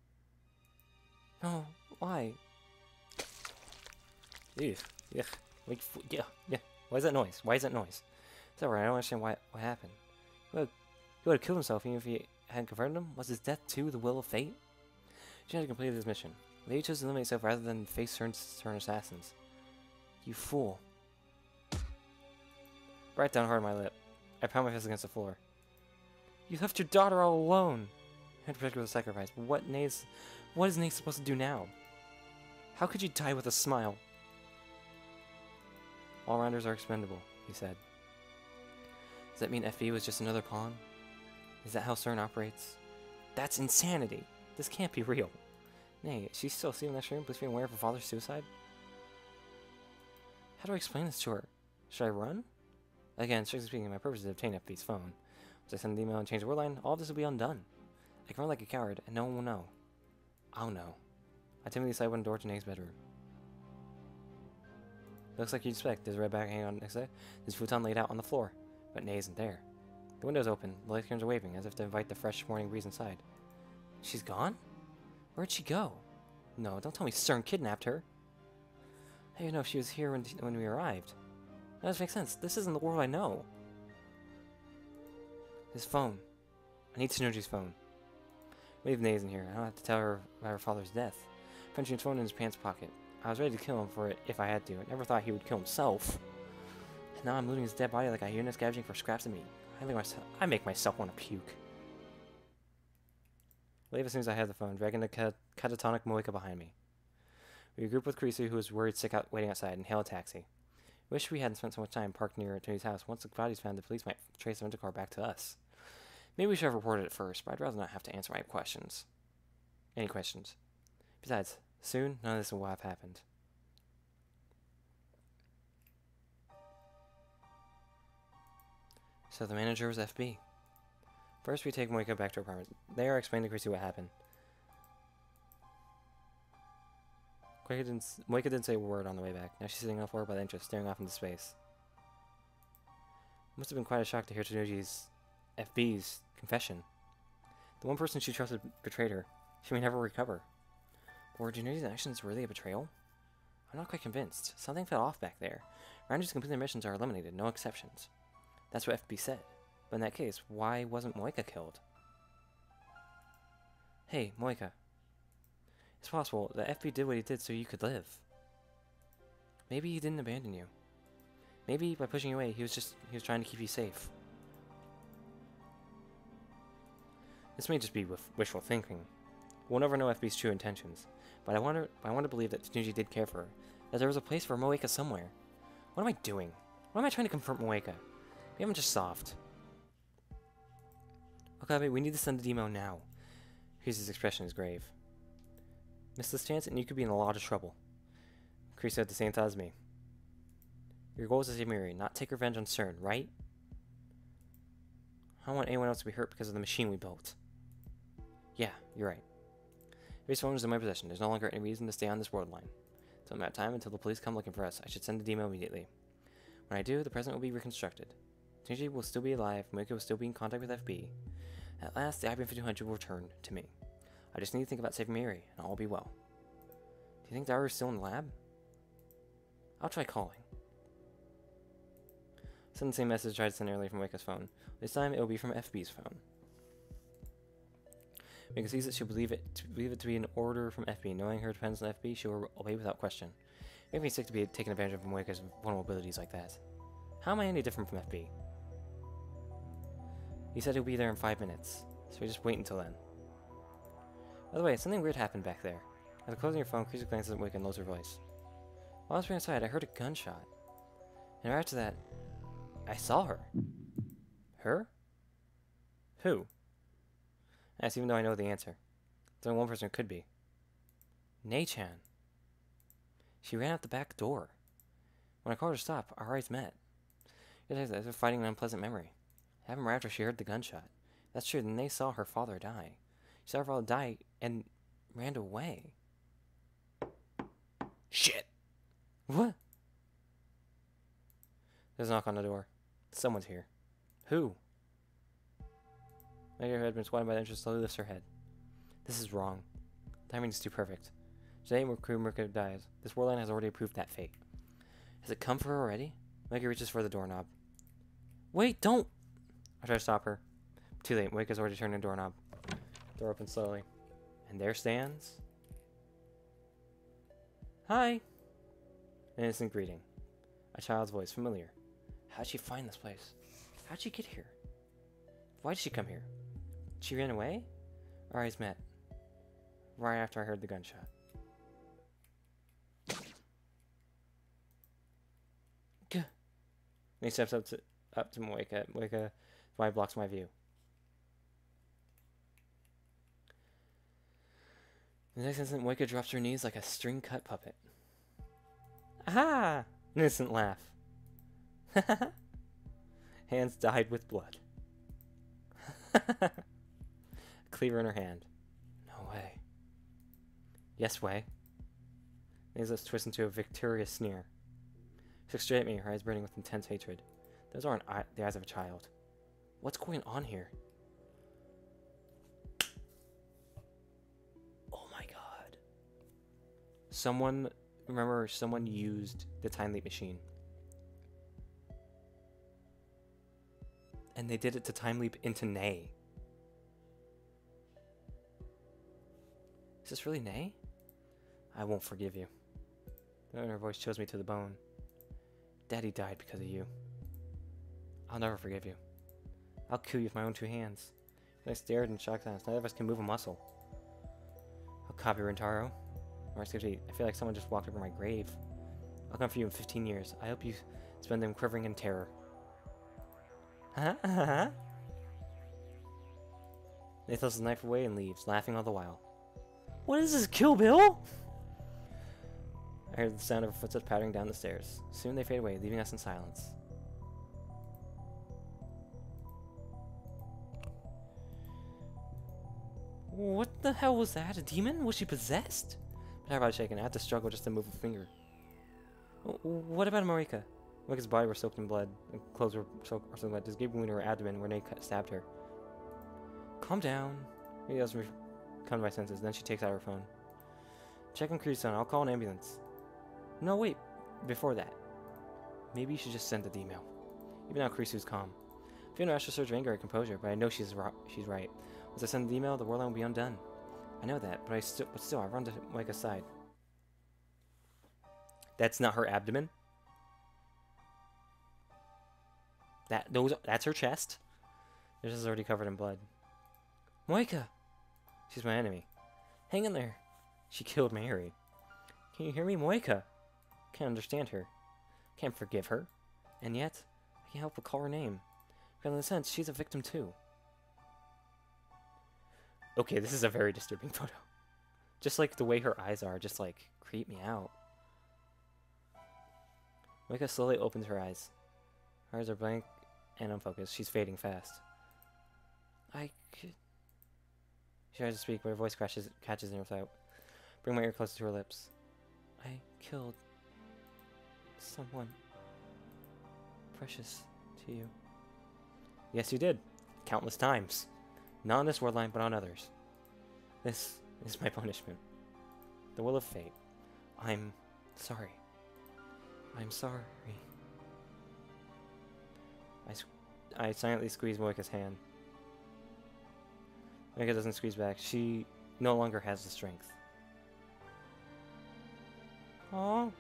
No, why? Ew. Yuck. Like, yeah, yeah. Why is that noise? Why is that noise? It's alright, I don't understand what happened. He would have killed himself even if he hadn't converted him? Was his death too the will of fate? She had completed his mission. Maybe he chose to eliminate himself rather than face certain assassins. You fool. Right down hard on my lip. I pound my fist against the floor. You left your daughter all alone! You had to protect her with a sacrifice, but what is Nate supposed to do now? How could you die with a smile? All-rounders are expendable, he said. Does that mean FB was just another pawn? Is that how CERN operates? That's insanity! This can't be real. Nay, is she still asleep in that room, please be aware of her father's suicide? How do I explain this to her? Should I run? Again, strictly speaking, my purpose is to obtain FB's phone. Once I send an email and change the word line, all of this will be undone. I can run like a coward, and no one will know. I'll know. I timidly slide one door to Nate's bedroom. Looks like you'd expect. There's a red bag hanging on next to it. There's a futon laid out on the floor, but Nate isn't there. The window's open. The light curtains are waving, as if to invite the fresh morning breeze inside. She's gone? Where'd she go? No, don't tell me CERN kidnapped her. I didn't know if she was here when we arrived. That doesn't make sense. This isn't the world I know. His phone. I need Tanuji's phone. Leave Naze in here. I don't have to tell her about her father's death. Punching his phone in his pants pocket. I was ready to kill him for it if I had to. I never thought he would kill himself. And now I'm looting his dead body like a hyena scavenging for scraps of meat. I make myself want to puke. Leave as soon as I have the phone, dragging the catatonic Moeka behind me. We regroup with Kurisu, who was worried sick waiting outside, and hail a taxi. Wish we hadn't spent so much time parked near Tony's house. Once the body's found, the police might trace the rental car back to us. Maybe we should have reported it first, but I'd rather not have to answer my questions. Any questions? Besides, soon, none of this will have happened. So the manager was FB. First, we take Moeka back to her apartment. There, I explain to Chrissy what happened. Moeka didn't say a word on the way back. Now she's sitting on the floor by the entrance, staring off into space. It must have been quite a shock to hear Tanuji's FB's confession. The one person she trusted betrayed her. She may never recover. Were Tanuji's actions really a betrayal? I'm not quite convinced. Something felt off back there. Rounders who complete their missions are eliminated, no exceptions. That's what FB said. But in that case, why wasn't Moeka killed? Hey, Moeka. It's possible that FB did what he did so you could live. Maybe he didn't abandon you. Maybe by pushing you away, he was trying to keep you safe. This may just be wishful thinking. We'll never know FB's true intentions, but I want to believe that Tanuji did care for her, that there was a place for Moeka somewhere. What am I doing? Why am I trying to confront Moeka? Maybe I'm just soft. Okay, we need to send an email now. Chris's expression is grave. Miss this chance, and you could be in a lot of trouble. Chris had the same thought as me. Your goal is to save Miri, not take revenge on CERN, right? I don't want anyone else to be hurt because of the machine we built. Yeah, you're right. His phone is in my possession. There's no longer any reason to stay on this world line. It's not time until the police come looking for us. I should send the email immediately. When I do, the present will be reconstructed. Tanuji will still be alive, Moeka will still be in contact with FB. At last, the IBM 5200 will return to me. I just need to think about saving Miri, and all will be well. Do you think Daru is still in the lab? I'll try calling. Send the same message I tried to send earlier from Moeka's phone. This time, it will be from FB's phone. Moeka sees it, she'll believe it to be an order from FB. Knowing her depends on FB, she will obey without question. It makes me sick to be taking advantage of Moeka's vulnerabilities like that. How am I any different from FB? He said he'll be there in 5 minutes, so we just wait until then. By the way, something weird happened back there. After closing your phone, Chrissy glances at Moeka and lowers her voice. While I was outside, I heard a gunshot. And right after that, I saw her. Her? Who? I asked even though I know the answer. There's only one person it could be. Nei-chan. She ran out the back door. When I called her to stop, our eyes met. It was like fighting an unpleasant memory. It happened right after she heard the gunshot. That's true, then they saw her father die. She saw her father die and ran away. Shit! What? There's a knock on the door. Someone's here. Who? Moeka, who had been squatting by the entrance, slowly lifts her head. This is wrong. Timing is too perfect. Today, Moeka dies. This world line has already approved that fate. Has it come for her already? Moeka reaches for the doorknob. Wait, don't! I try to stop her. Too late. Moeka's already turned the doorknob. Door opens slowly. And there stands... Hi! An innocent greeting. A child's voice, familiar. How'd she find this place? How'd she get here? Why did she come here? She ran away? Our eyes met. Right after I heard the gunshot. Gah. And he steps up to Moeka. Moeka blocks my view. The next instant, Moeka drops her knees like a string-cut puppet. Aha! An innocent laugh. Hands dyed with blood. A cleaver in her hand. No way. Yes way. His lips twist into a victorious sneer. She looks straight at me, her eyes burning with intense hatred. Those aren't the eyes of a child. What's going on here? Oh my god. Someone used the time leap machine. And they did it to time leap into Nay. Is this really Nay? I won't forgive you. Her voice chills me to the bone. Daddy died because of you. I'll never forgive you. I'll kill you with my own two hands. And I stared in shock silence. Neither of us can move a muscle. I'll copy Rintaro. Or I feel like someone just walked over my grave. I'll come for you in 15 years. I hope you spend them quivering in terror. They throws the knife away and leaves, laughing all the while. What is this, Kill Bill? I heard the sound of her footsteps pattering down the stairs. Soon they fade away, leaving us in silence. What the hell was that? A demon? Was she possessed? But everybody's shaking. I had to struggle just to move a finger. What about Moeka? Moeka's body was soaked in blood, and clothes were soaked in blood. This gaping wound in her abdomen where Nate stabbed her. Calm down. Maybe doesn't come to my senses. Then she takes out her phone. Check on Cree's son. I'll call an ambulance. No, wait. Before that. Maybe you should just send the email. Even now, Kurisu's calm. I feel no extra surge of anger or composure, but I know she's right. Once I send the email, the world line will be undone. I know that, but still, I run to Moeka's side. That's not her abdomen. That's her chest. This is already covered in blood. Moeka! She's my enemy. Hang in there. She killed Mary. Can you hear me, Moeka? Can't understand her. Can't forgive her. And yet, I can't help but call her name. Because in a sense, she's a victim too. Okay, this is a very disturbing photo. Just like the way her eyes are, just like, creep me out. Moeka slowly opens her eyes. Her eyes are blank and unfocused. She's fading fast. She tries to speak, but her voice catches in her throat. Bring my ear closer to her lips. I killed someone precious to you. Yes, you did. Countless times. Not on this world line, but on others. This is my punishment. The will of fate. I'm sorry. I'm sorry. I silently squeeze Moeka's hand. Moeka doesn't squeeze back. She no longer has the strength. Aww.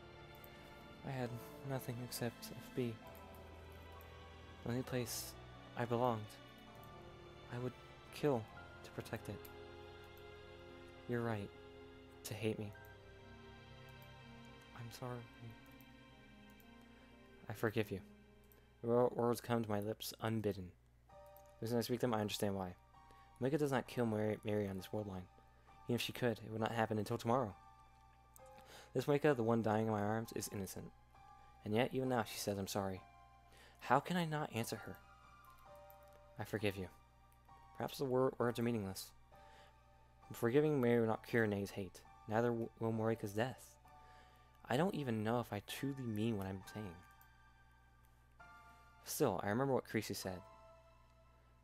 I had nothing except FB. The only place I belonged. I would kill to protect it. You're right. To hate me. I'm sorry. I forgive you. The words come to my lips unbidden. As soon as I speak them, I understand why. Moeka does not kill Mary on this world line. Even if she could, it would not happen until tomorrow. This Moeka, the one dying in my arms, is innocent. And yet, even now, she says I'm sorry. How can I not answer her? I forgive you. Perhaps the words are meaningless. Forgiving Mary will not cure Nay's hate. Neither will Moeka's death. I don't even know if I truly mean what I'm saying. Still, I remember what Creasy said.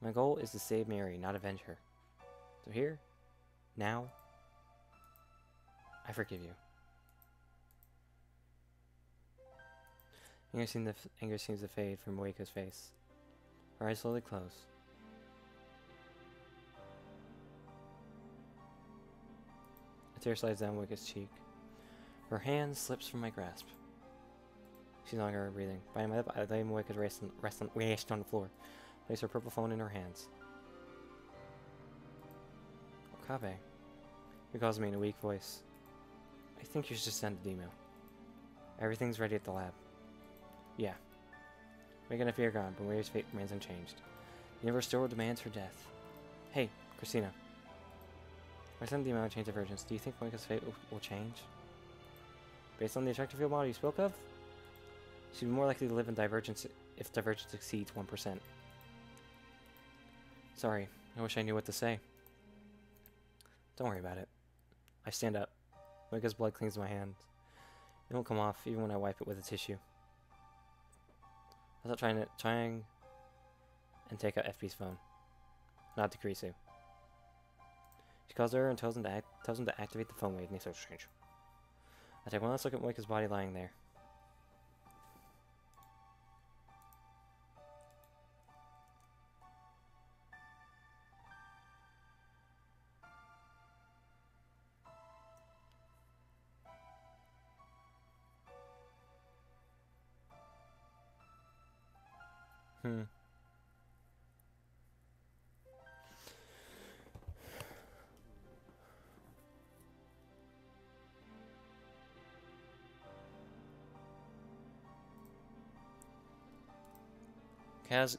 My goal is to save Mary, not avenge her. So here, now, I forgive you. Anger seems to fade from Moeka's face. Her eyes slowly close. A tear slides down Moeka's cheek. Her hand slips from my grasp. She's no longer breathing. By my I lay Moeka's rest on the floor. Place her purple phone in her hands. Okabe. He calls me in a weak voice. I think you should just send an email. Everything's ready at the lab. Yeah. Moeka and Fear gone, but Mary's fate remains unchanged. The universe still demands her death. Hey, Christina. If I send the email and change of urgency, do you think Moeka's fate will change? Based on the attractive field model you spoke of? She'd be more likely to live in divergence if divergence exceeds 1%. Sorry, I wish I knew what to say. Don't worry about it. I stand up. Moeka's blood clings to my hands. It won't come off even when I wipe it with a tissue. I stop trying and take out FB's phone. Nod to Kurisu. She calls her and tells him to activate the phone wave, and they so strange. I take one last look at Moeka's body lying there.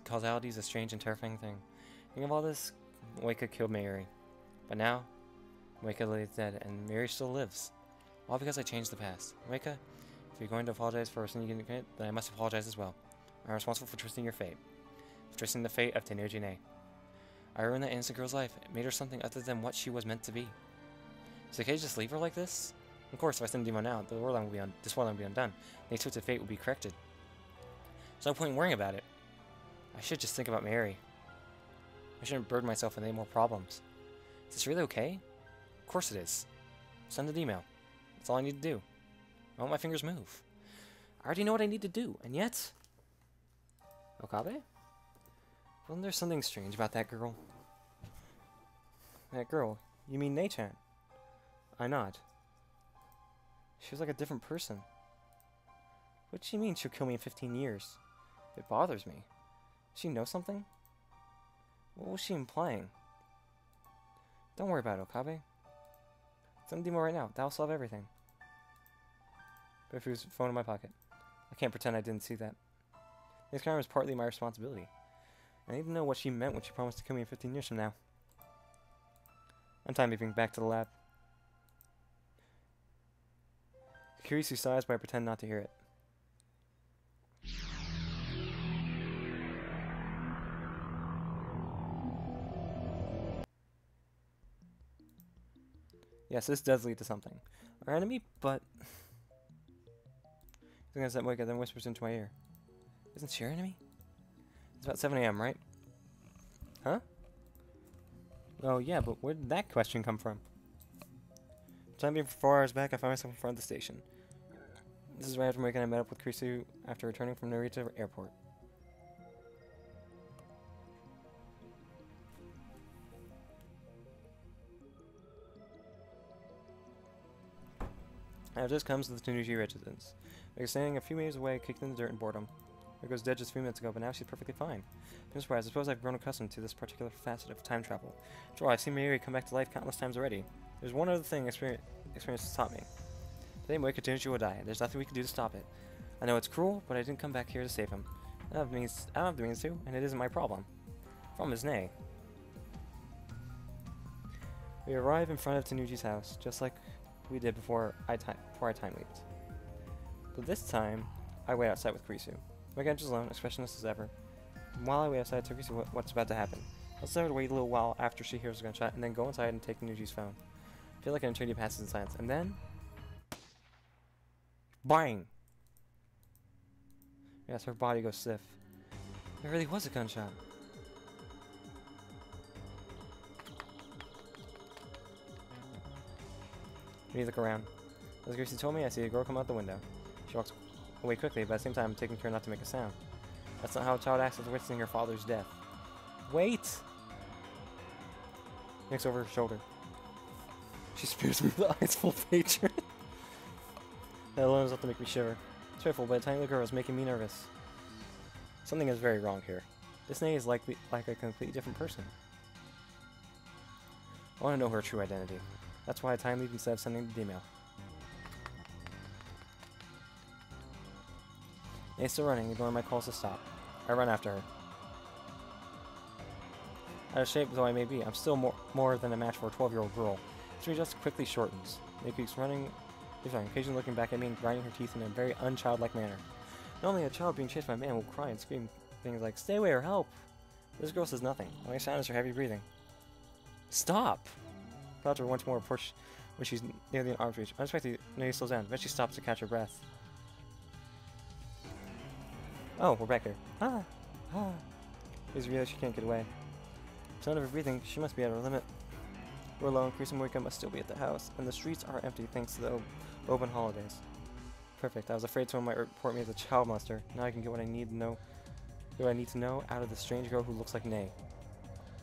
Causality is a strange and terrifying thing. Think of all this, Moeka killed Mary. But now, Moeka lays dead, and Mary still lives. All because I changed the past. Moeka, if you're going to apologize for a sin you didn't commit, then I must apologize as well. I'm responsible for twisting your fate. For twisting the fate of Tenojine. I ruined that innocent girl's life. It made her something other than what she was meant to be. Is it okay to just leave her like this? Of course, if I send Demon out, this world will be undone. The twisted fate will be corrected. There's no point in worrying about it. I should just think about Mary. I shouldn't burden myself with any more problems. Is this really okay? Of course it is. Send an email. That's all I need to do. I want my fingers move. I already know what I need to do, and yet... Okabe? Wasn't there something strange about that girl? That girl? You mean Nei-chan? I nod. She was like a different person. What does she mean she'll kill me in 15 years? It bothers me. Does she know something? What was she implying? Don't worry about it, Okabe. Send Demo right now. That'll solve everything. Bifu's phone in my pocket. I can't pretend I didn't see that. This crime is partly my responsibility. I need to know what she meant when she promised to kill me in 15 years from now. I'm time moving back to the lab. Kurisu sighs, but I pretend not to hear it. Yes, this does lead to something. Our enemy, but... He's gonna set Moeka, then whispers into my ear. Isn't she our enemy? It's about 7 AM, right? Huh? Oh, yeah, but where did that question come from? Time being for 4 hours back, I found myself in front of the station. This is right after Moeka and I met up with Kurisu after returning from Narita Airport. Now this comes to the Tanuji residence. Moeka standing a few meters away, kicked in the dirt in boredom. Moeka was dead just a few minutes ago, but now she's perfectly fine. I'm surprised. I suppose I've grown accustomed to this particular facet of time travel. After all, I've seen Mary come back to life countless times already. There's one other thing experience has taught me. Today, Moeka Tanuji will die. There's nothing we can do to stop it. I know it's cruel, but I didn't come back here to save him. I don't have the means to, and it isn't my problem. The problem is Nei. We arrive in front of Tanuji's house, just like we did before our time leaped. But this time, I wait outside with Kurisu. Moeka enters alone, expressionless as ever. And while I wait outside, I tell Kurisu what's about to happen. I'll tell her to wait a little while after she hears a gunshot, and then go inside and take Tanuji's phone. I feel like an eternity passes in silence, and then... Bang! Yes, her body goes stiff. There really was a gunshot. When you look around, as Gracie told me, I see a girl come out the window. She walks away quickly, but at the same time taking care not to make a sound. That's not how a child acts after witnessing her father's death. Wait! Looks over her shoulder. She spears me with eyes full of hatred. That alone is enough to make me shiver. It's dreadful, but a tiny little girl is making me nervous. Something is very wrong here. This Nay is like a completely different person. I want to know her true identity. That's why I time leave instead of sending the email. Nay's still running, ignoring my calls to stop. I run after her. Out of shape though I may be, I'm still more than a match for a 12-year-old girl. History just quickly shortens. Nay keeps running, occasionally looking back at me and grinding her teeth in a very unchildlike manner. Normally, a child being chased by a man will cry and scream things like, "Stay away" or "Help!" This girl says nothing. All I sound is her heavy breathing. Stop! I called her once more before when she's nearly in arm's reach. Unexpectedly, Nay slows down. Eventually stops to catch her breath. Oh, we're back here. Ah! Ah! She's realized she can't get away. Sound of her breathing, she must be at her limit. We're alone. Chris and Moeka must still be at the house, and the streets are empty thanks to the open holidays. Perfect. I was afraid someone might report me as a child molester. Now I can get what I need to know. What I need to know out of this strange girl who looks like Nay.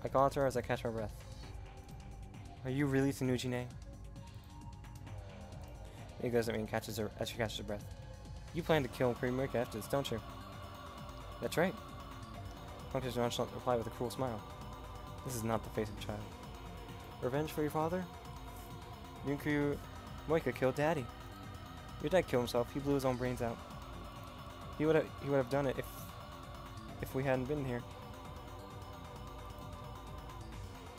I call out to her as I catch my breath. Are you really Tanuji Nay? Nay goes at me and catches her as she catches her breath. You plan to kill Moeka after this, don't you? That's right. Puncture's nonchalant reply with a cruel smile. This is not the face of a child. Revenge for your father? Yunku Moeka killed Daddy. Your dad killed himself. He blew his own brains out. He would have done it if we hadn't been here.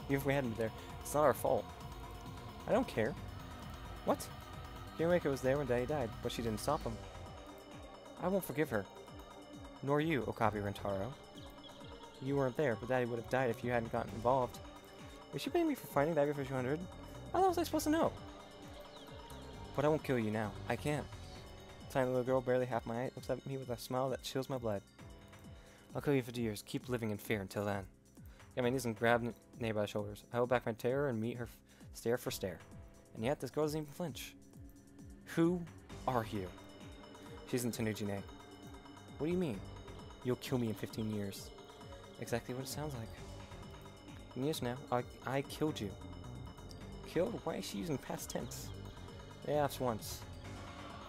Even if we hadn't been there. It's not our fault. I don't care. What? Moeka was there when Daddy died, but she didn't stop him. I won't forgive her. Nor you, Okabe Rentaro. You weren't there, but Daddy would have died if you hadn't gotten involved. Was she paying me for finding Daddy for 200? How was I supposed to know? But I won't kill you now. I can't. Tiny little girl, barely half my height, looks at me with a smile that chills my blood. I'll kill you for 2 years. Keep living in fear until then. I get my knees and grab Nay by the shoulders. I hold back my terror and meet her stare for stare. And yet, this girl doesn't even flinch. Who are you? She isn't Tanuji Nay. What do you mean? You'll kill me in 15 years. Exactly what it sounds like. In years now, I killed you. Killed? Why is she using past tense? They asked once.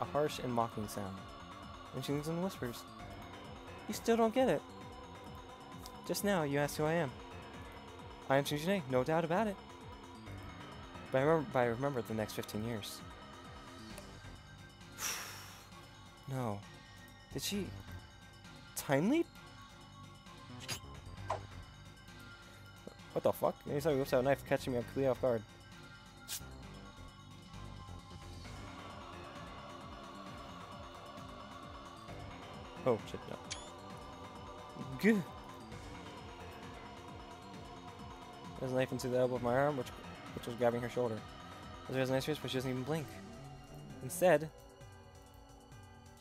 A harsh and mocking sound. And she leans and whispers. You still don't get it. Just now, you asked who I am. I am Tanuji Nay, no doubt about it. But I remember the next 15 years. No. Did she... time leap? What the fuck? Anytime he whips out a knife, catching me completely off guard. Oh shit, no. Gah! There's a knife into the elbow of my arm, which was grabbing her shoulder. She has a nice wrist, but she doesn't even blink. Instead,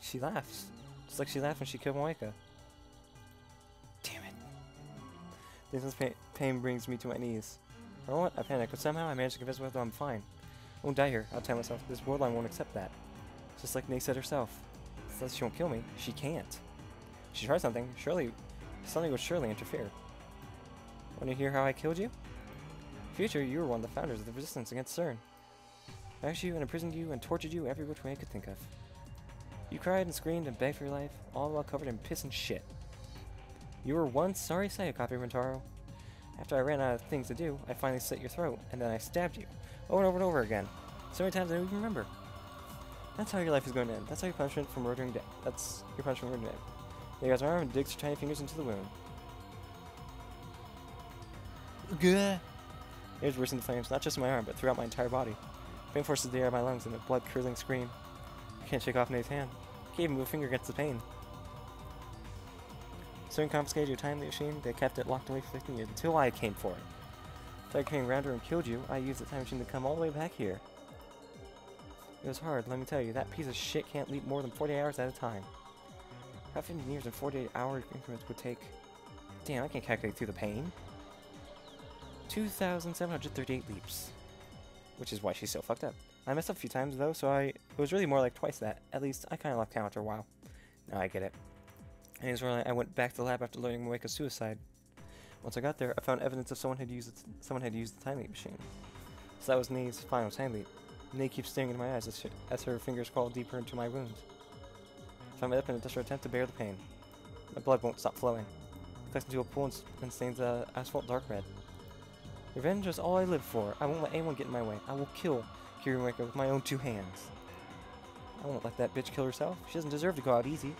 she laughs. Just like she laughed when she killed Moeka. Damn it. The intense pain brings me to my knees. You know what? I panic, but somehow I manage to convince myself that I'm fine. I won't die here, I'll tell myself. This world line won't accept that. Just like Nay said herself. Says she won't kill me. She can't. If she tries something, something would surely interfere. Want to hear how I killed you? Future, you were one of the founders of the resistance against CERN. I asked you and imprisoned you and tortured you every which way I could think of. You cried and screamed and begged for your life, all while covered in piss and shit. You were one sorry sight, Okabe Rentaro. After I ran out of things to do, I finally slit your throat, and then I stabbed you, over and over and over again. So many times I don't even remember. That's how your life is going to end. That's how your punishment for murdering Dad. That's your punishment for murdering Dad. He grabs my arm and digs her tiny fingers into the wound. Gah! It bursts into flames, not just in my arm, but throughout my entire body. Pain forces the air out of my lungs in a blood-curdling scream. I can't shake off Nay's hand. I can't even move a finger against the pain. Someone confiscated your time machine. They kept it locked away for 15 years until I came for it. After I came around her and killed you, I used the time machine to come all the way back here. It was hard, let me tell you. That piece of shit can't leap more than 48 hours at a time. How 15 years and 48-hour increments would take... Damn, I can't calculate through the pain. 2,738 leaps. Which is why she's so fucked up. I messed up a few times though, so it was really more like twice that. At least I kind of lost count after a while. Now I get it. And I went back to the lab after learning Moeka's suicide. Once I got there, I found evidence that someone had used the time leap machine. So that was Nay's final time leap. Nay keeps staring into my eyes as her fingers crawl deeper into my wound. I found my weapon in a desperate attempt to bear the pain. My blood won't stop flowing. It collects into a pool and stains the asphalt dark red. Revenge is all I live for. I won't let anyone get in my way. I will kill Moeka with my own 2 hands. I won't let that bitch kill herself. She doesn't deserve to go out easy.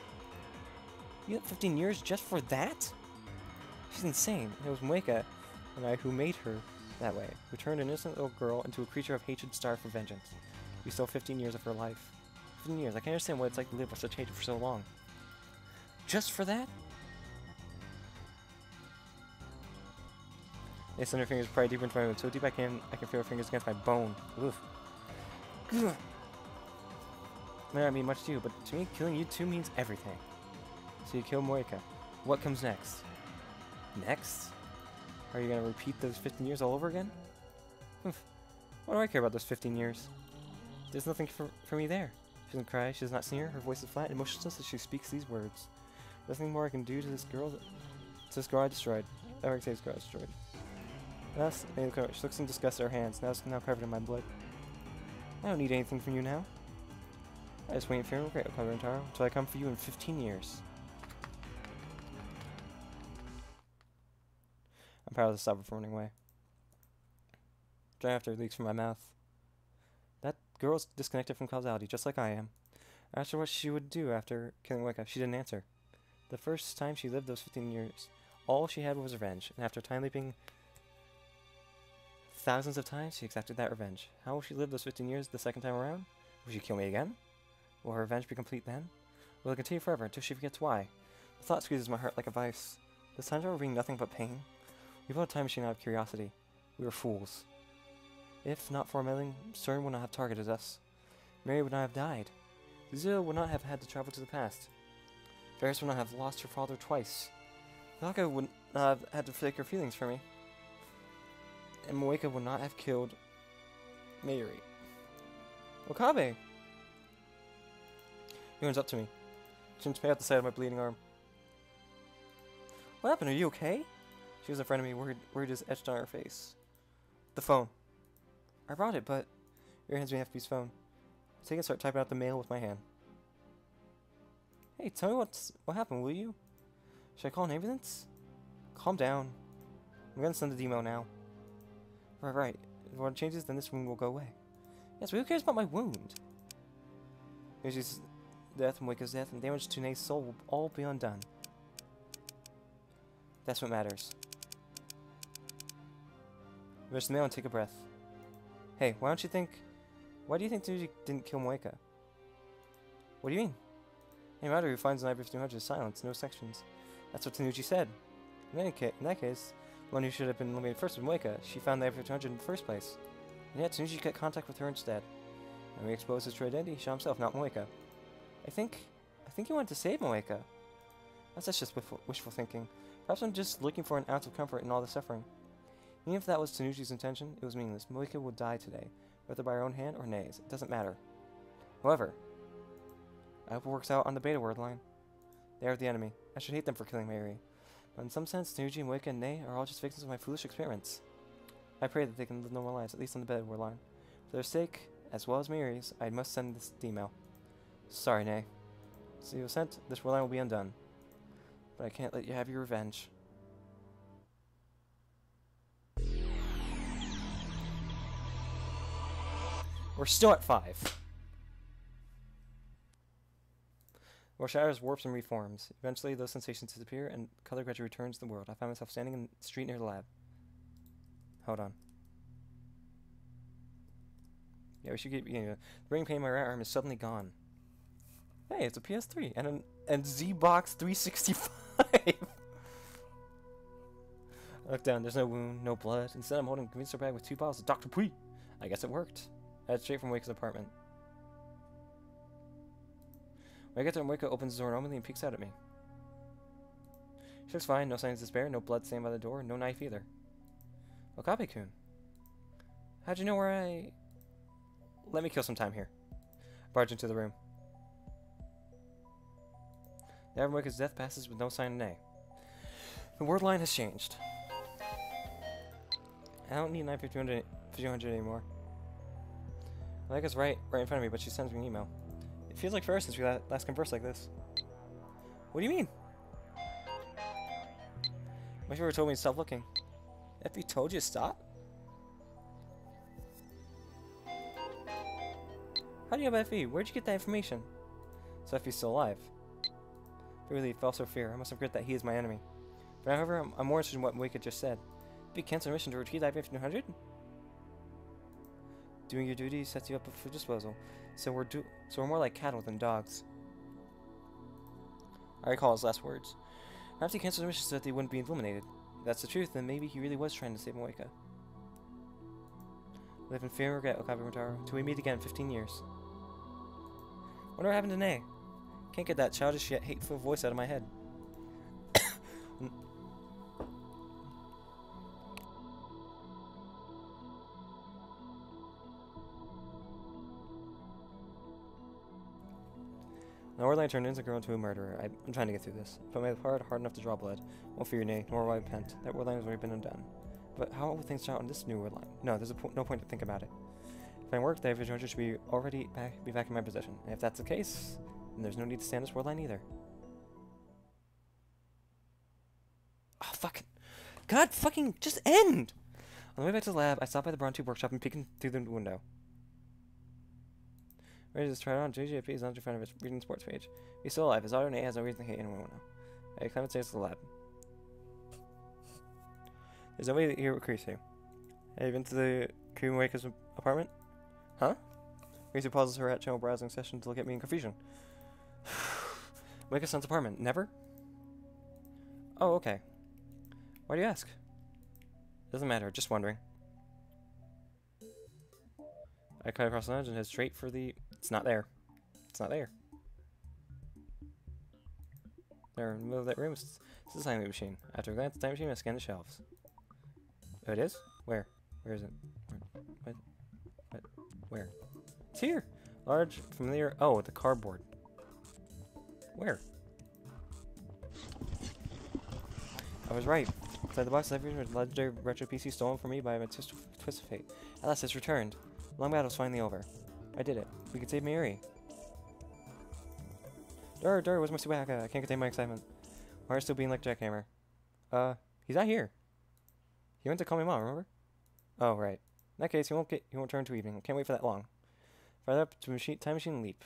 You got 15 years just for that? She's insane. It was Moeka and I who made her that way, who turned an innocent little girl into a creature of hatred starved for vengeance. We stole 15 years of her life. 15 years. I can't understand what it's like to live with such hatred for so long. Just for that? They send her fingers pry deeper into my wound, so deep I can feel her fingers against my bone. Oof. Ugh. May not mean much to you, but to me, killing you too means everything. So you kill Moeka. What comes next? Next? Are you gonna repeat those 15 years all over again? Oof. What do I care about those 15 years? There's nothing for me there. She doesn't cry, she does not sneer, her voice is flat and emotionless as she speaks these words. There's nothing more I can do to this girl I destroyed. Or I say this girl I destroyed. Thus, she looks in disgust at her hands, now covered in my blood. I don't need anything from you now. I just wait in fear and regret, Okada and Taro, until I come for you in 15 years. I'm powerless to stop her from running away. Dry after leaks from my mouth. That girl's disconnected from causality, just like I am. I asked her what she would do after killing Moeka. She didn't answer. The first time she lived those 15 years, all she had was revenge, and after time leaping thousands of times, she exacted that revenge. How will she live those 15 years the second time around? Will she kill me again? Will her revenge be complete then? Will it continue forever until she forgets why? The thought squeezes my heart like a vice. Does time travel bring nothing but pain? We built a time machine out of curiosity. We were fools. If not for meddling, CERN would not have targeted us. Mary would not have died. Zilla would not have had to travel to the past. Varys would not have lost her father twice. Moeka would not have had to fake her feelings for me. And Moeka would not have killed Mary. Okabe! He runs up to me. Turns me out the side of my bleeding arm. What happened? Are you okay? She was in front of me, worried is etched on her face. The phone. I brought it, but... Your hands me half piece phone. I take it and start typing out the mail with my hand. Hey, tell me what happened, will you? Should I call an ambulance? Calm down. I'm gonna send the email now. Right. If one changes, then this wound will go away. Yes, but who cares about my wound? Yoshi's death, Moeka's death, and damage to Nay's soul will all be undone. That's what matters. Finish the mail and take a breath. Hey, why do you think Tsuji didn't kill Moeka? What do you mean? Any matter who finds an I-1500 is silence, no sections. That's what Tanuji said. In that case, the one who should have been eliminated first was Moeka. She found the I-1500 in the first place. And yet Tanuji got contact with her instead. And when he exposed his true identity, he shot himself, not Moeka. I think he wanted to save Moeka. That's just wishful thinking. Perhaps I'm just looking for an ounce of comfort in all the suffering. Even if that was Tanuji's intention, it was meaningless. Moeka will die today, whether by her own hand or Nay's. It doesn't matter. However, I hope it works out on the beta word line. They are the enemy. I should hate them for killing Mary. But in some sense, Tanuji, Moeka, and Nay are all just victims of my foolish experiments. I pray that they can live normal lives, at least on the beta word line. For their sake, as well as Mary's, I must send this email. Sorry, Nay. So you sent, this word line will be undone. But I can't let you have your revenge. We're still at 5. War shatters, warps, and reforms. Eventually, those sensations disappear, and color gradually returns to the world. I find myself standing in the street near the lab. Hold on. Yeah, we should get... The ring pain in my right arm is suddenly gone. Hey, it's a PS3 and Z-Box 365. I look down. There's no wound, no blood. Instead, I'm holding a convenience store bag with 2 bottles of Dr. Pui. I guess it worked. I head straight from Moeka's apartment. When I get there, Moeka opens the door normally and peeks out at me. She looks fine, no signs of despair, no blood stained by the door, no knife either. Okabe-kun. How'd you know where I Let me kill some time here. Barge into the room. The Moeka's death passes with no sign of nay. The word line has changed. I don't need 950 anymore. Moeka's right in front of me, but she sends me an email. It feels like forever since we last conversed like this. What do you mean? My favorite told me to stop looking. Effie told you to stop? How do you have Effie? Where'd you get that information? So Effie's still alive. Relief, also fear. I must have regret that he is my enemy. But however, I'm more interested in what Moeka just said. Effie canceled a mission to retrieve that 1500? Doing your duty sets you up for disposal. So we're more like cattle than dogs. I recall his last words. Perhaps he canceled the mission so that they wouldn't be eliminated. If that's the truth, then maybe he really was trying to save Moeka. Live in fear and regret, Okabe Motaro, till we meet again in 15 years. Wonder what happened to Nay? Can't get that childish yet hateful voice out of my head. Now Orlai turned innocent girl into a murderer. I'm trying to get through this. If I made the part hard enough to draw blood, won't fear nay, nor will I repent. That Orlai has already been undone. But how will things turn out on this new Orlai? No, there's no point to think about it. If I work, the average should be back in my position. And if that's the case, then there's no need to stand this Orlai either. Oh, fucking... God, fucking... Just end! On the way back to the lab, I stopped by the Bron Tube workshop and peeked through the window. Ready to try it on? JJP is not in front of his reading sports page. He's still alive. His auto and A has no reason to hate anyone now. I climb upstairs to the lab. There's nobody here with Krisu. Have you been to the Moeka's apartment? Huh? Krisu pauses her at channel browsing session to look at me in confusion. Moeka-san's apartment. Never? Oh, okay. Why do you ask? Doesn't matter. Just wondering. I cut across the lounge and head straight for the... It's not there. It's not there. There, in the middle of that room, it's a time machine. After a glance at the time machine, I scan the shelves. Oh, it is? Where? Where is it? What? Where? It's here! Large, familiar... Oh, the cardboard. Where? I was right. Inside the box, everything was a legendary retro PC stolen from me by a twist of fate. At last, it's returned. The long battle's finally over. I did it. We could save Mayuri. Dur, where's my Moeka? I can't contain my excitement. My heart's still beating like a jackhammer. He's not here. He went to call me mom, remember? Oh, right. In that case, he won't return to evening. Can't wait for that long. Fire up to time machine and leap.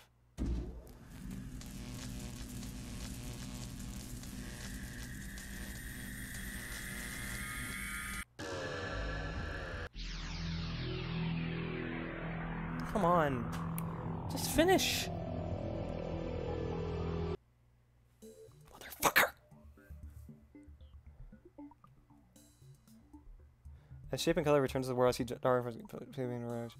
Come on. Just finish. Motherfucker. As shape and color returns to the world, I see Dara feeling around.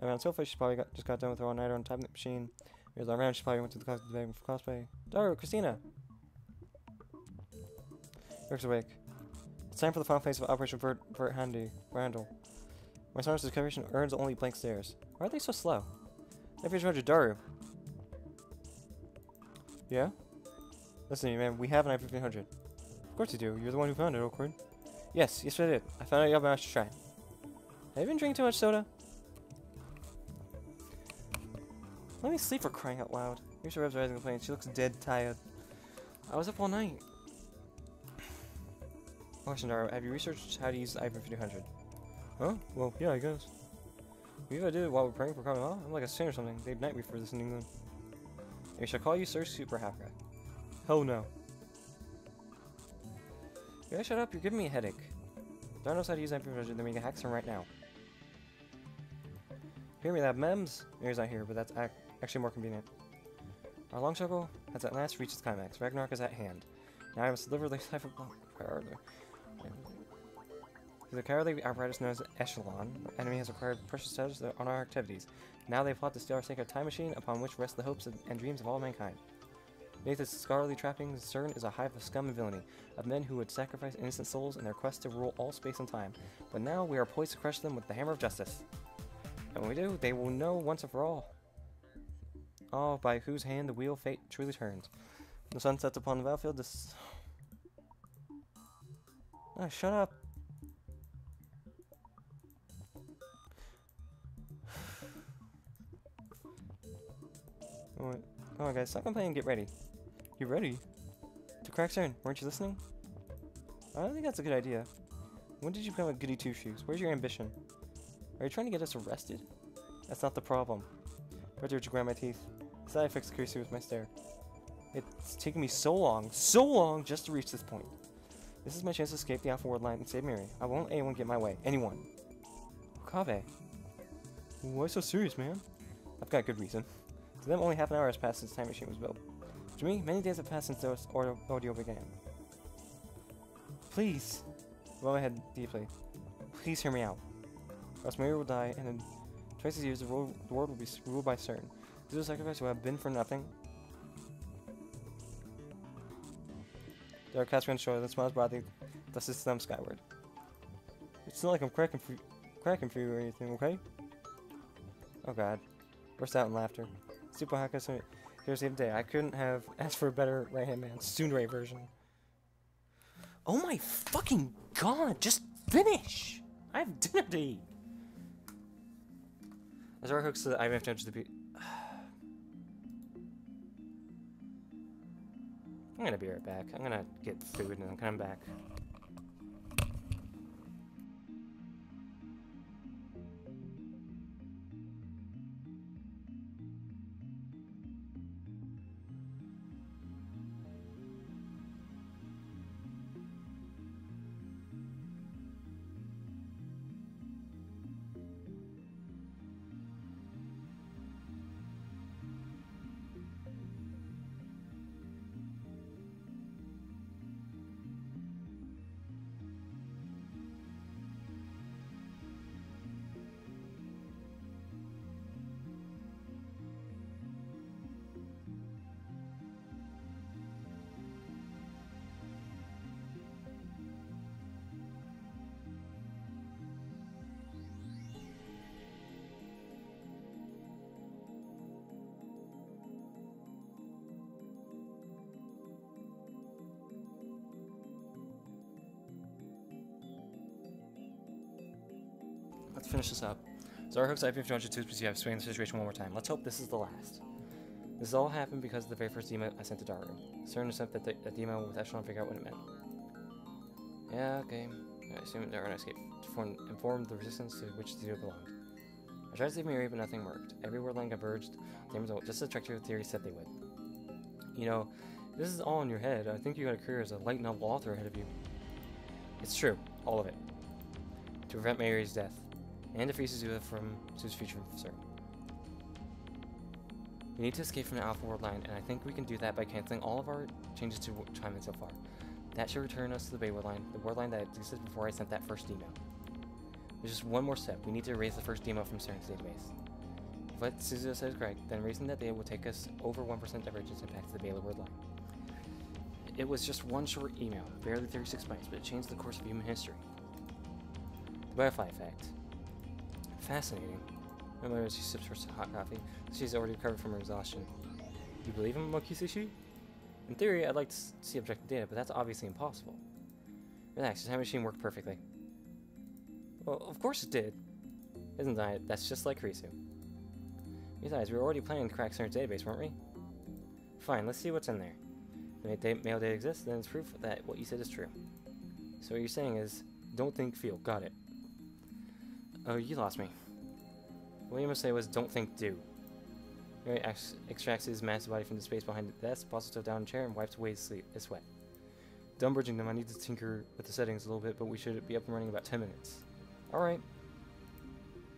Around Sofa, she probably just got done with her all-nighter on top of the machine. Here's around, she probably went to the class today for cosplay. Dara, Christina. Eric's awake. It's time for the final phase of Operation Vert Handle. My son's discovery earns only blank stares. Why are they so slow? Everybody's Roger Daru. Yeah? Listen to me, man. We have an I-1500. Of course you do. You're the one who found it, awkward. Yes, I did. I found out you have my master shrine. Have you been drinking too much soda? Let me sleep for crying out loud. Here's her rising complaint. She looks dead tired. I was up all night. Question, Daru. Have you researched how to use the I-1500? Huh? Well, yeah, I guess. We gotta do it while we're praying for coming on. I'm like a saint or something. They ignite me for this in England. We shall call you Sir Super Hacker. Hell no. You guys shut up, you're giving me a headache. Don't knows how to use that information, then we can hack some right now. Hear me, that memes? Mary's not here, but that's actually more convenient. Our long struggle has at last reached its climax. Ragnarok is at hand. Now I must deliver the life of the cowardly apparatus known as Echelon. The enemy has acquired precious status on our activities. Now they plot to steal our sacred time machine, upon which rest the hopes and dreams of all mankind. Beneath its scholarly trappings, CERN is a hive of scum and villainy, of men who would sacrifice innocent souls in their quest to rule all space and time. But now we are poised to crush them with the hammer of justice. And when we do, they will know once and for all. Oh, by whose hand the wheel of fate truly turns. The sun sets upon the battlefield. This. Oh, shut up. Alright. Come on, guys. Stop complaining and get ready. You ready? To crack CERN. Weren't you listening? I don't think that's a good idea. When did you become a goody two-shoes? Where's your ambition? Are you trying to get us arrested? That's not the problem. Better to grind my teeth. Decided I fixed Kirsten with my stare. It's taken me so long just to reach this point. This is my chance to escape the Alpha World line and save Mary. I won't let anyone get in my way. Anyone. Okabe. Why so serious, man? I've got good reason. To them, only half an hour has passed since the time machine was built. To me, many days have passed since the ordeal began. Please. Bow my head deeply. Please hear me out. Or else Mary will die, and in 26 years the world will be ruled by CERN. This is a sacrifice will have been for nothing. There are cats around the shore, then smiles broadly, thus his thumb skyward. It's not like I'm cracking for you or anything, okay? Oh god. Burst out in laughter. Super Haka, so here's the day. I couldn't have asked for a better right-hand man. Tsundere version. Oh my fucking god! Just finish! I have dinner to eat! As our hooks to the IMF judge the I'm gonna be right back. I'm gonna get food and then come back. Let's finish this up. So our hooks IPF 202 because you have explained the situation one more time. Let's hope this is the last. This all happened because of the very first email I sent to Daru. CERN sent that the email with Echelon to figure out what it meant. Yeah, okay. I assume Daru and I escaped to inform the resistance to which the duo belonged. I tried to save Miri, but nothing worked. Every word line converged, just as the Trek theory said they would. You know, this is all in your head. I think you got a career as a light novel author ahead of you. It's true, all of it. To prevent Mary's death. And to free Suzuha from Suzu's future CERN. We need to escape from the Alpha World line, and I think we can do that by canceling all of our changes to timeline so far. That should return us to the Bay World line, the world line that existed before I sent that first email. There's just one more step. We need to erase the first email from CERN's database. If what Suzuha says is correct, then erasing that data will take us over 1% divergence impact to the Baylor World line. It was just one short email, barely 36 bytes, but it changed the course of human history. The butterfly effect. Fascinating. No matter as she sips her hot coffee, she's already recovered from her exhaustion. You believe in Mokisushi? In theory, I'd like to see objective data, but that's obviously impossible. Relax, the time machine worked perfectly. Well, of course it did. Isn't that? That's just like Risu. Besides, we were already planning to crack CERN's database, weren't we? Fine, let's see what's in there. If the mail data exists, then it's proof that what you said is true. So what you're saying is, don't think, feel. Got it. Oh, you lost me. What you must say was, don't think, do. Mary extracts his massive body from the space behind the desk, tosses himself down in a chair, and wipes away his sweat. Done bridging them, I need to tinker with the settings a little bit, but we should be up and running in about 10 minutes. Alright.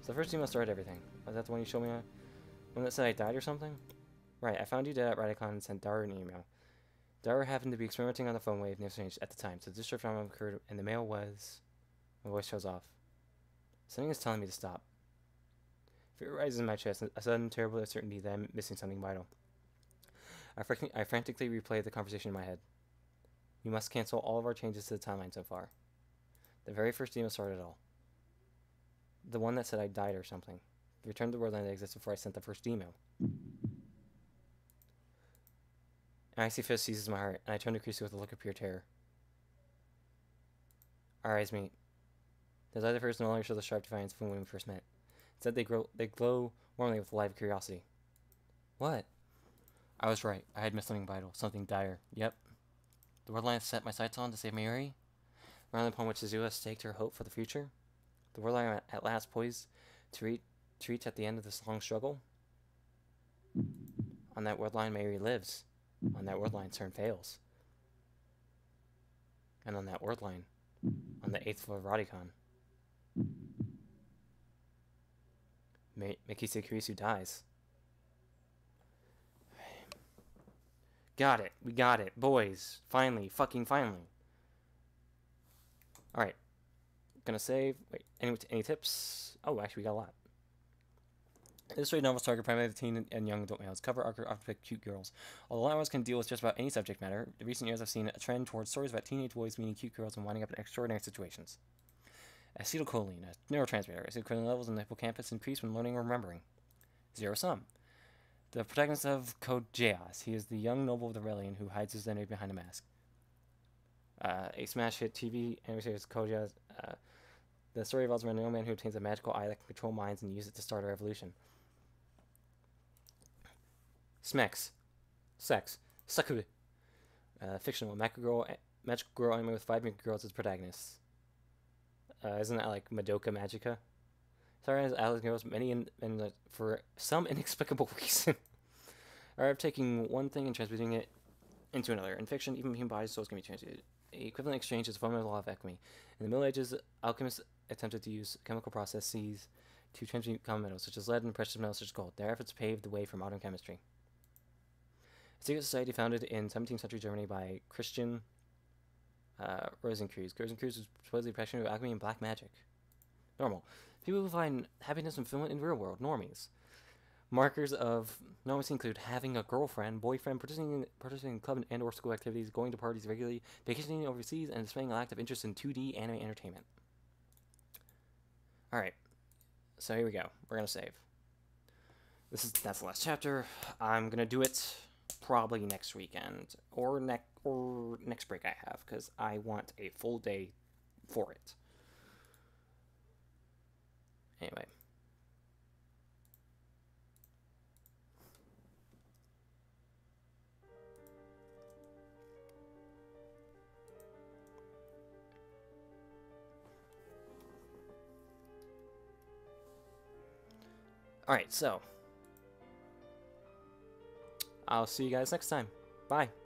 So the first email started everything. Was that the one you showed me on? One that said I died or something? Right, I found you dead at Radicon and sent Daru an email. Daru happened to be experimenting on the phone wave near Steins at the time, so this short drama occurred, and the mail was... My voice shows off. Something is telling me to stop. Fear rises in my chest, a sudden terrible uncertainty that I'm missing something vital. I frantically replayed the conversation in my head. We must cancel all of our changes to the timeline so far. The very first email started it all. The one that said I died or something. Return to the world that existed before I sent the first email. An icy fist seizes my heart, and I turn to Creasy with a look of pure terror. Our eyes meet. Those eyes of hers no longer show the sharp defiance from when we first met. Instead, they glow warmly with live curiosity. What? I was right. I had missed something vital, something dire. Yep. The world line I set my sights on to save Mayuri? The island upon which Azula staked her hope for the future? The world line at last poised to reach at the end of this long struggle? On that world line, Mayuri lives. On that world line, CERN fails. And on that world line, on the 8th floor of Radicon, Mikisa Kurisu dies. Got it. We got it. Boys. Finally. Fucking finally. Alright. Gonna save. Wait. Any tips? Oh, actually, we got a lot. This story novels target primarily the teen and young adult males. Cover often pick cute girls. Although novels can deal with just about any subject matter, in recent years I've seen a trend towards stories about teenage boys meeting cute girls and winding up in extraordinary situations. Acetylcholine, a neurotransmitter. Acetylcholine levels in the hippocampus increase when learning or remembering. Zero sum. The protagonist of Code Geass. He is the young noble of the rebellion who hides his identity behind a mask. A smash hit TV anime series Code Geass. The story revolves around a young man who obtains a magical eye that can control minds and use it to start a revolution. Smex. Sex. Sakura. Fictional. Magical girl anime with 5 girls as protagonists. Isn't that like Madoka Magica? Sorry, as Alex girls, many for some inexplicable reason are taking one thing and transmuting it into another. In fiction, even human bodies' souls can be transmuted. The equivalent exchange is a fundamental law of alchemy. In the Middle Ages, alchemists attempted to use chemical processes to transmute common metals, such as lead and precious metals such as gold. Their efforts paved the way for modern chemistry. A secret society founded in 17th century Germany by Christian Rosenkreuz. Rosenkreuz was supposedly passionate about alchemy and black magic. Normal. People who find happiness and fulfillment in the real world. Normies. Markers of normies include having a girlfriend, boyfriend, participating in club and or school activities, going to parties regularly, vacationing overseas, and displaying a lack of interest in 2D anime entertainment. Alright. So here we go. We're gonna save. That's the last chapter. I'm gonna do it probably next weekend or next break I have, because I want a full day for it. Anyway. Alright, so I'll see you guys next time. Bye.